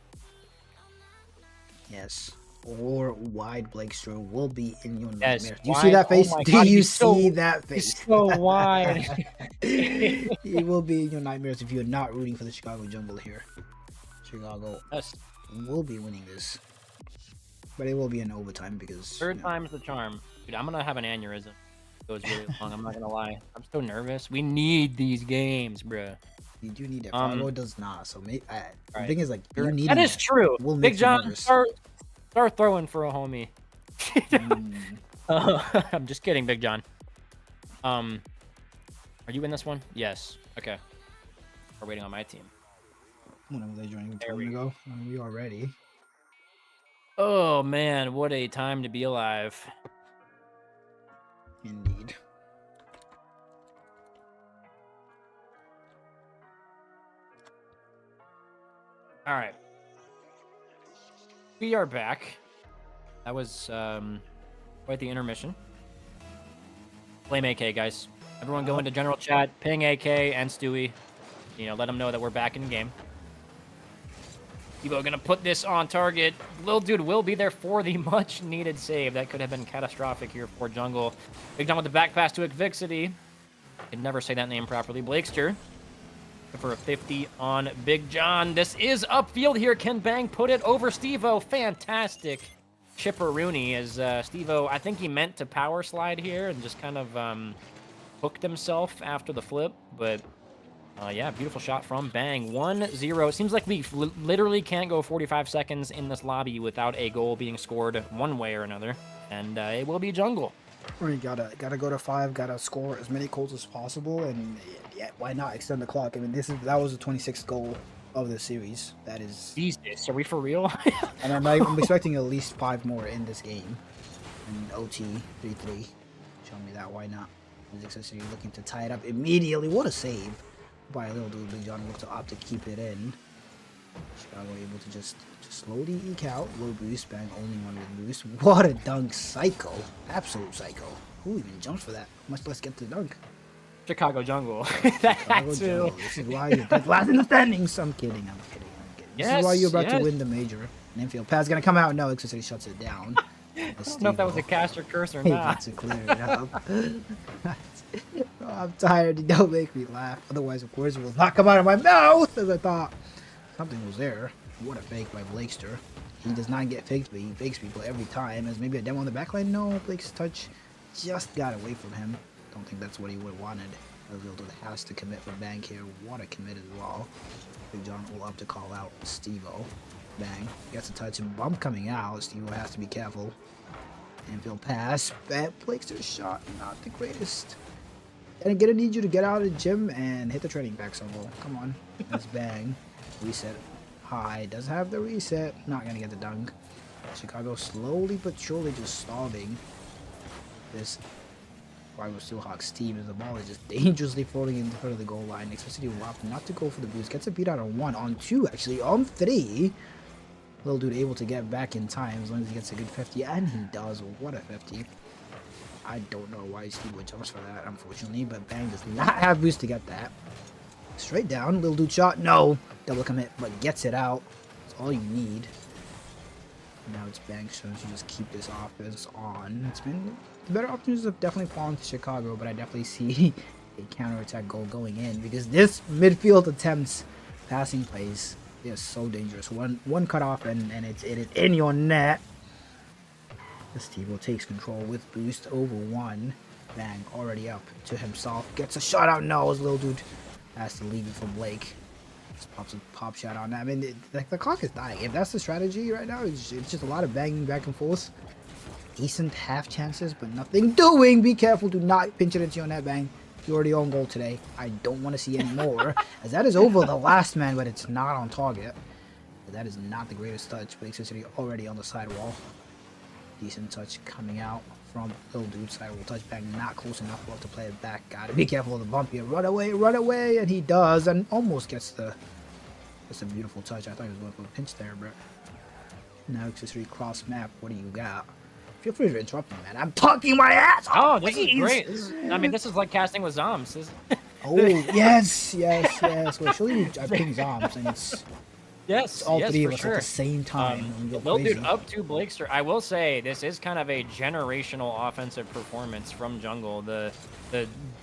Yes. Or Wide Blakester will be in your Yes, nightmares. Do you Wide- see that oh face? my Do God, you he's so- see that face? He's so wide. He will be in your nightmares if you're not rooting for the Chicago Jungle here. Chicago Yes. will be winning this. But it will be in overtime because... Third time's the charm. Dude, I'm gonna have an aneurysm. It goes really long, I'm not gonna lie. I'm so nervous. We need these games, bruh. You do need it. Um, Fargo does not. So the right. thing is, like, you need That is true. will make Big you John, nervous. start throwing for a homie. Mm, I'm just kidding, Big John. Are you in this one? Yes. Okay. We're waiting on my team. whenever they join There time we to go. We are ready. Oh man, what a time to be alive. Indeed. All right. We are back. That was quite the intermission. Blame AK, guys. Everyone go into general chat, ping AK and Stewie. You know, let them know that we're back in game. Evo gonna put this on target. Lil Dude will be there for the much needed save. That could have been catastrophic here for Jungle. Big John with the back pass to Xvixity. Can never say that name properly. Blakester for a 50 on Big John. This is upfield here. Can Bang put it over Stevo? Fantastic chipper-rooney as Stevo, I think he meant to power slide here and just kind of hooked himself after the flip. But yeah, beautiful shot from Bang. 1-0. It seems like we literally can't go 45 seconds in this lobby without a goal being scored one way or another. And it will be Jungle. Or you gotta go to 5, gotta score as many goals as possible, and yeah, why not extend the clock? I mean, that was the 26th goal of the series. That is. Jesus, are we for real? And I'm expecting at least 5 more in this game. And OT 3-3. Show me that. Why not? Xvixity looking to tie it up immediately. What a save by Lil Dude. Big John looked to opt to keep it in. Chicago able to just slowly eke out. Low boost, Bang only one with boost. What a dunk, psycho. Absolute psycho. Who even jumped for that? Much less get to the dunk. Chicago Jungle. Chicago Jungle. This is why you're dead last in the standings. I'm kidding. This is why you're about to win the major. An infield pass gonna come out. No, Xvixity shuts it down. I don't know if that was a cast or curse or He not. wants to clear it up. Oh, I'm tired. Don't make me laugh. Otherwise, of course, it will not come out of my mouth as I thought. Something was there. What a fake by Blakester. He does not get faked, but he fakes people every time. As maybe a demo on the backline. No, Blake's touch just got away from him. Don't think that's what he would have wanted. Lil has to commit for Bang here. What a commit as well. Big John will up to call out Stevo. Bang. Gets a touch and bump coming out. Stevo has to be careful. Infield pass. Blakester's shot. Not the greatest. And gonna need you to get out of the gym and hit the training back symbol. Come on. That's Bang. Reset high. Does have the reset. Not gonna get the dunk. Chicago slowly but surely just stalling this rival Steelhawks team as the ball is just dangerously floating in front of the goal line. Xvixity will opt not to go for the boost. Gets a beat out on 1, on 2 actually, on 3. Little Dude able to get back in time as long as he gets a good 50, and he does. What a 50. I don't know why Steve jumps for that, unfortunately, but Bang does not have boost to get that. Straight down, Little Dude shot, no. Double commit, but gets it out. That's all you need. Now it's Bang's turn to just keep this offense on. It's been the better opportunities have definitely fallen to Chicago, but I definitely see a counterattack goal going in because this midfield attempts passing plays is so dangerous. One cut off and it is in your net. Stevo takes control with boost over 1. Bang already up to himself. Gets a shot out. No, his Little Dude has to leave it for Blake. Just pops a pop shot on that. I mean, the clock is dying. If that's the strategy right now, it's just a lot of banging back and forth. Decent half chances, but nothing doing. Be careful. Do not pinch it into your net, Bang. You already own goal today. I don't want to see any more. As that is over the last man, but it's not on target. But that is not the greatest touch. But Xvixity already on the sidewall. Decent touch coming out from Little Dude. Sidewall touch back. Not close enough for it to play it back. Gotta be careful of the bump here. Run away. And he does. And almost gets the... That's a beautiful touch. I thought he was going for a pinch there, but... Now Xvixity cross map. What do you got? Feel free to interrupt me, man. I'm talking my ass off. Oh, this is great. I mean, this is like casting with Zoms. Oh, yes. Well, surely I ping Zoms, and it's all three of us at the same time. Lil Dude up to Blakester. I will say, this is kind of a generational offensive performance from Jungle. The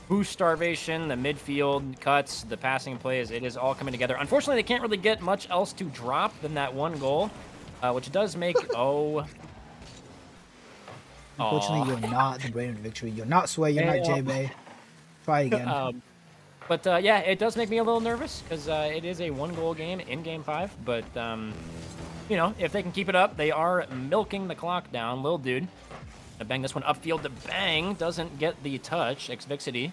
boost starvation, the midfield cuts, the passing plays, it is all coming together. Unfortunately, they can't really get much else to drop than that one goal, which does make... Unfortunately, you're not the brain of victory. You're not Sway. You're not J-Bay. Try again. But yeah, it does make me a little nervous because it is a 1-goal game in Game 5. But, you know, if they can keep it up, they are milking the clock down. Lil Dude. Bang this one upfield to Bang. Doesn't get the touch. Xvixity.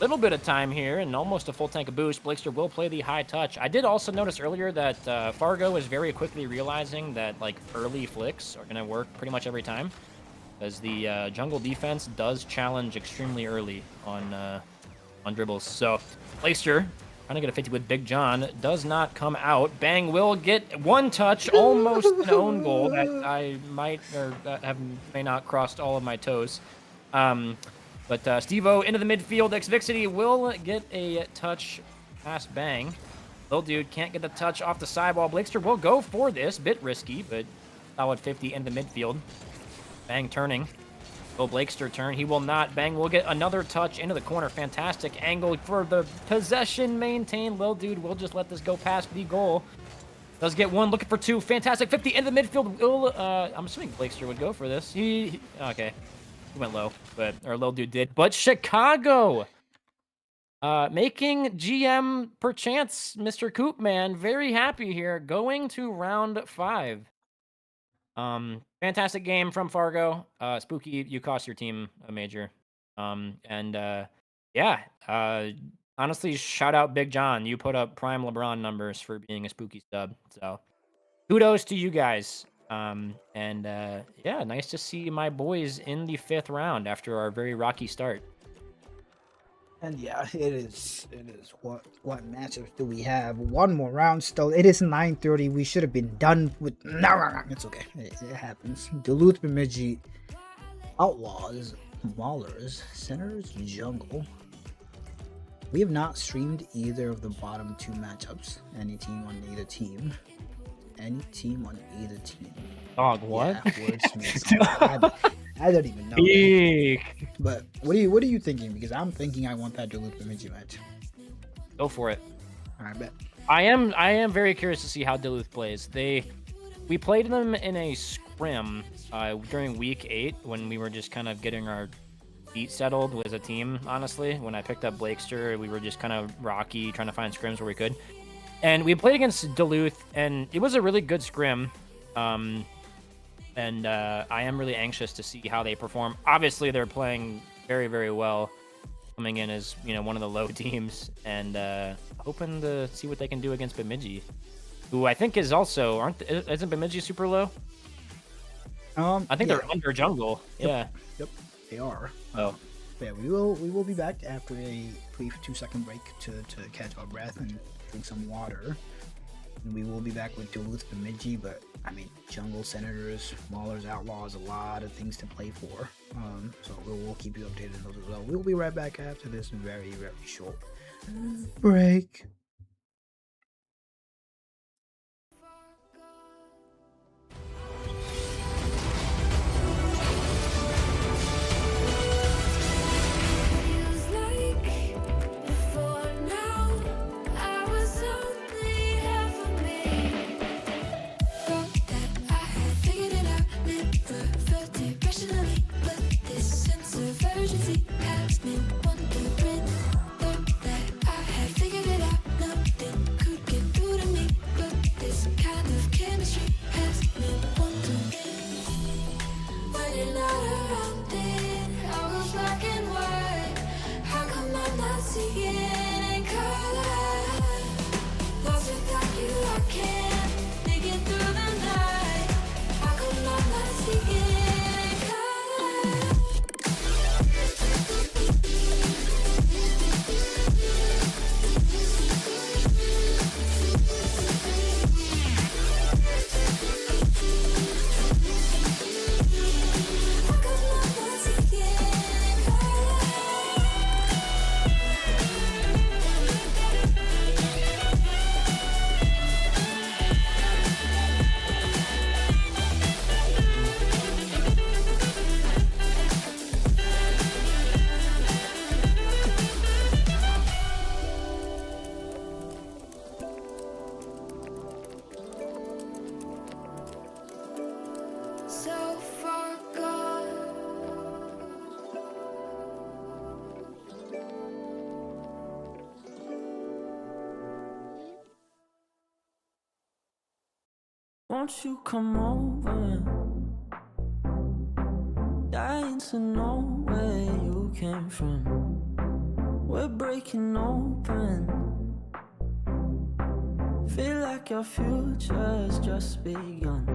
Little bit of time here and almost a full tank of boost. Blakester will play the high touch. I did also notice earlier that Fargo is very quickly realizing that, like, early flicks are going to work pretty much every time. As the Jungle defense does challenge extremely early on dribbles. So, Blakester Trying to get a 50 with Big John. Does not come out. Bang will get one touch, almost an own goal that I might or may not crossed all of my toes. But Steve-O into the midfield. Xvixity will get a touch past Bang. Little dude can't get the touch off the sidewall. Blakester will go for this. Bit risky, but solid 50 into the midfield. Bang turning. Will Blakester turn? He will not. Bang will get another touch into the corner. Fantastic angle for the possession maintained. Lil Dude will just let this go past the goal. Does get one, looking for two. Fantastic 50 into the midfield. Will, I'm assuming Blakester would go for this. Okay. He went low, or Lil Dude did. But Chicago making GM perchance Mr. Coopman very happy here. Going to round 5. Fantastic game from Fargo. Spooky, you cost your team a major. Honestly, shout out Big John. You put up prime LeBron numbers for being a Spooky sub. So kudos to you guys. Nice to see my boys in the 5th round after our very rocky start. And yeah, it is. What matchups do we have? One more round still. It is 9:30. We should have been done with. No. It's okay. It happens. Duluth, Bemidji, Outlaws, Maulers, Senators, Jungle. We have not streamed either of the bottom 2 matchups. Any team on either team. Dog, what? Yeah, wordsmith. I don't even know. But what are you thinking? Because I'm thinking I want that Duluth Bemidji match. Go for it. All right, bet. I am very curious to see how Duluth plays. We played them in a scrim during week 8 when we were just kind of getting our feet settled as a team. Honestly, when I picked up Blakester, we were just kind of rocky, trying to find scrims where we could. And we played against Duluth, and it was a really good scrim. I am really anxious to see how they perform. Obviously, they're playing very, very well, coming in as one of the low teams, and hoping to see what they can do against Bemidji, who I think is also isn't Bemidji super low? I think they're under Jungle. Yep, they are. Oh, yeah, we will be back after a brief 2-second break to catch our breath and drink some water. And we will be back with Duluth Bemidji, but I mean, Jungle, Senators, Maulers, Outlaws, a lot of things to play for. So we'll keep you updated on those as well. We'll be right back after this very, very short break. Feels like before now, I was only half of me. Thought that I had figured it out, never felt it rationally, but this sense of urgency has me wondering. Thought that I had figured it out, nothing could get through to me, but this kind of chemistry has me wondering. When you're not around it, all goes black and white. How come I'm not seeing in color? Lost without you, I can't make it through the night. How come I'm not seeing in color? How come I'm not seeing in color? So far gone. Won't you come over? Dying to know where you came from. We're breaking open. Feel like your future's just begun.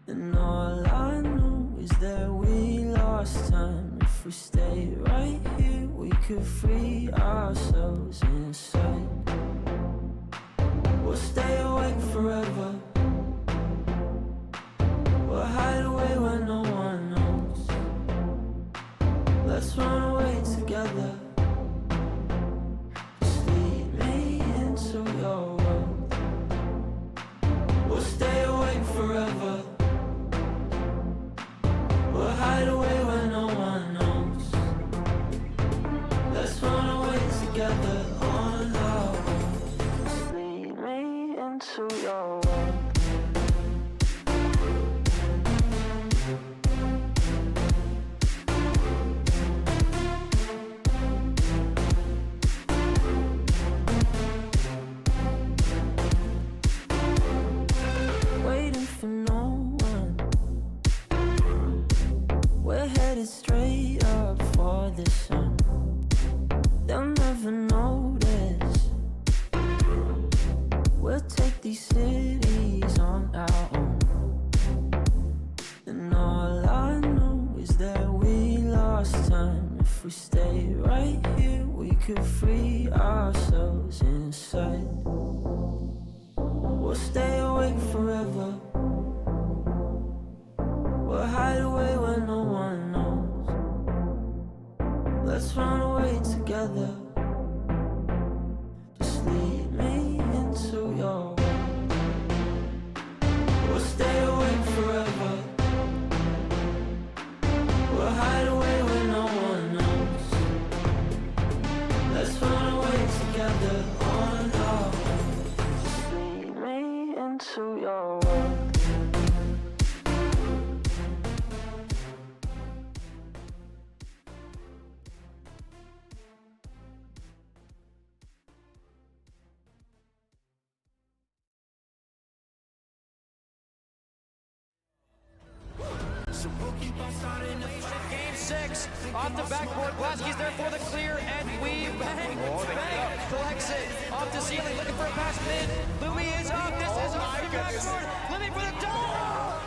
And all I know is that we lost time. If we stay right here, we could could free ourselves inside. We'll stay awake forever. We'll hide away where no one knows. Let's run away together. Just lead me into your world. We'll stay awake forever. We'll hide away where no one knows. Let's run away together on our own. Just lead me into your world. Waiting for no one. We're headed straight up for the sun. They'll never notice. We'll take these cities on our own. And all I know is that we lost time. If we stay right here, we could free ourselves inside. We'll stay awake forever. We'll hide away where no one knows. Let's run away together. Just lead me into your world. We'll stay awake forever. We'll hide away where no one knows. Let's run away together on our own. Just lead me into your world. Game 6, off the backboard, Glatzky's there for the clear, and we bang, collects it, off the ceiling, looking for a pass mid, Louis is up, this is off the backboard, living for the double!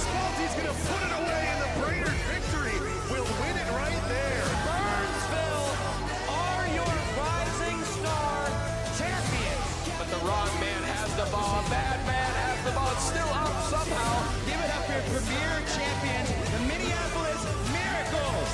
Spalty's gonna put it away, and the Brainerd victory will win it right there. Burnsville are your rising star champions. But the wrong man has the ball. Bad man has the ball. It's still up somehow. Give it up for your premier champions, the Minneapolis Miracles.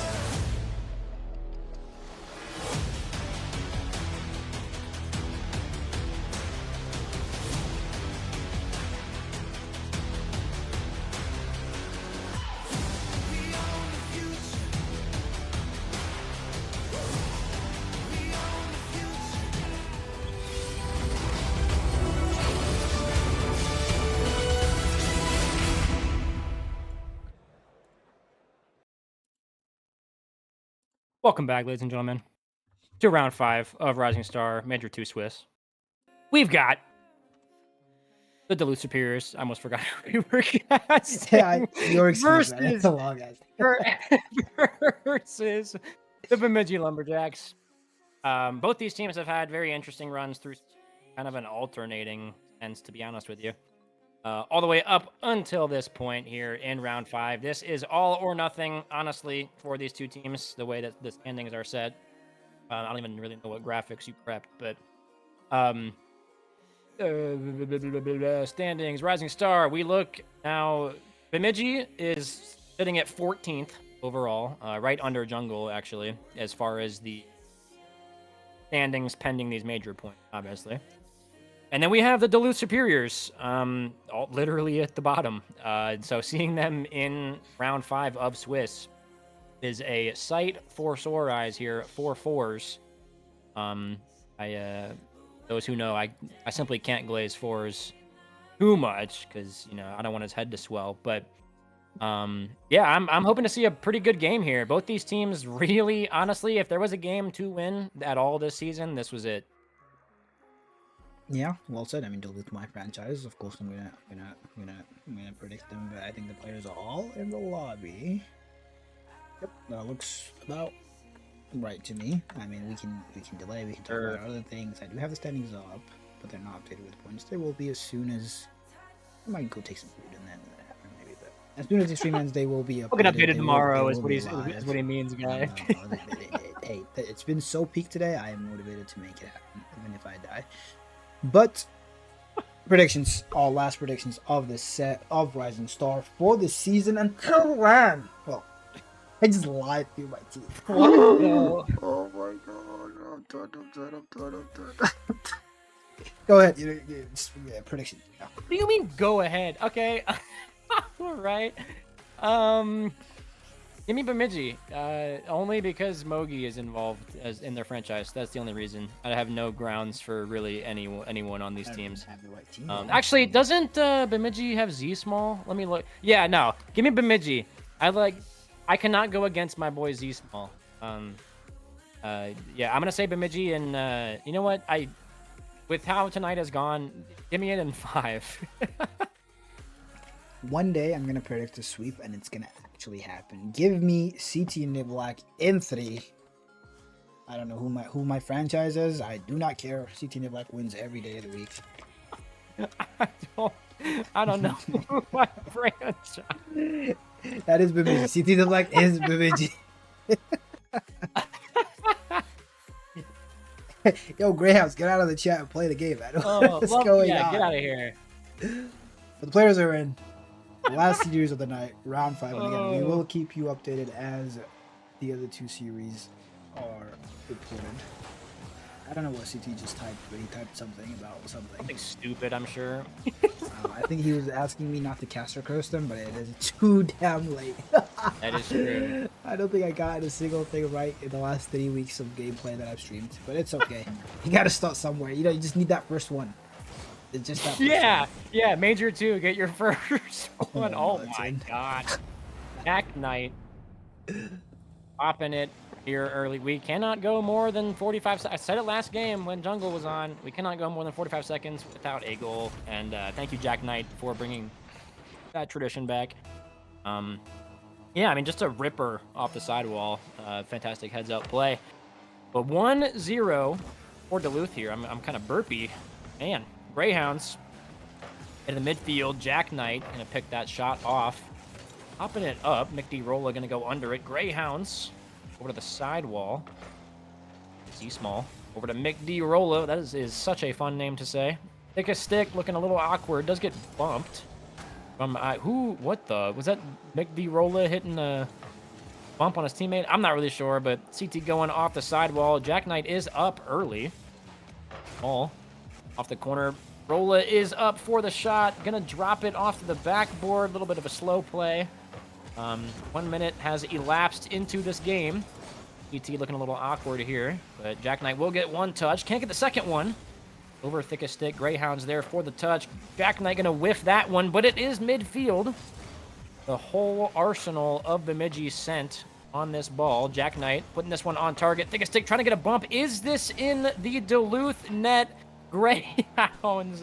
Welcome back, ladies and gentlemen, to round 5 of Rising Star Major 2 Swiss. We've got the Duluth Superiors. I almost forgot who we were casting. Yeah, your excuse, man. versus, It's a long ass. versus the Bemidji Lumberjacks. Both these teams have had very interesting runs through kind of an alternating sense, to be honest with you. All the way up until this point here in round 5. This is all or nothing, honestly, for these two teams, the way that the standings are set. I don't even really know what graphics you prepped, but standings, Rising Star. We look now, Bemidji is sitting at 14th overall, right under Jungle, actually, as far as the standings pending these major points, obviously. And then we have the Duluth Superiors, literally at the bottom. So seeing them in round 5 of Swiss is a sight for sore eyes here, 4-4s. Those who know, I simply can't glaze 4s too much because, you know, I don't want his head to swell. But yeah, I'm hoping to see a pretty good game here. Both these teams really, honestly, if there was a game to win at all this season, this was it. Yeah, well said. I mean, Duluth, my franchise. Of course, I'm gonna predict them, but I think the players are all in the lobby. Yep, that looks about right to me. I mean, we can delay. We can talk about other things. I do have the standings up, but they're not updated with points. They will be as soon as I might go take some food and then maybe. But As soon as the stream ends, they will be updated. We'll get updated They tomorrow. they Is will what be he's live. is what he means, guy. No. Hey, it's been so peak today. I am motivated to make it happen, even if I die. But predictions, all last predictions of the set of Rising Star for the season until when? Well, I just lied through my teeth. Oh, Oh my god! Go ahead. Prediction. Yeah. what do you mean? Go ahead. Okay. All right. Give me Bemidji. Only because Mogi is involved as in their franchise. That's the only reason. I have no grounds for really anyone on these teams. Have the right team. Actually, doesn't Bemidji have Z small? Let me look. Yeah, no. Give me Bemidji. I cannot go against my boy Z small. Yeah, I'm gonna say Bemidji, and you know what? With how tonight has gone, give me it in 5. One day I'm gonna predict a sweep, and it's gonna actually happen. Give me CT Niblack in 3. I don't know who my franchise is. I do not care. CT Niblack wins every day of the week. I don't know who my franchise. That is Bemidji. CT Niblack is Bemidji. Yo, Greyhounds, get out of the chat and play the game, man. What's going on? Get out of here. The players are in. The last series of the night, round 5. And again, we will keep you updated as the other 2 series are reported. I don't know what CT just typed, but he typed something about something. Something stupid, I'm sure. I think he was asking me not to caster curse them, but it is too damn late. That is true. I don't think I got a single thing right in the last 3 weeks of gameplay that I've streamed, but it's okay. You gotta start somewhere. You know, you just need that first one. It's just that. Yeah, Major 2, get your first one. Oh that's my in. god. Jack Knight. Popping it here early. We cannot go more than 45 seconds. I said it last game when Jungle was on. We cannot go more than 45 seconds without a goal. And thank you, Jack Knight, for bringing that tradition back. Yeah, I mean, just a ripper off the sidewall. Fantastic heads-up play. But 1-0 for Duluth here. I'm kind of burpy. Man, Greyhounds in the midfield. Jack Knight going to pick that shot off. Popping it up. Mick D. Rolla going to go under it. Greyhounds over to the sidewall. Z Small over to Mick D. Rolla. That is such a fun name to say. Thick a stick, looking a little awkward. Does get bumped. From what the? Was that Mick D. Rolla hitting a bump on his teammate? I'm not really sure, but CT going off the sidewall. Jack Knight is up early. Ball off the corner. Rolla is up for the shot. Gonna drop it off to the backboard. A little bit of a slow play. 1 minute has elapsed into this game. ET looking a little awkward here, but Jack Knight will get one touch. Can't get the second one. Over thick a stick. Greyhounds there for the touch. Jack Knight gonna whiff that one, but it is midfield. The whole arsenal of Bemidji sent on this ball. Jack Knight putting this one on target. Thick a stick trying to get a bump. Is this in the Duluth net? Greyhounds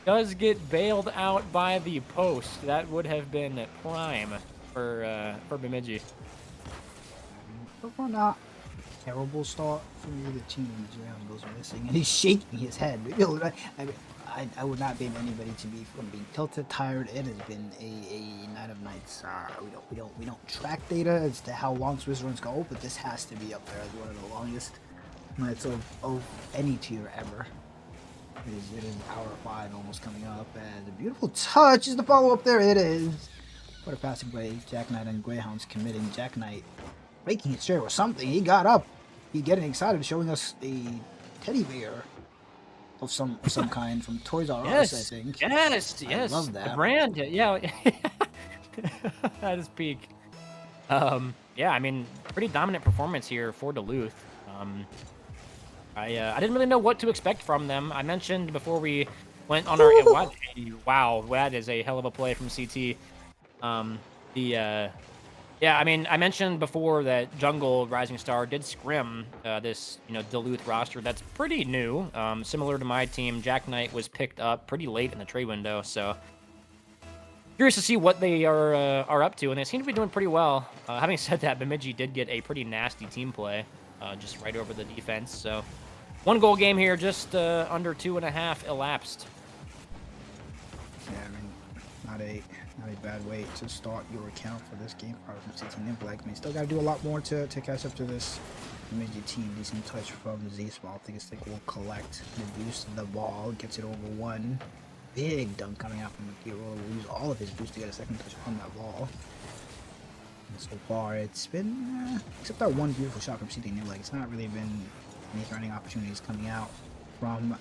does get bailed out by the post. That would have been prime for Bemidji. So far, not terrible start for me. The team goes missing, and he's shaking his head. I would not blame anybody from being tilted, tired. It has been a night of nights. We don't track data as to how long Swiss runs go, but this has to be up there as one of the longest nights of any tier ever. It is hour 5 almost coming up, and a beautiful touch is the follow up there. It is. What a passing play. Jack Knight and Greyhounds committing. Jack Knight making it sure or something. He got up. He getting excited, showing us a teddy bear of some kind from Toys R Us, I think. Yes. I love that. The brand, yeah. That is peak. Yeah, I mean, pretty dominant performance here for Duluth. I didn't really know what to expect from them. I mentioned before we went on our... Wow, that is a hell of a play from CT. Yeah, I mean, I mentioned before that Jungle Rising Star did scrim this, Duluth roster. That's pretty new. Similar to my team, Jack Knight was picked up pretty late in the trade window, so curious to see what they are up to, and they seem to be doing pretty well. Having said that, Bemidji did get a pretty nasty team play, just right over the defense. So 1 goal game here, just under 2.5 elapsed. Yeah, I mean, not a bad way to start your account for this game. Probably from 16 Nimble. I mean, still gotta do a lot more to catch up to this Bemidji team. Decent touch from Z Small. I think his stick will collect the boost of the ball, gets it over one. Big dunk coming out from the will lose all of his boost to get a second touch on that ball. And so far, it's been except that one beautiful shot from CT Nimble. It's not really been any threatening opportunities coming out from.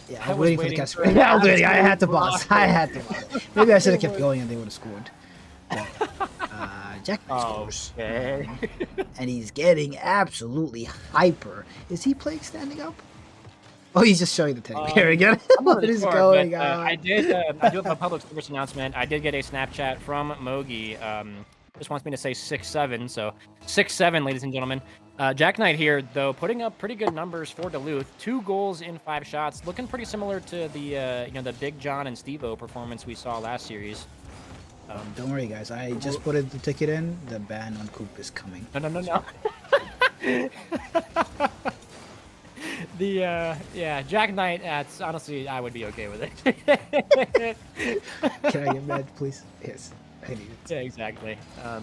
Yeah, I was waiting for the catch. Yeah, I was waiting. I had to boss. Maybe I should have kept going and they would have scored. But, Jack scores. Okay. And he's getting absolutely hyper. Is he playing standing up? Oh, he's just showing the teddy bear again. What is going on? I do have a public service announcement. I did get a Snapchat from Mogi. Just wants me to say 6'7", so 6'7", ladies and gentlemen. Jack Knight here, though, putting up pretty good numbers for Duluth. 2 goals in 5 shots, looking pretty similar to the the Big John and Steve-O performance we saw last series. Don't worry, guys. I just put the ticket in. The ban on Coop is coming. No. Yeah, Jack Knight. That's honestly, I would be okay with it. Can I get mad, please? Yes, I need it. Yeah, exactly.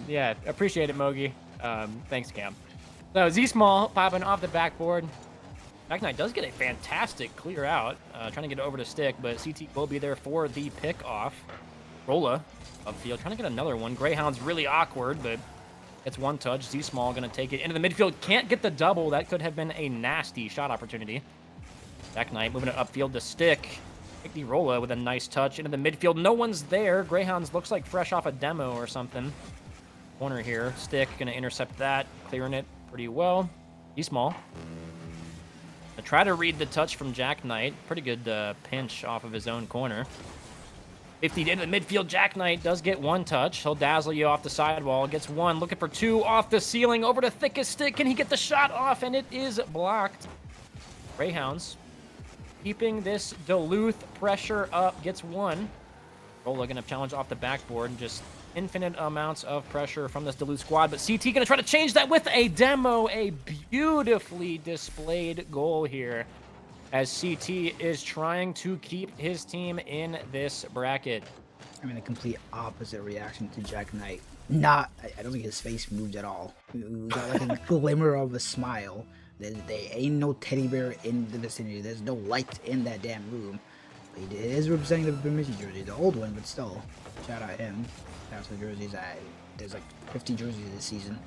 Yeah, appreciate it, Mogi. Thanks, Cam. So Z Small popping off the backboard. Jack Knight does get a fantastic clear out, trying to get it over the stick, but CT will be there for the pick off. Rolla upfield, trying to get another one. Greyhound's really awkward, but gets one touch. Z Small gonna take it into the midfield. Can't get the double. That could have been a nasty shot opportunity. Jack Knight moving it upfield to stick. The Rolla with a nice touch into the midfield. No one's there. Greyhounds looks like fresh off a demo or something. Corner here. Stick gonna intercept that, clearing it pretty well. Z Small. I try to read the touch from Jack Knight. Pretty good pinch off of his own corner. 50 into the midfield. Jack Knight does get one touch. He'll dazzle you off the sidewall. Gets one. Looking for 2 off the ceiling. Over to thickest stick. Can he get the shot off? And it is blocked. Greyhounds keeping this Duluth pressure up. Gets one. Rolla going to challenge off the backboard. Just infinite amounts of pressure from this Duluth squad. But CT going to try to change that with a demo. A beautifully displayed goal here, as CT is trying to keep his team in this bracket. I mean, a complete opposite reaction to Jack Knight. I don't think his face moved at all. We got like a glimmer of a smile. There ain't no teddy bear in the vicinity. There's no light in that damn room. But he is representing the Bemidji jersey, the old one, but still. Shout out him. Shout out to the jerseys. There's like 50 jerseys this season.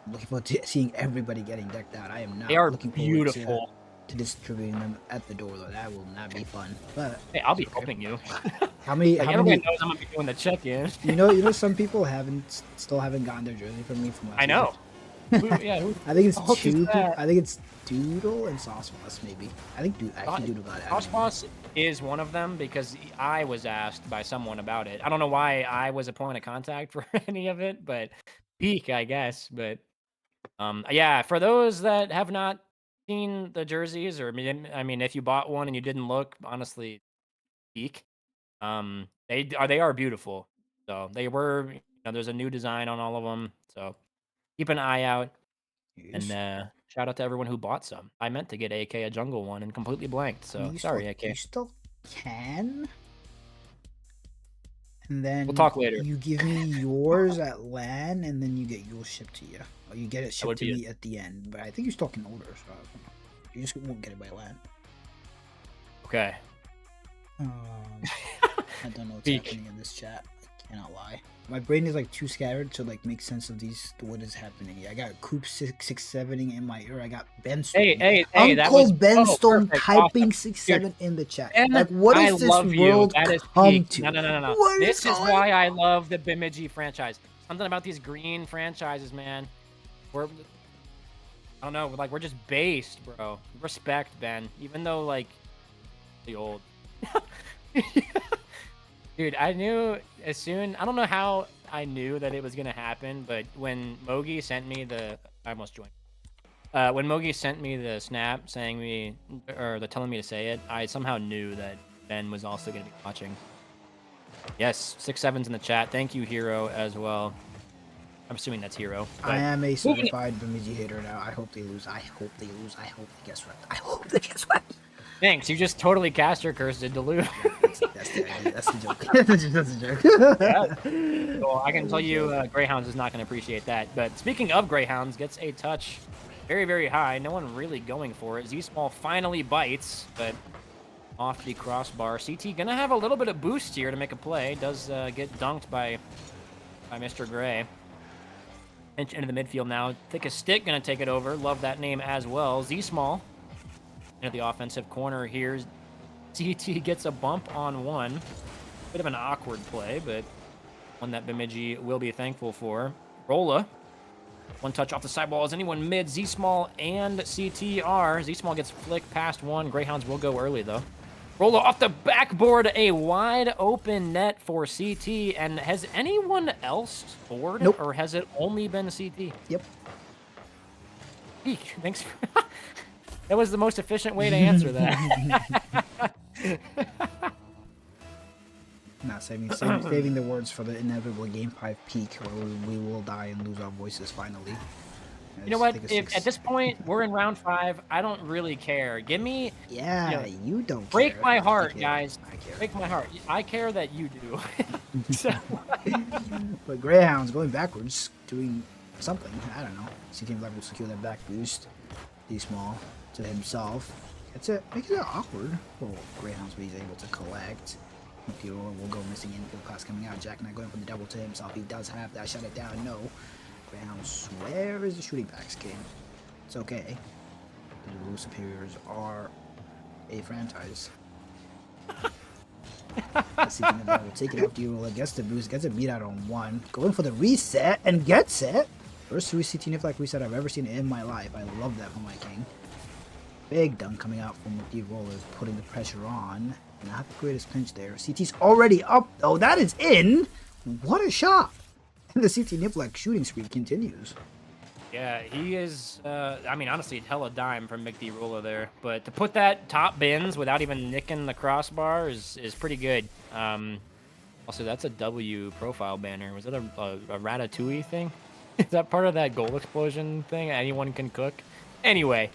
I'm looking forward to seeing everybody getting decked out. I am not They are looking beautiful. forward to distributing them at the door, though. That will not be fun. But Hey, I'll be helping you. how many? Everyone knows I'm gonna be doing the check-in. You know, some people still haven't gotten their jersey from me from last I know. season. I think it's I'll do 2 that. people. I think it's Doodle and Sauce Boss, maybe. I think Doodle got it. Sauce Boss is one of them because I was asked by someone about it. I don't know why I was a point of contact for any of it, but peak, I guess. But yeah, for those that have not seen the jerseys, or I mean, if you bought one and you didn't look, honestly, peak. They are beautiful. So they were. There's a new design on all of them. So keep an eye out. Yes. And shout out to everyone who bought some. I meant to get AK a jungle one and completely blanked. So You sorry, still, AK. You still can. And then We'll talk later. You give me yours at LAN, and then you get yours shipped to you. Or you get it would shipped to be me at the end. But I think you still can order, so I don't know. You just won't get it by LAN. Okay. I don't know what's Peak. happening in this chat. I cannot lie. My brain is like too scattered to like make sense of what is happening. I got Coop 667ing in my ear. I got Ben Storm. Hey, that Uncle was Ben Storm perfect. typing Awesome. 67 in the chat. And Like, what I is this love you. world That is come peak. to? No. What This is going- why I love the Bemidji franchise. Something about these green franchises, man. I don't know, like we're just based, bro. Respect, Ben. Even though like the old. Dude, I knew as soon. I don't know how I knew that it was gonna happen, but when Mogi sent me I almost joined. When Mogi sent me the snap telling me to say it, I somehow knew that Ben was also gonna be watching. Yes, 6-7's in the chat. Thank you, Hero, as well. I'm assuming that's Hero. I am a certified Bemidji hater now. I hope they lose. I hope they lose. I hope they get swept. I hope they get swept. Thanks. You just totally cast your curse in Duluth. That's the joke. That's the joke. Well, I can tell you, Greyhounds is not going to appreciate that. But speaking of Greyhounds, gets a touch very, very high. No one really going for it. Z-Small finally bites, but off the crossbar. CT going to have a little bit of boost here to make a play. Does get dunked by Mr. Gray. Inch into the midfield now. Thick as Stick going to take it over. Love that name as well. Z-Small into the offensive corner here. CT gets a bump on one. Bit of an awkward play, but one that Bemidji will be thankful for. Rolla. One touch off the sidewall. Is anyone mid? Z-Small and CTR. Z-Small gets flicked past one. Greyhounds will go early, though. Rolla off the backboard. A wide open net for CT. And has anyone else scored? Nope. Or has it only been CT? Yep. Eek. Thanks. That was the most efficient way to answer that. Not saving the words for the inevitable Game 5 peak where we will die and lose our voices finally. You know what? If, at this point, we're in round 5. I don't really care. Give me... Yeah, you don't break care. my heart, I care. guys. I care. Break my heart. I care that you do. So, But Greyhounds going backwards, doing something. I don't know. CT Black will secure that back boost. D-Small to himself. Makes it awkward. Well, Greyhounds, but he's able to collect. Theodore will go missing infield pass coming out. Jack Knight going for the double to himself. He does have that. Shut it down. No. Greyhounds, where is the shooting backs game? It's okay. The Blue Superiors are a franchise. Let's see if will take it up. Theodore gets the boost, gets a beat out on one. Going for the reset and gets it. First CT Niflak reset I've ever seen in my life. I love that from my king. Big dunk coming out from the rollers, putting the pressure on. Not the greatest pinch there. CT's already up, though. That is in. What a shot. And the CT Niflak shooting spree continues. yeah, he is... I mean, honestly, hella dime from Mick D. Rolla there. But to put that top bins without even nicking the crossbar is pretty good. Also, that's a W profile banner. Was it a Ratatouille thing? Is that part of that goal explosion thing? Anyone can cook? Anyway,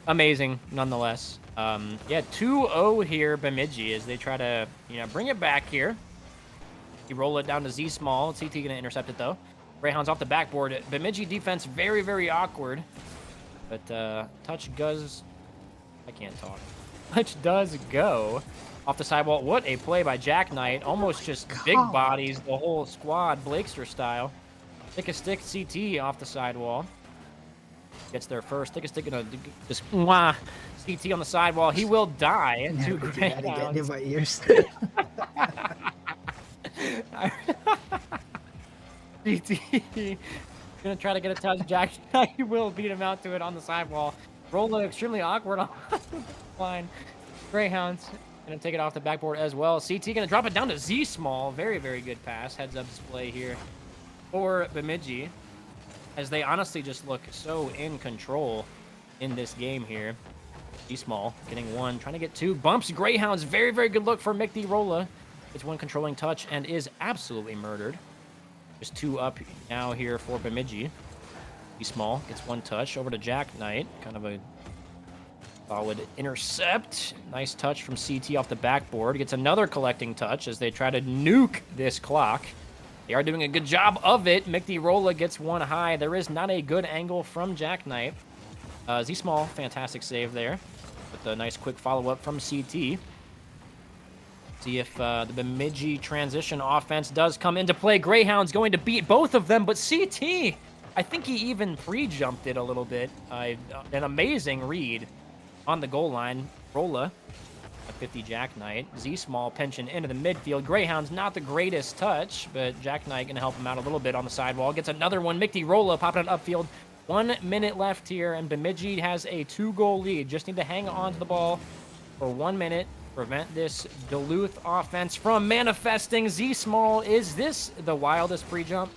amazing nonetheless. Yeah, 2-0 here, Bemidji, as they try to, bring it back here. You roll it down to Z-Small. CT going to intercept it, though. Greyhounds off the backboard. Bemidji defense very, very awkward. But touch does... I can't talk. Touch does go off the sidewall. What a play by Jack Knight. Almost just big bodies the whole squad, Blakester style. Thick a Stick CT off the sidewall. Gets there first. Thick a Stick gonna just CT on the sidewall. He will die. Yeah, Two get Greyhounds. in my ears. CT gonna try to get a touch. Jack Knight will beat him out to it on the sidewall. Rolla extremely awkward on the line. Greyhounds gonna take it off the backboard as well. CT gonna drop it down to Z-Small. Very, very good pass. Heads up display here for Bemidji, as they honestly just look so in control in this game here. Z-Small getting one, trying to get two. Bumps Greyhounds. Very, very good look for Mick D. Rolla. It's one controlling touch and is absolutely murdered. Just two up now here for Bemidji. Z-Small gets one touch over to Jack Knight. Kind of a solid intercept. Nice touch from CT off the backboard. Gets another collecting touch as they try to nuke this clock. They are doing a good job of it. Mick D. Rolla gets one high. There is not a good angle from Jack Knight. Z-Small, fantastic save there. With a nice quick follow-up from CT. See if the Bemidji transition offense does come into play. Greyhound's going to beat both of them, but CT, I think he even pre-jumped it a little bit. An amazing read on the goal line. Rolla, a 50 Jack Knight. Z-Small pinching into the midfield. Greyhound's not the greatest touch, but Jack Knight going to help him out a little bit on the sidewall. Gets another one. Mick D. Rolla popping it upfield. 1 minute left here, and Bemidji has a 2-goal lead. Just need to hang on to the ball for 1 minute. Prevent this Duluth offense from manifesting. Z-Small, is this the wildest pre-jump?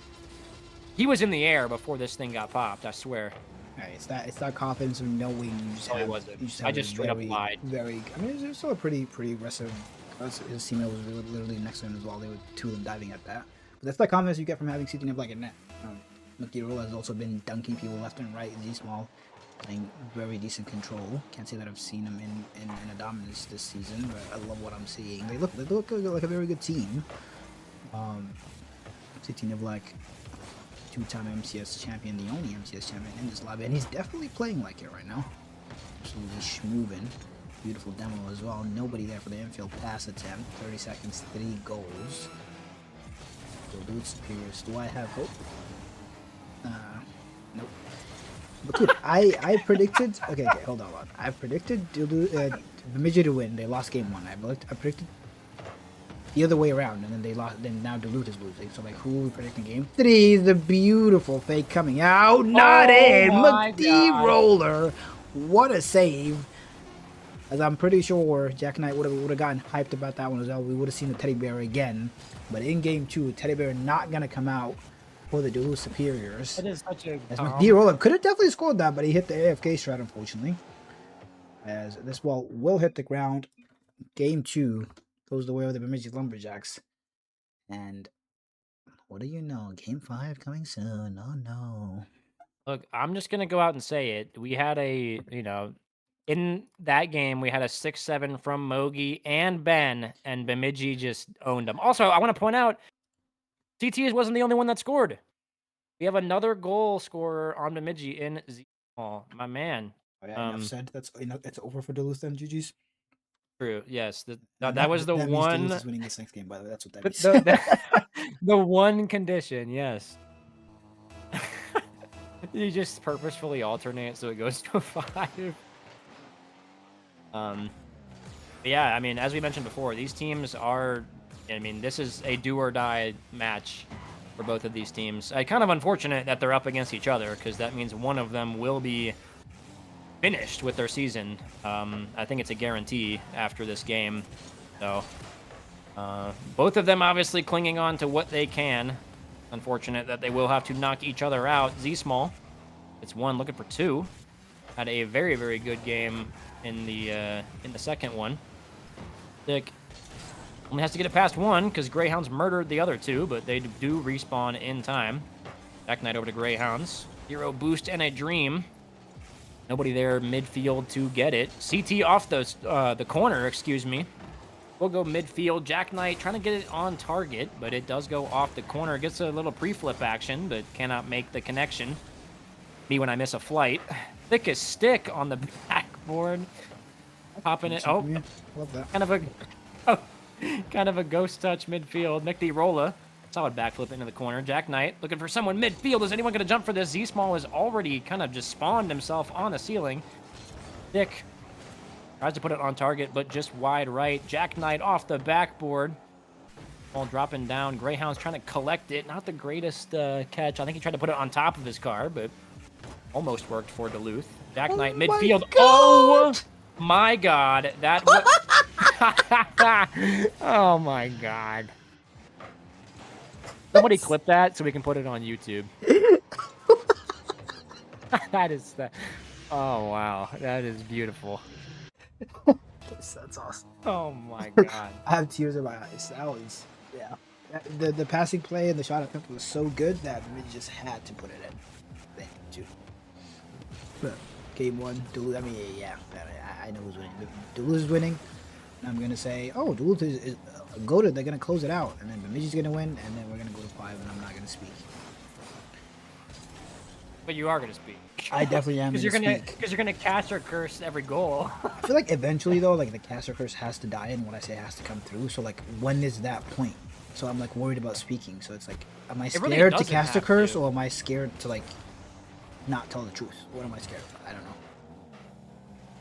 He was in the air before this thing got popped, I swear. Hey, it's that confidence of knowing you just Oh, it have, wasn't. you just I have just a straight up very, lied. Very, I mean, it's still a pretty aggressive. His teammate was literally next to him as well. They were two of them diving at that. But that's the confidence you get from having CT Nib like a net. Mick D. Rolla has also been dunking people left and right. Z-Small playing very decent control. Can't say that I've seen them in a dominance this season, but I love what I'm seeing. They look like a very good team. CT Nivlak, two-time MCS champion, the only MCS champion in this lobby, and he's definitely playing like it right now. Absolutely schmoovin'. Beautiful demo as well. Nobody there for the infield pass attempt. 30 seconds, 3 goals. Duluth Superiors. Do I have hope? Nope. But dude, I predicted. Okay, hold on. I predicted Bemidji to win. They lost game 1. I predicted the other way around, and then they lost. Then now Duluth is losing. So like, who are we predicting game 3? The beautiful fake coming out, not in. McD roller. What a save! As I'm pretty sure Jack Knight would have gotten hyped about that one as well. We would have seen the teddy bear again. But in game 2, teddy bear not gonna come out for the Duluth Superiors. That is such a As McD roller could have definitely scored that, but he hit the AFK strat unfortunately. As this ball will hit the ground. Game 2 goes the way of the Bemidji Lumberjacks. And what do you know? Game 5 coming soon. Oh no. Look, I'm just gonna go out and say it. We had a, in that game, we had a 6-7 from Mogi and Ben, and Bemidji just owned them. Also, I want to point out, CT wasn't the only one that scored. We have another goal scorer on Bemidji in Z. Oh, my man. Oh, yeah, enough said. That's it's over for Duluth then, GG's. True. Yes. That was the that one. Means Duluth is winning this next game, by the way. That's what that means. The one condition. Yes. You just purposefully alternate so it goes to a 5. But yeah, I mean, as we mentioned before, these teams are, this is a do or die match for both of these teams. Kind of unfortunate that they're up against each other because that means one of them will be finished with their season. I think it's a guarantee after this game. So both of them obviously clinging on to what they can. Unfortunate that they will have to knock each other out. Z-Small, it's 1 looking for 2. Had a very, very good game in the second one. Dick only has to get it past 1 because Greyhounds murdered the other 2, but they do respawn in time. Back Knight over to Greyhounds. 0 boost and a dream. Nobody there midfield to get it. CT off the corner, excuse me. We'll go midfield. Jack Knight trying to get it on target, but it does go off the corner. Gets a little pre-flip action, but cannot make the connection. Me when I miss a flight. Thickest stick on the backboard. Popping it. Oh, love that. Kind of a ghost touch midfield. Nick D. Rolla. Solid backflip into the corner. Jack Knight looking for someone midfield. Is anyone going to jump for this? Z-Small has already kind of just spawned himself on the ceiling. Dick tries to put it on target, but just wide right. Jack Knight off the backboard. Ball dropping down. Greyhound's trying to collect it. Not the greatest catch. I think he tried to put it on top of his car, but almost worked for Duluth. Jack Knight midfield. Oh my God. That was... Oh my God. Somebody clip that so we can put it on YouTube. That is the... Oh wow. That is beautiful. That's awesome. Oh my God. I have tears in my eyes. That was, yeah. The passing play and the shot attempt was so good that we just had to put it in. Thank you. But game 1, Duluth. I mean, yeah, I know who's winning. Duluth is winning. And I'm gonna say, oh, Duluth is goated. They're gonna close it out, and then Bemidji's gonna win, and then we're gonna go to 5, and I'm not gonna speak. But you are gonna speak. I definitely am. Because you're gonna cast or curse every goal. I feel like eventually though, like the caster curse has to die, and what I say has to come through. So like, when is that point? So I'm like worried about speaking. So it's like, am I scared really to cast a have curse, to. or am I scared to like not tell the truth? What am I scared of? I don't know.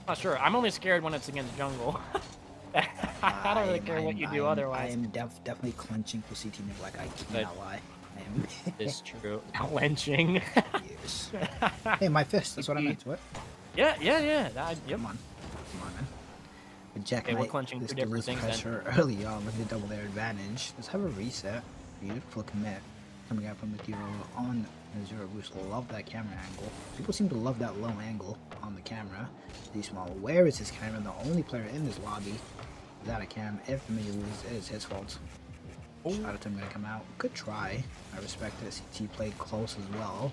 Not sure. I'm only scared when it's against jungle. I don't really care what you do otherwise. I am definitely clenching for CT Nivlak. I cannot lie. I am. It's true. Clenching. Yes. Hey, my fist. That's what I meant. What? Yeah. Yep. Come on, man. But Jack Okay, we're Knight, clenching this two different Duluth things then. pressure early on with the double their advantage. Let's have a reset. Beautiful commit coming out from the hero on the 0 boost. Love that camera angle. People seem to love that low angle on the camera. Z-Small, where is his camera? The only player in this lobby without a cam. If the loses, it is his fault. Shot at him gonna come out. Good try. I respect that CT played close as well.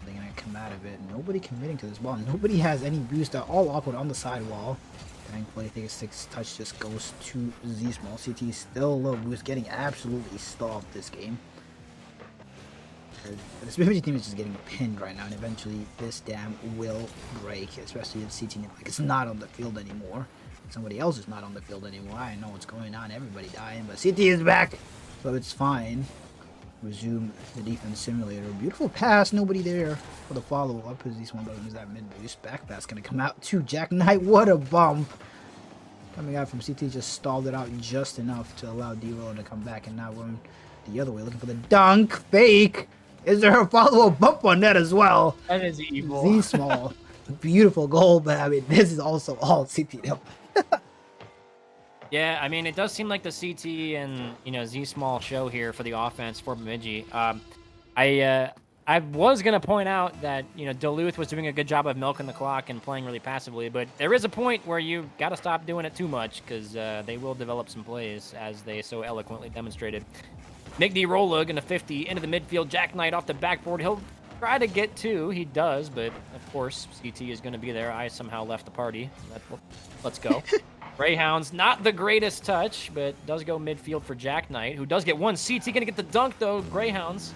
They're gonna come out of it. Nobody committing to this wall. Nobody has any boost. They're all awkward on the side wall. Thankfully, I think a 6 touch just goes to Z Small. CT is still low boost, getting absolutely stomped this game. This BMG team is just getting pinned right now, and eventually this dam will break, especially if CT like it's not on the field anymore. Somebody else is not on the field anymore. I know what's going on. Everybody dying, but CT is back, so it's fine. Resume the defense simulator. Beautiful pass, nobody there for the follow-up as this one doesn't use that mid-boost. Back pass gonna come out to Jack Knight. What a bump! Coming out from CT, just stalled it out just enough to allow D-Roll to come back and now run the other way, looking for the dunk. Fake! Is there a follow-up bump on that as well? That is evil. Z Small. Beautiful goal, but I mean, this is also all CT. Yeah, I mean, it does seem like the CT and, you know, Z Small show here for the offense for Bemidji. I was going to point out that, you know, Duluth was doing a good job of milking the clock and playing really passively, but there is a point where you got to stop doing it too much because they will develop some plays, as they so eloquently demonstrated. Nick D-Rolla going to 50 into the midfield. Jack Knight off the backboard. He'll try to get 2. He does, but of course, CT is going to be there. I somehow left the party. Let's go. Greyhounds, not the greatest touch, but does go midfield for Jack Knight, who does get 1. CT going to get the dunk, though. Greyhounds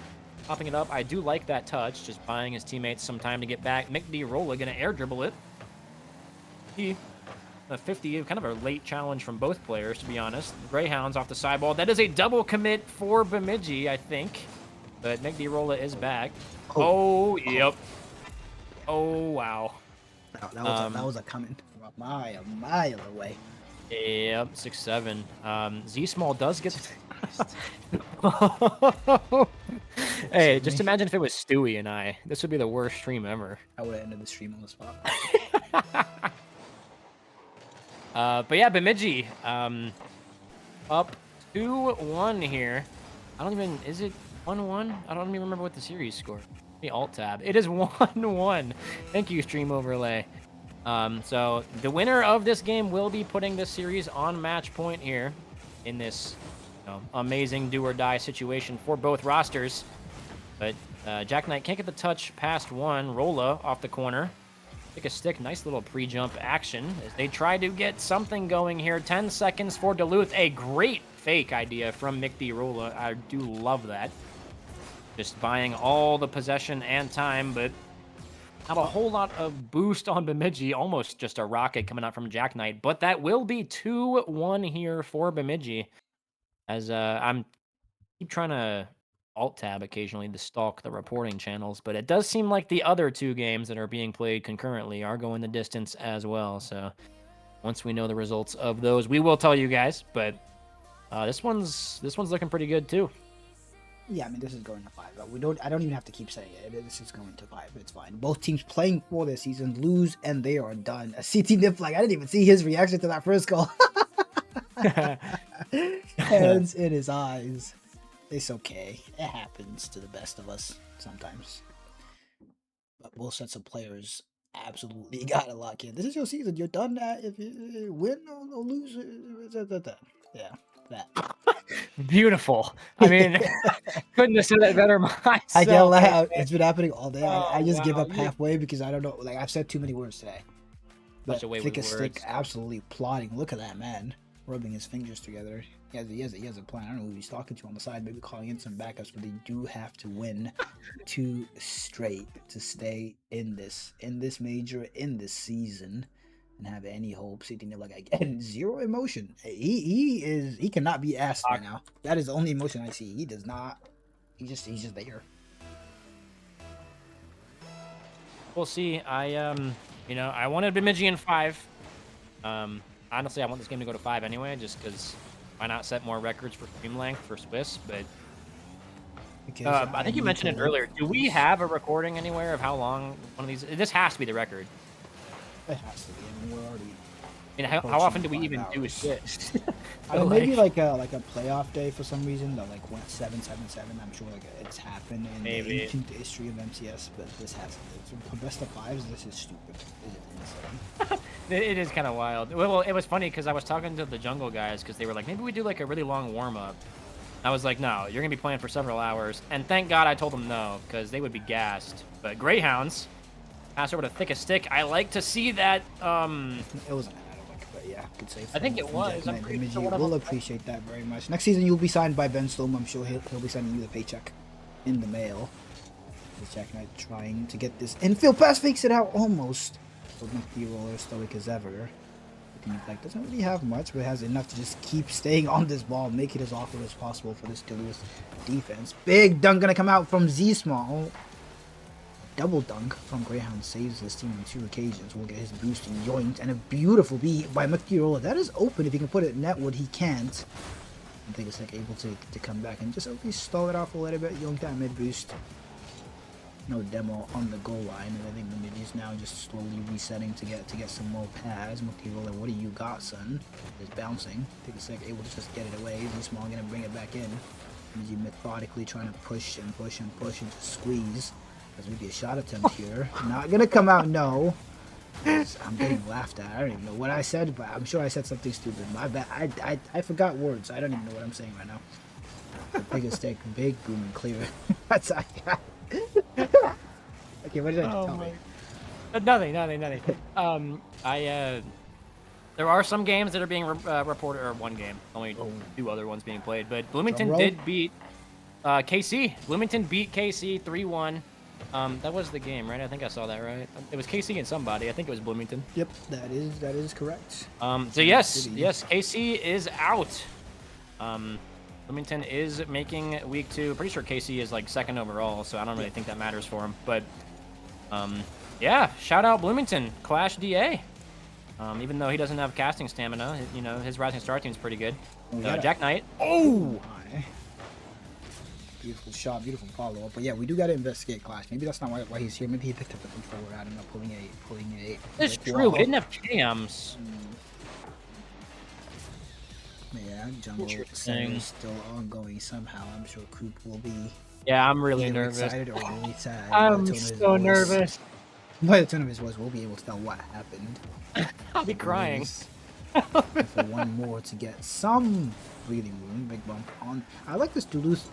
popping it up. I do like that touch, just buying his teammates some time to get back. Mick D-Rolla going to air dribble it. A 50, kind of a late challenge from both players, to be honest. Greyhounds off the sideball. That is a double commit for Bemidji, I think. But Mick D-Rolla is back. Oh, yep. Oh, wow. That was a coming from a mile away. Yep, 6-7. Z Small does get. Hey, just imagine if it was Stewie and I. This would be the worst stream ever. I would have ended the stream on the spot. But yeah, Bemidji up 2-1 here. I don't even. Is it 1-1? I don't even remember what the series scored. Let me alt tab. It is 1-1. Thank you, Stream Overlay. So the winner of this game will be putting this series on match point here in this amazing do or die situation for both rosters. But Jack Knight can't get the touch past 1. Rolla off the corner. Pick a stick. Nice little pre-jump action as they try to get something going here. 10 seconds for Duluth. A great fake idea from Mick D-Rolla. I do love that. Just buying all the possession and time, but not a whole lot of boost on Bemidji. Almost just a rocket coming out from Jack Knight. But that will be 2-1 here for Bemidji. As I'm keep trying to alt tab occasionally to stalk the reporting channels, but it does seem like the other 2 games that are being played concurrently are going the distance as well. So once we know the results of those, we will tell you guys. But this one's looking pretty good too. Yeah, I mean, this is going to 5. I don't even have to keep saying it. This is going to 5. It's fine. Both teams playing for this season lose, and they are done. A CT Nip, I didn't even see his reaction to that first goal. Hands in his eyes. It's okay. It happens to the best of us sometimes. But both sets of players absolutely got to lock in. This is your season. You're done that. If you win or lose, yeah, that. Beautiful. I mean, couldn't have said that better myself. I yell out. It's been happening all day. I just give up halfway because I don't know. I've said too many words today. But thick as stick, absolutely plotting. Look at that man, rubbing his fingers together. He has a plan. I don't know who he's talking to on the side. Maybe calling in some backups, but they do have to win 2 straight to stay in this major, in this season, and have any hope. Sitting there again, 0 emotion. He cannot be asked right now. That is the only emotion I see. He does not. He's just there. We'll see. I wanted Bemidji in 5. Honestly, I want this game to go to 5 anyway, just because. Why not set more records for stream length for Swiss? But I think you mentioned it earlier. Do we have a recording anywhere of how long one of these? This has to be the record. It has to be. I mean, we're already. How often do we even do shit? Maybe like a playoff day for some reason. That went 7-7-7. I'm sure it's happened in the ancient history of MCS, but this hasn't. For best of 5s, this is stupid. It is insane. It is kind of wild. Well, it was funny because I was talking to the Jungle guys because they were like, maybe we do a really long warm up. I was like, no, you're gonna be playing for several hours. And thank God I told them no, because they would be gassed. But Greyhounds, pass over to Thickest Stick. I like to see that. It wasn't Adamic, but yeah, good save. I think it from was. Jack I'm Knight. pretty Bemidji sure one of will them- appreciate that very much. Next season, you'll be signed by Ben Stolm. I'm sure he'll be sending you the paycheck in the mail. Is Jack Knight trying to get this infield pass, fakes it out almost. But McD roller stoic as ever. Like doesn't really have much, but has enough to just keep staying on this ball, make it as awkward as possible for this Duluth defense. Big dunk gonna come out from Z Small. Double dunk from Greyhound saves his team on 2 occasions. Will get his boost and yoinked, and a beautiful beat by McDirola. That is open if he can put it netwood. He can't. I think it's like able to come back and just at least stall it off a little bit. Yoink that mid boost. No demo on the goal line, and I think the mid is now just slowly resetting to get some more pads. McDirola, what do you got, son? Is bouncing. Take a sec, able to just get it away. Z Small gonna bring it back in. Miji methodically trying to push and push and push and just squeeze. There's maybe a shot attempt here. Not gonna come out, no. I'm getting laughed at. I don't even know what I said, but I'm sure I said something stupid. My bad. I forgot words. I don't even know what I'm saying right now. The biggest take, big boom and clear. That's okay, what did I tell me? Nothing. There are some games that are being reported, or one game, only 2 other ones being played. But Bloomington Drum roll. did beat KC. Bloomington beat KC 3-1. That was the game, right? I think I saw that right. It was KC and somebody. I think it was Bloomington. Yep, that is correct. So yes, KC is out. Bloomington is making week 2. Pretty sure KC is like 2nd overall, so I don't really think that matters for him. But yeah, shout out Bloomington, Clash DA. Even though he doesn't have casting stamina, you know, his Rising Star team's pretty good. Jack Knight. Oh! Beautiful shot, beautiful follow-up. But yeah, we do got to investigate Clash. Maybe that's not why he's here. Maybe he picked up the controller out and not pulling a It's like, true. wall. We didn't have cams. Yeah, jungle Interesting. is still ongoing somehow. I'm sure Coop will be Yeah, I'm really either nervous. excited or really sad. I'm so nervous. By the tone of his voice, we'll be able to tell what happened. I'll be crying. For one more to get some breathing room. Big bump on. I like this Duluth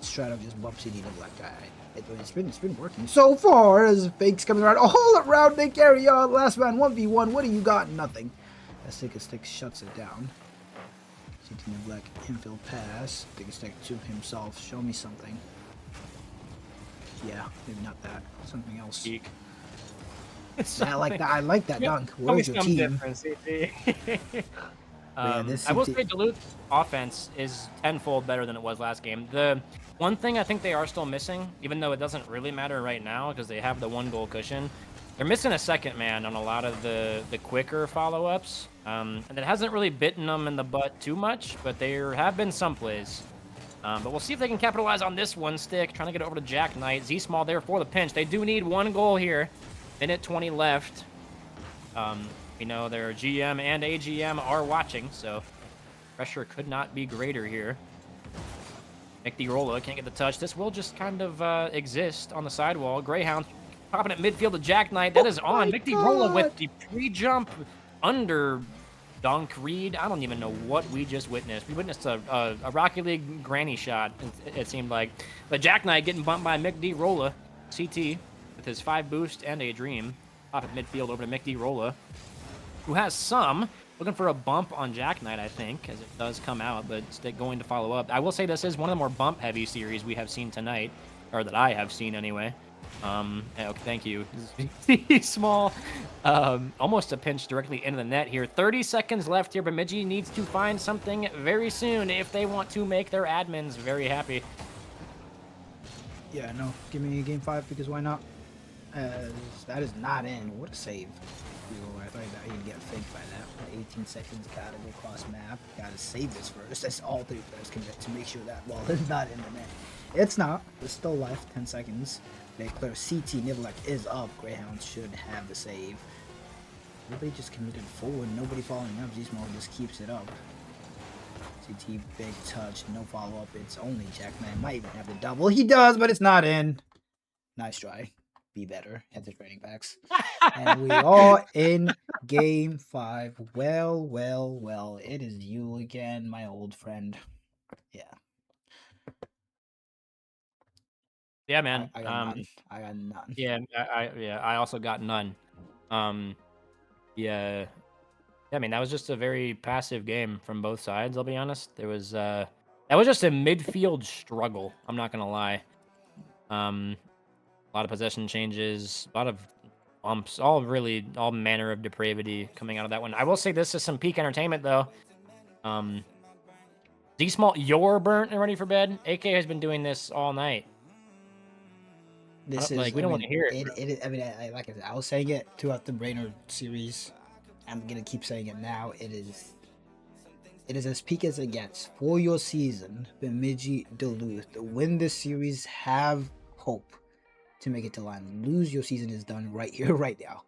strat of just bump CD to black guy. It's been working so far as fakes coming around all around. They carry on. Last man 1v1. What do you got? Nothing. As Thick Stick shuts it down. CT Black infield pass. Thick Stick to himself. Show me something. Yeah, maybe not that. Something else. Geek. Yeah, I like that. I like that dunk. Where's your team? I will say Duluth's offense is tenfold better than it was last game. The one thing I think they are still missing, even though it doesn't really matter right now because they have the 1-goal cushion, they're missing a second man on a lot of the quicker follow-ups. And it hasn't really bitten them in the butt too much, but there have been some plays. But we'll see if they can capitalize on this one stick, trying to get it over to Jack Knight. Z-Small there for the pinch. They do need 1 goal here. Minute 20 left. We know their GM and AGM are watching, so pressure could not be greater here. McDirola can't get the touch. This will just kind of exist on the sidewall. Greyhound popping at midfield to Jack Knight. That is on. McDirola with the pre-jump under dunk read. I don't even know what we just witnessed. We witnessed a Rocket League granny shot, it seemed like. But Jack Knight getting bumped by McDirola. CT with his 5 boost and a dream. Pop at midfield over to McDirola, who has some. Looking for a bump on Jack Knight, I think, as it does come out, but still going to follow up. I will say this is one of the more bump-heavy series we have seen tonight, or that I have seen anyway. Okay, thank you. Small. Almost a pinch directly into the net here. 30 seconds left here. Bemidji needs to find something very soon if they want to make their admins very happy. Yeah, no. Give me game 5 because why not? That is not in. What a save. I thought he'd get faked by that. 18 seconds, gotta go cross map. Gotta save this first. That's all 3 players can get to make sure that ball is not in the net. It's not. There's still left. 10 seconds. Big player CT Nivelek is up. Greyhounds should have the save. Everybody just committed forward. Nobody following up. Z-Small just keeps it up. CT big touch. No follow up. It's only Jack Knight. Might even have the double. He does, but it's not in. Nice try. Be better. Head to training packs. And we are in game 5. Well. It is you again, my old friend. Yeah. Yeah, man. I got none. I got none. Yeah, I also got none. Um, yeah, I mean that was just a very passive game from both sides. I'll be honest. That was just a midfield struggle. I'm not gonna lie. A lot of possession changes, a lot of bumps, all manner of depravity coming out of that one. I will say this is some peak entertainment though. D Small, you're burnt and ready for bed. AK has been doing this all night. This Like is, we I don't want mean, to hear it. I mean, like I said, I was saying it throughout the Brainerd series. I'm gonna keep saying it now. It is as peak as it gets for your season. Bemidji Duluth win this series, have hope to make it to line. Lose, your season is done right here, right now.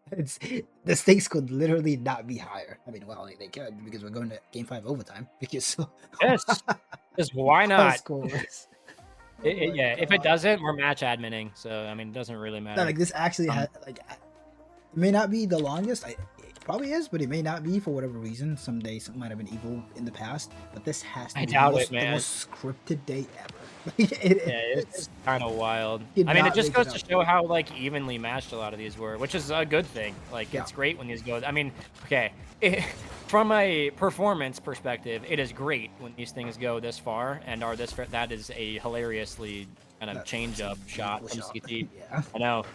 The stakes could literally not be higher. I mean, well, they could because we're going to Game 5 overtime. Because Yes, just why how not? scoreless. Yeah, if it doesn't, we're match adminning. So I mean, it doesn't really matter. No, like this actually has like it may not be the longest. It probably is, but it may not be for whatever reason. Someday something might have been evil in the past, but this has to I be doubt the it, man. most scripted day ever. It's kind of wild. Did I mean, it not just make it goes to up. show how like evenly matched a lot of these were, which is a good thing. Like Yeah. it's great when these go. I mean, okay, from a performance perspective, it is great when these things go this far and are this. That is a hilariously kind of That's change up shot from shot. CT. Yeah. I know.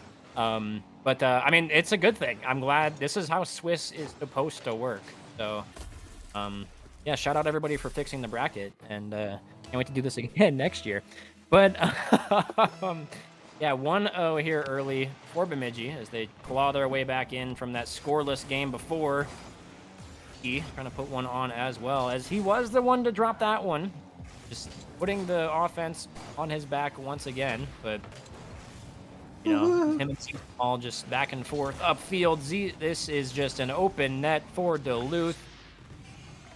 But I mean, it's a good thing. I'm glad this is how Swiss is supposed to work. So, yeah, shout out everybody for fixing the bracket, and can't wait to do this again next year. But yeah, 1-0 here early for Bemidji as they claw their way back in from that scoreless game before. He trying to put one on as well, as he was the one to drop that one, just putting the offense on his back once again. But you know, him and C all just back and forth upfield. This is just an open net for Duluth.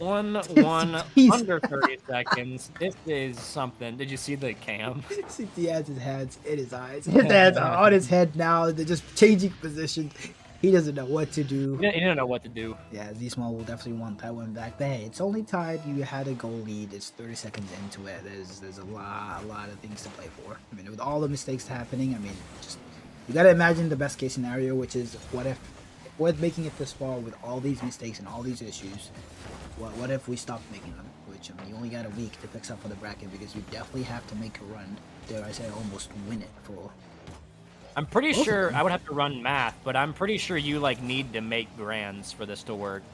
1-1 under 30 seconds. This is something. Did you see the cam? CT has his hands in his eyes. His hands are on his head now. They're just changing position. He doesn't know what to do. He didn't know what to do. Yeah, Z-Small will definitely want that one back. But hey, it's only tied. You had a goal lead. It's 30 seconds into it. There's a lot of things to play for. I mean, with all the mistakes happening, I mean, just you gotta imagine the best case scenario, which is what if with making it this far with all these mistakes and all these issues, what if we stopped making them? Which, I mean, you only got a week to fix up for the bracket because you definitely have to make a run. Dare I say, almost win it for. I'm pretty sure I would have to run math, but I'm pretty sure you like need to make grands for this to work.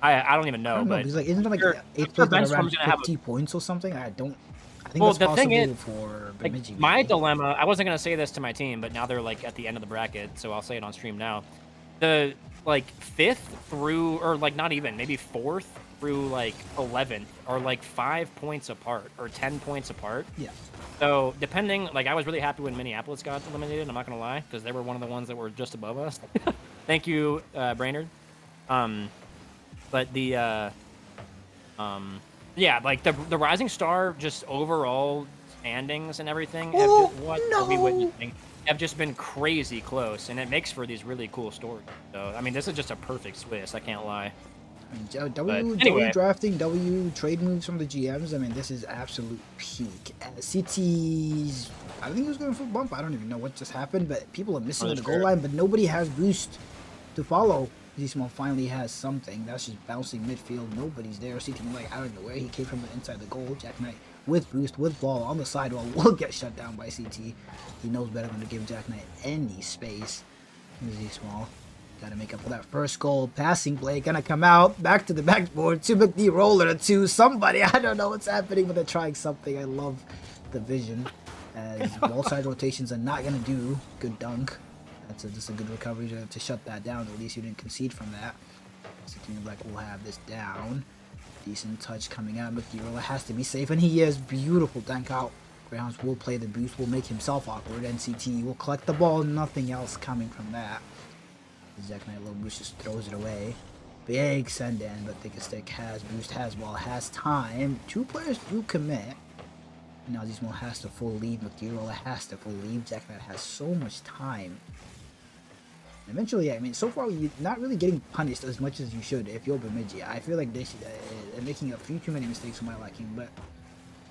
I don't even know, I don't know, but because like isn't it like sure- eighth sure place at around Benstrom's gonna have 50 points or something? I think Well, that's the possible thing is, for like, Bemidji. my maybe. dilemma, I wasn't going to say this to my team, but now they're like at the end of the bracket, so I'll say it on stream now. The like 5th through, or like not even, maybe 4th through like 11th are like 5 points apart or 10 points apart. Yeah. So depending, like I was really happy when Minneapolis got eliminated, I'm not going to lie, because they were one of the ones that were just above us. Thank you, Brainerd. But the, yeah, like the Rising Star just overall standings and everything have Oh, just, what are we witnessing have just been crazy close, and it makes for these really cool stories. So I mean, this is just a perfect Swiss. I can't lie. I mean, anyway. W drafting, W trade moves from the GMs. I mean, this is absolute peak. CT's, I think he was going for a bump. I don't even know what just happened, but people are missing at the goal line, but nobody has boost to follow. Z-Small finally has something. That's just bouncing midfield. Nobody's there. CT like, I don't know where he came from inside the goal. Jack Knight with boost, with ball on the sidewall will get shut down by CT. He knows better than to give Jack Knight any space. Z-Small. Gotta make up for that first goal. Passing play gonna come out. Back to the backboard. To McD roller to somebody. I don't know what's happening, but they're trying something. I love the vision. As ball side rotations are not gonna do. Good dunk. That's just a good recovery to shut that down. At least you didn't concede from that. So Team Black will have this down. Decent touch coming out. McD roller has to be safe, and he is. Beautiful dunk out. Greyhounds will play the boost. Will make himself awkward. NCT will collect the ball. Nothing else coming from that. Jack Knight, little boost just throws it away. Big send in, but Thick Stick has boost, has ball, has time. Two players do commit. Now Z-Small has to full leave. McDermott has to full leave. Jack Knight has so much time. And eventually, I mean, so far you're not really getting punished as much as you should if you're Bemidji. I feel like they should, they're making a few too many mistakes for my liking, but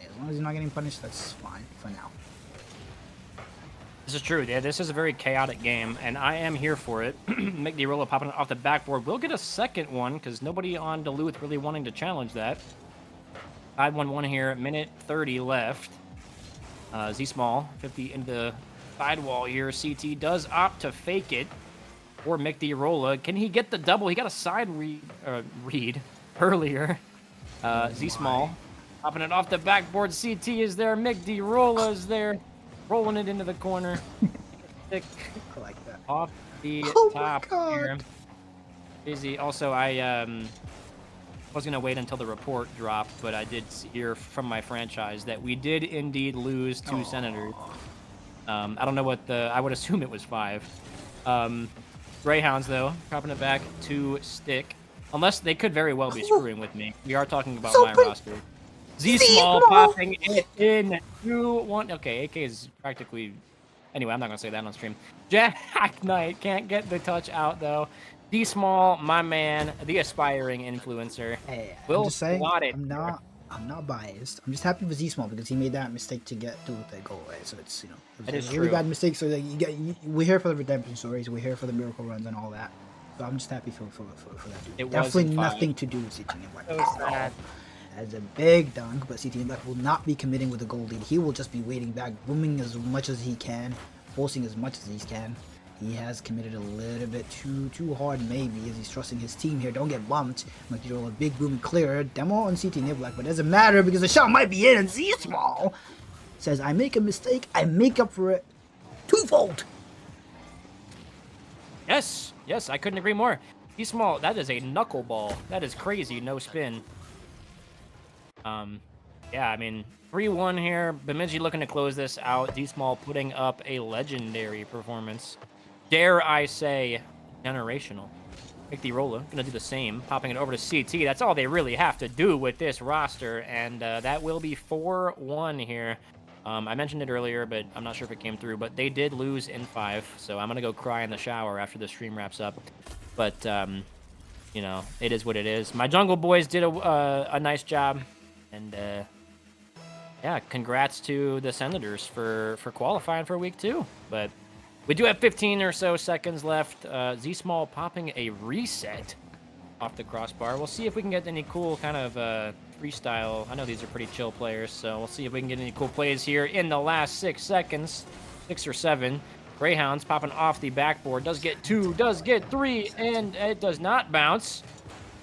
As long as he's not getting punished, that's fine for now. This is true. Yeah, this is a very chaotic game, and I am here for it. Mick DiRolla popping off the backboard. We'll get a second one because nobody on Duluth really wanting to challenge that. 5-1-1 here. Minute 30 left. Z Small 50 into the sidewall here. CT does opt to fake it for Mick DiRolla. Can he get the double? He got a side read earlier. Z Small popping it off the backboard. CT is there. Mick DiRolla is there. Rolling it into the corner. Stick I like that. off the Oh my top God. here. Easy. Also, I was gonna wait until the report dropped, but I did hear from my franchise that we did indeed lose 2 senators. I don't know what I would assume it was 5. Greyhounds though, dropping it back to stick. Unless they could very well be screwing with me. We are talking about my roster. Z Small popping it in 2-1. Okay, AK is practically. Anyway, I'm not gonna say that on stream. Jack Knight can't get the touch out though. D Small, my man, the aspiring influencer. Hey, Will I'm just saying, slot it I'm not biased. I'm just happy for Z Small because he made that mistake to get through that goal, right? So it's, That is a really true. bad mistake. So like we're here for the redemption stories. We're here for the miracle runs and all that. So I'm just happy for that dude. It Definitely wasn't nothing fine. to do with CT Black. So sad. As a big dunk, but CT Black will not be committing with a goal lead. He will just be waiting back, booming as much as he can, forcing as much as he can. He has committed a little bit too hard, maybe, as he's trusting his team here. Don't get bumped. Might roll a big boom and clear. Demo on CT Black, but it doesn't matter because the shot might be in. And Z Small says, I make a mistake, I make up for it twofold. Yes, I couldn't agree more. D Small, that is a knuckleball. That is crazy, no spin. Yeah, I mean, 3-1 here. Bemidji looking to close this out. D Small putting up a legendary performance. Dare I say, generational. Mick DiRolla gonna do the same, popping it over to CT. That's all they really have to do with this roster, and that will be 4-1 here. I mentioned it earlier, but I'm not sure if it came through, but they did lose in 5, so I'm gonna go cry in the shower after the stream wraps up. But, you know, it is what it is. My Jungle Boys did a nice job, and, yeah, congrats to the Senators for qualifying for week 2. But we do have 15 or so seconds left. Z Small popping a reset off the crossbar. We'll see if we can get any cool kind of freestyle. I know these are pretty chill players, so we'll see if we can get any cool plays here in the last 6 seconds. 6 or 7. Greyhounds popping off the backboard. Does get 2, does get 3, and it does not bounce.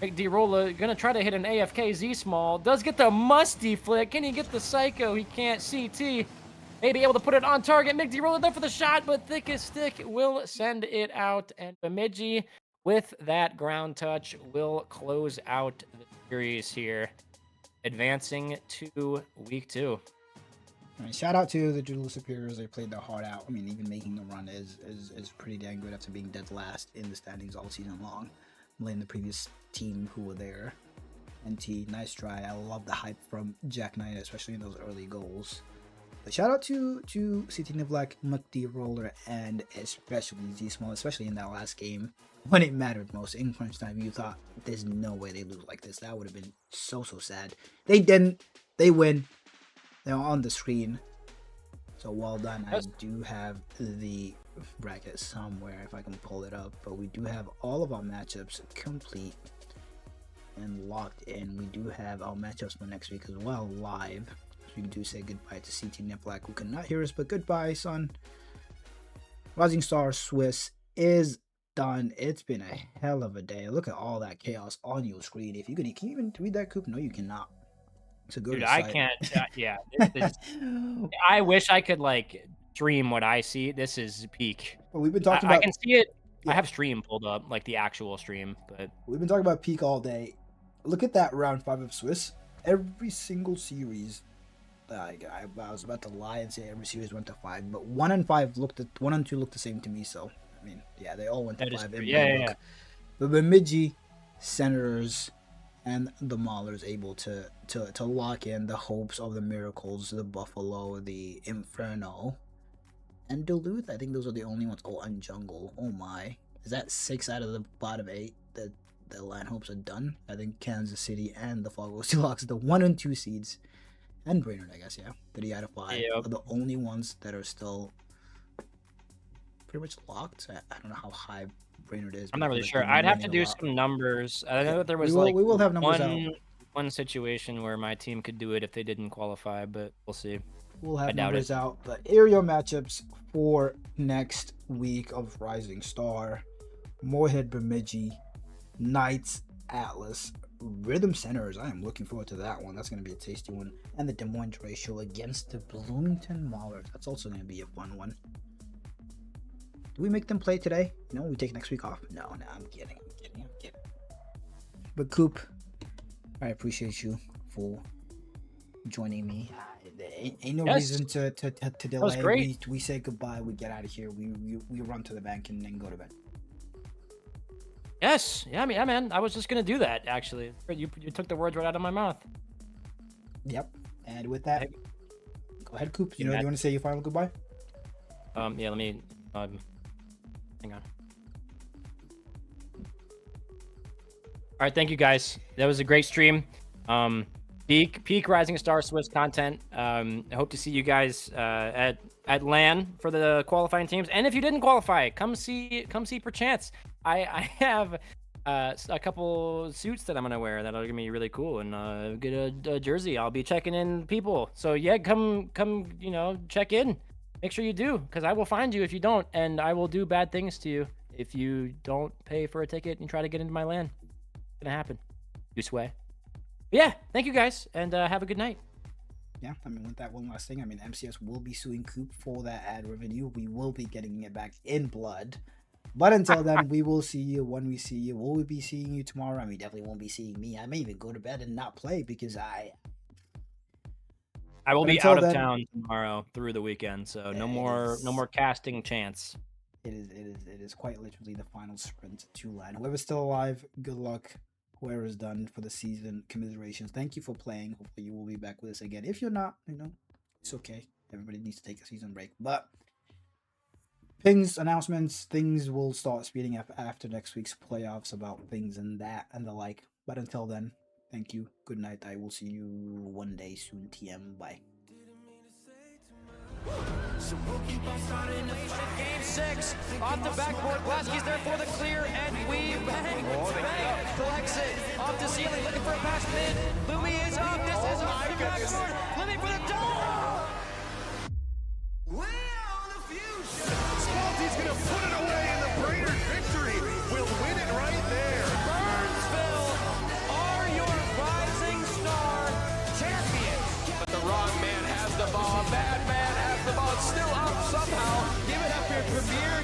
Mick DiRolla gonna try to hit an AFK Z Small. Does get the musty flick. Can he get the psycho? He can't. CT may be able to put it on target. Mick DiRolla there for the shot, but thickest stick will send it out. And Bemidji, with that ground touch, will close out the series here, advancing to week 2. All right, shout out to the Duluth Superiors. They played their heart out. I mean, even making the run is pretty dang good after being dead last in the standings all season long. Playing the previous team who were there. NT, nice try. I love the hype from Jack Knight, especially in those early goals. But shout out to CT Black, Mick DiRolla, and especially Z Small, especially in that last game when it mattered most. In crunch time, you thought there's no way they lose like this. That would have been so sad. They didn't. They win. They're on the screen. So well done. I do have the bracket somewhere if I can pull it up, but we do have all of our matchups complete and locked in. We do have our matchups for next week as well live, so we do say goodbye to CT Black, who cannot hear us, but goodbye, son. Rising Star Swiss is done. It's been a hell of a day. Look at all that chaos on your screen. If you can you even read that, Coop? No, you cannot. So go Dude, to the I site. can't. Yeah, this is, I wish I could like stream what I see. This is peak. Well, we've been talking I about. can see it. Yeah. I have stream pulled up, like the actual stream, but We've been talking about peak all day. Look at that round 5 of Swiss. Every single series. I was about to lie and say every series went to 5, but 1 and 5 1 and 2 looked the same to me. So I mean, yeah, they all went to That is 5. true. Yeah. The Bemidji, Senators, and the Maulers able to lock in the hopes of the Miracles, the Buffalo, the Inferno, and Duluth. I think those are the only ones. Oh, and Jungle. Oh my, is that 6 out of the bottom 8 that the Land Hopes are done? I think Kansas City and the Fargo Seahawks, the 1 and 2 seeds, and Brainerd, I guess, yeah. 3 out of 5 Yep. are the only ones that are still pretty much locked. I don't know how high Brainerd is. I'm but not I feel really like sure. they've been I'd have to winning a do lot. some numbers. I know Yeah, that there we was will- like we will have numbers out. one situation where my team could do it if they didn't qualify, but we'll see. We'll I have doubt numbers it. out. The area matchups for next week of Rising Star: Moorhead, Bemidji, Knights, Atlas, Rhythm Centers. I am looking forward to that one. That's going to be a tasty one. And the Des Moines ratio against the Bloomington Maulers. That's also going to be a fun one. Do we make them play today? No, we take next week off. No, I'm kidding. But Coop, I appreciate you for joining me. Ain't no Yes. reason to was delay. great. We say goodbye. We get out of here. We run to the bank and then go to bed. Yes. Yeah, man. I was just gonna do that actually. You took the words right out of my mouth. Yep. And with that, go ahead, Coop. You Yeah, want to say your final goodbye? Yeah. Let me. Hang on. All right. Thank you guys. That was a great stream. Peak Rising Star Swiss content. I hope to see you guys at LAN for the qualifying teams. And if you didn't qualify, come see perchance. I have a couple suits that I'm gonna wear that are gonna be really cool, and get a jersey. I'll be checking in people. So yeah, come check in. Make sure you do, because I will find you if you don't, and I will do bad things to you if you don't pay for a ticket and try to get into my LAN. It's gonna happen. You sway. Yeah, thank you guys, and have a good night. Yeah, I mean, with that one last thing, MCS will be suing Coop for that ad revenue. We will be getting it back in blood. But until then, we will see you when we see you. Will we be seeing you tomorrow? We definitely won't be seeing me. I may even go to bed and not play because I will But be until out of then- town tomorrow through the weekend, so no more casting chance. It is quite literally the final sprint to LAN. Whoever's still alive, good luck. Whoever is done for the season, commiserations. Thank you for playing. Hopefully you will be back with us again. If you're not, it's okay. Everybody needs to take a season break. But pings, announcements, things will start speeding up after next week's playoffs about things and that and the like. But until then, thank you. Good night. I will see you one day soon. TM. Bye. Game 6, off the backboard, Glaskey's there for the clear, and Weave, bang, collects it, off the ceiling, looking for a pass mid, Louis is up, this is off the backboard, living for the dome! Spalty's gonna put it away, and the Brainerd victory will win it right there. Burnsville are your Rising Star champions! But the wrong man has the ball. Bad man has the ball. It's still up somehow. Give it up here, Premier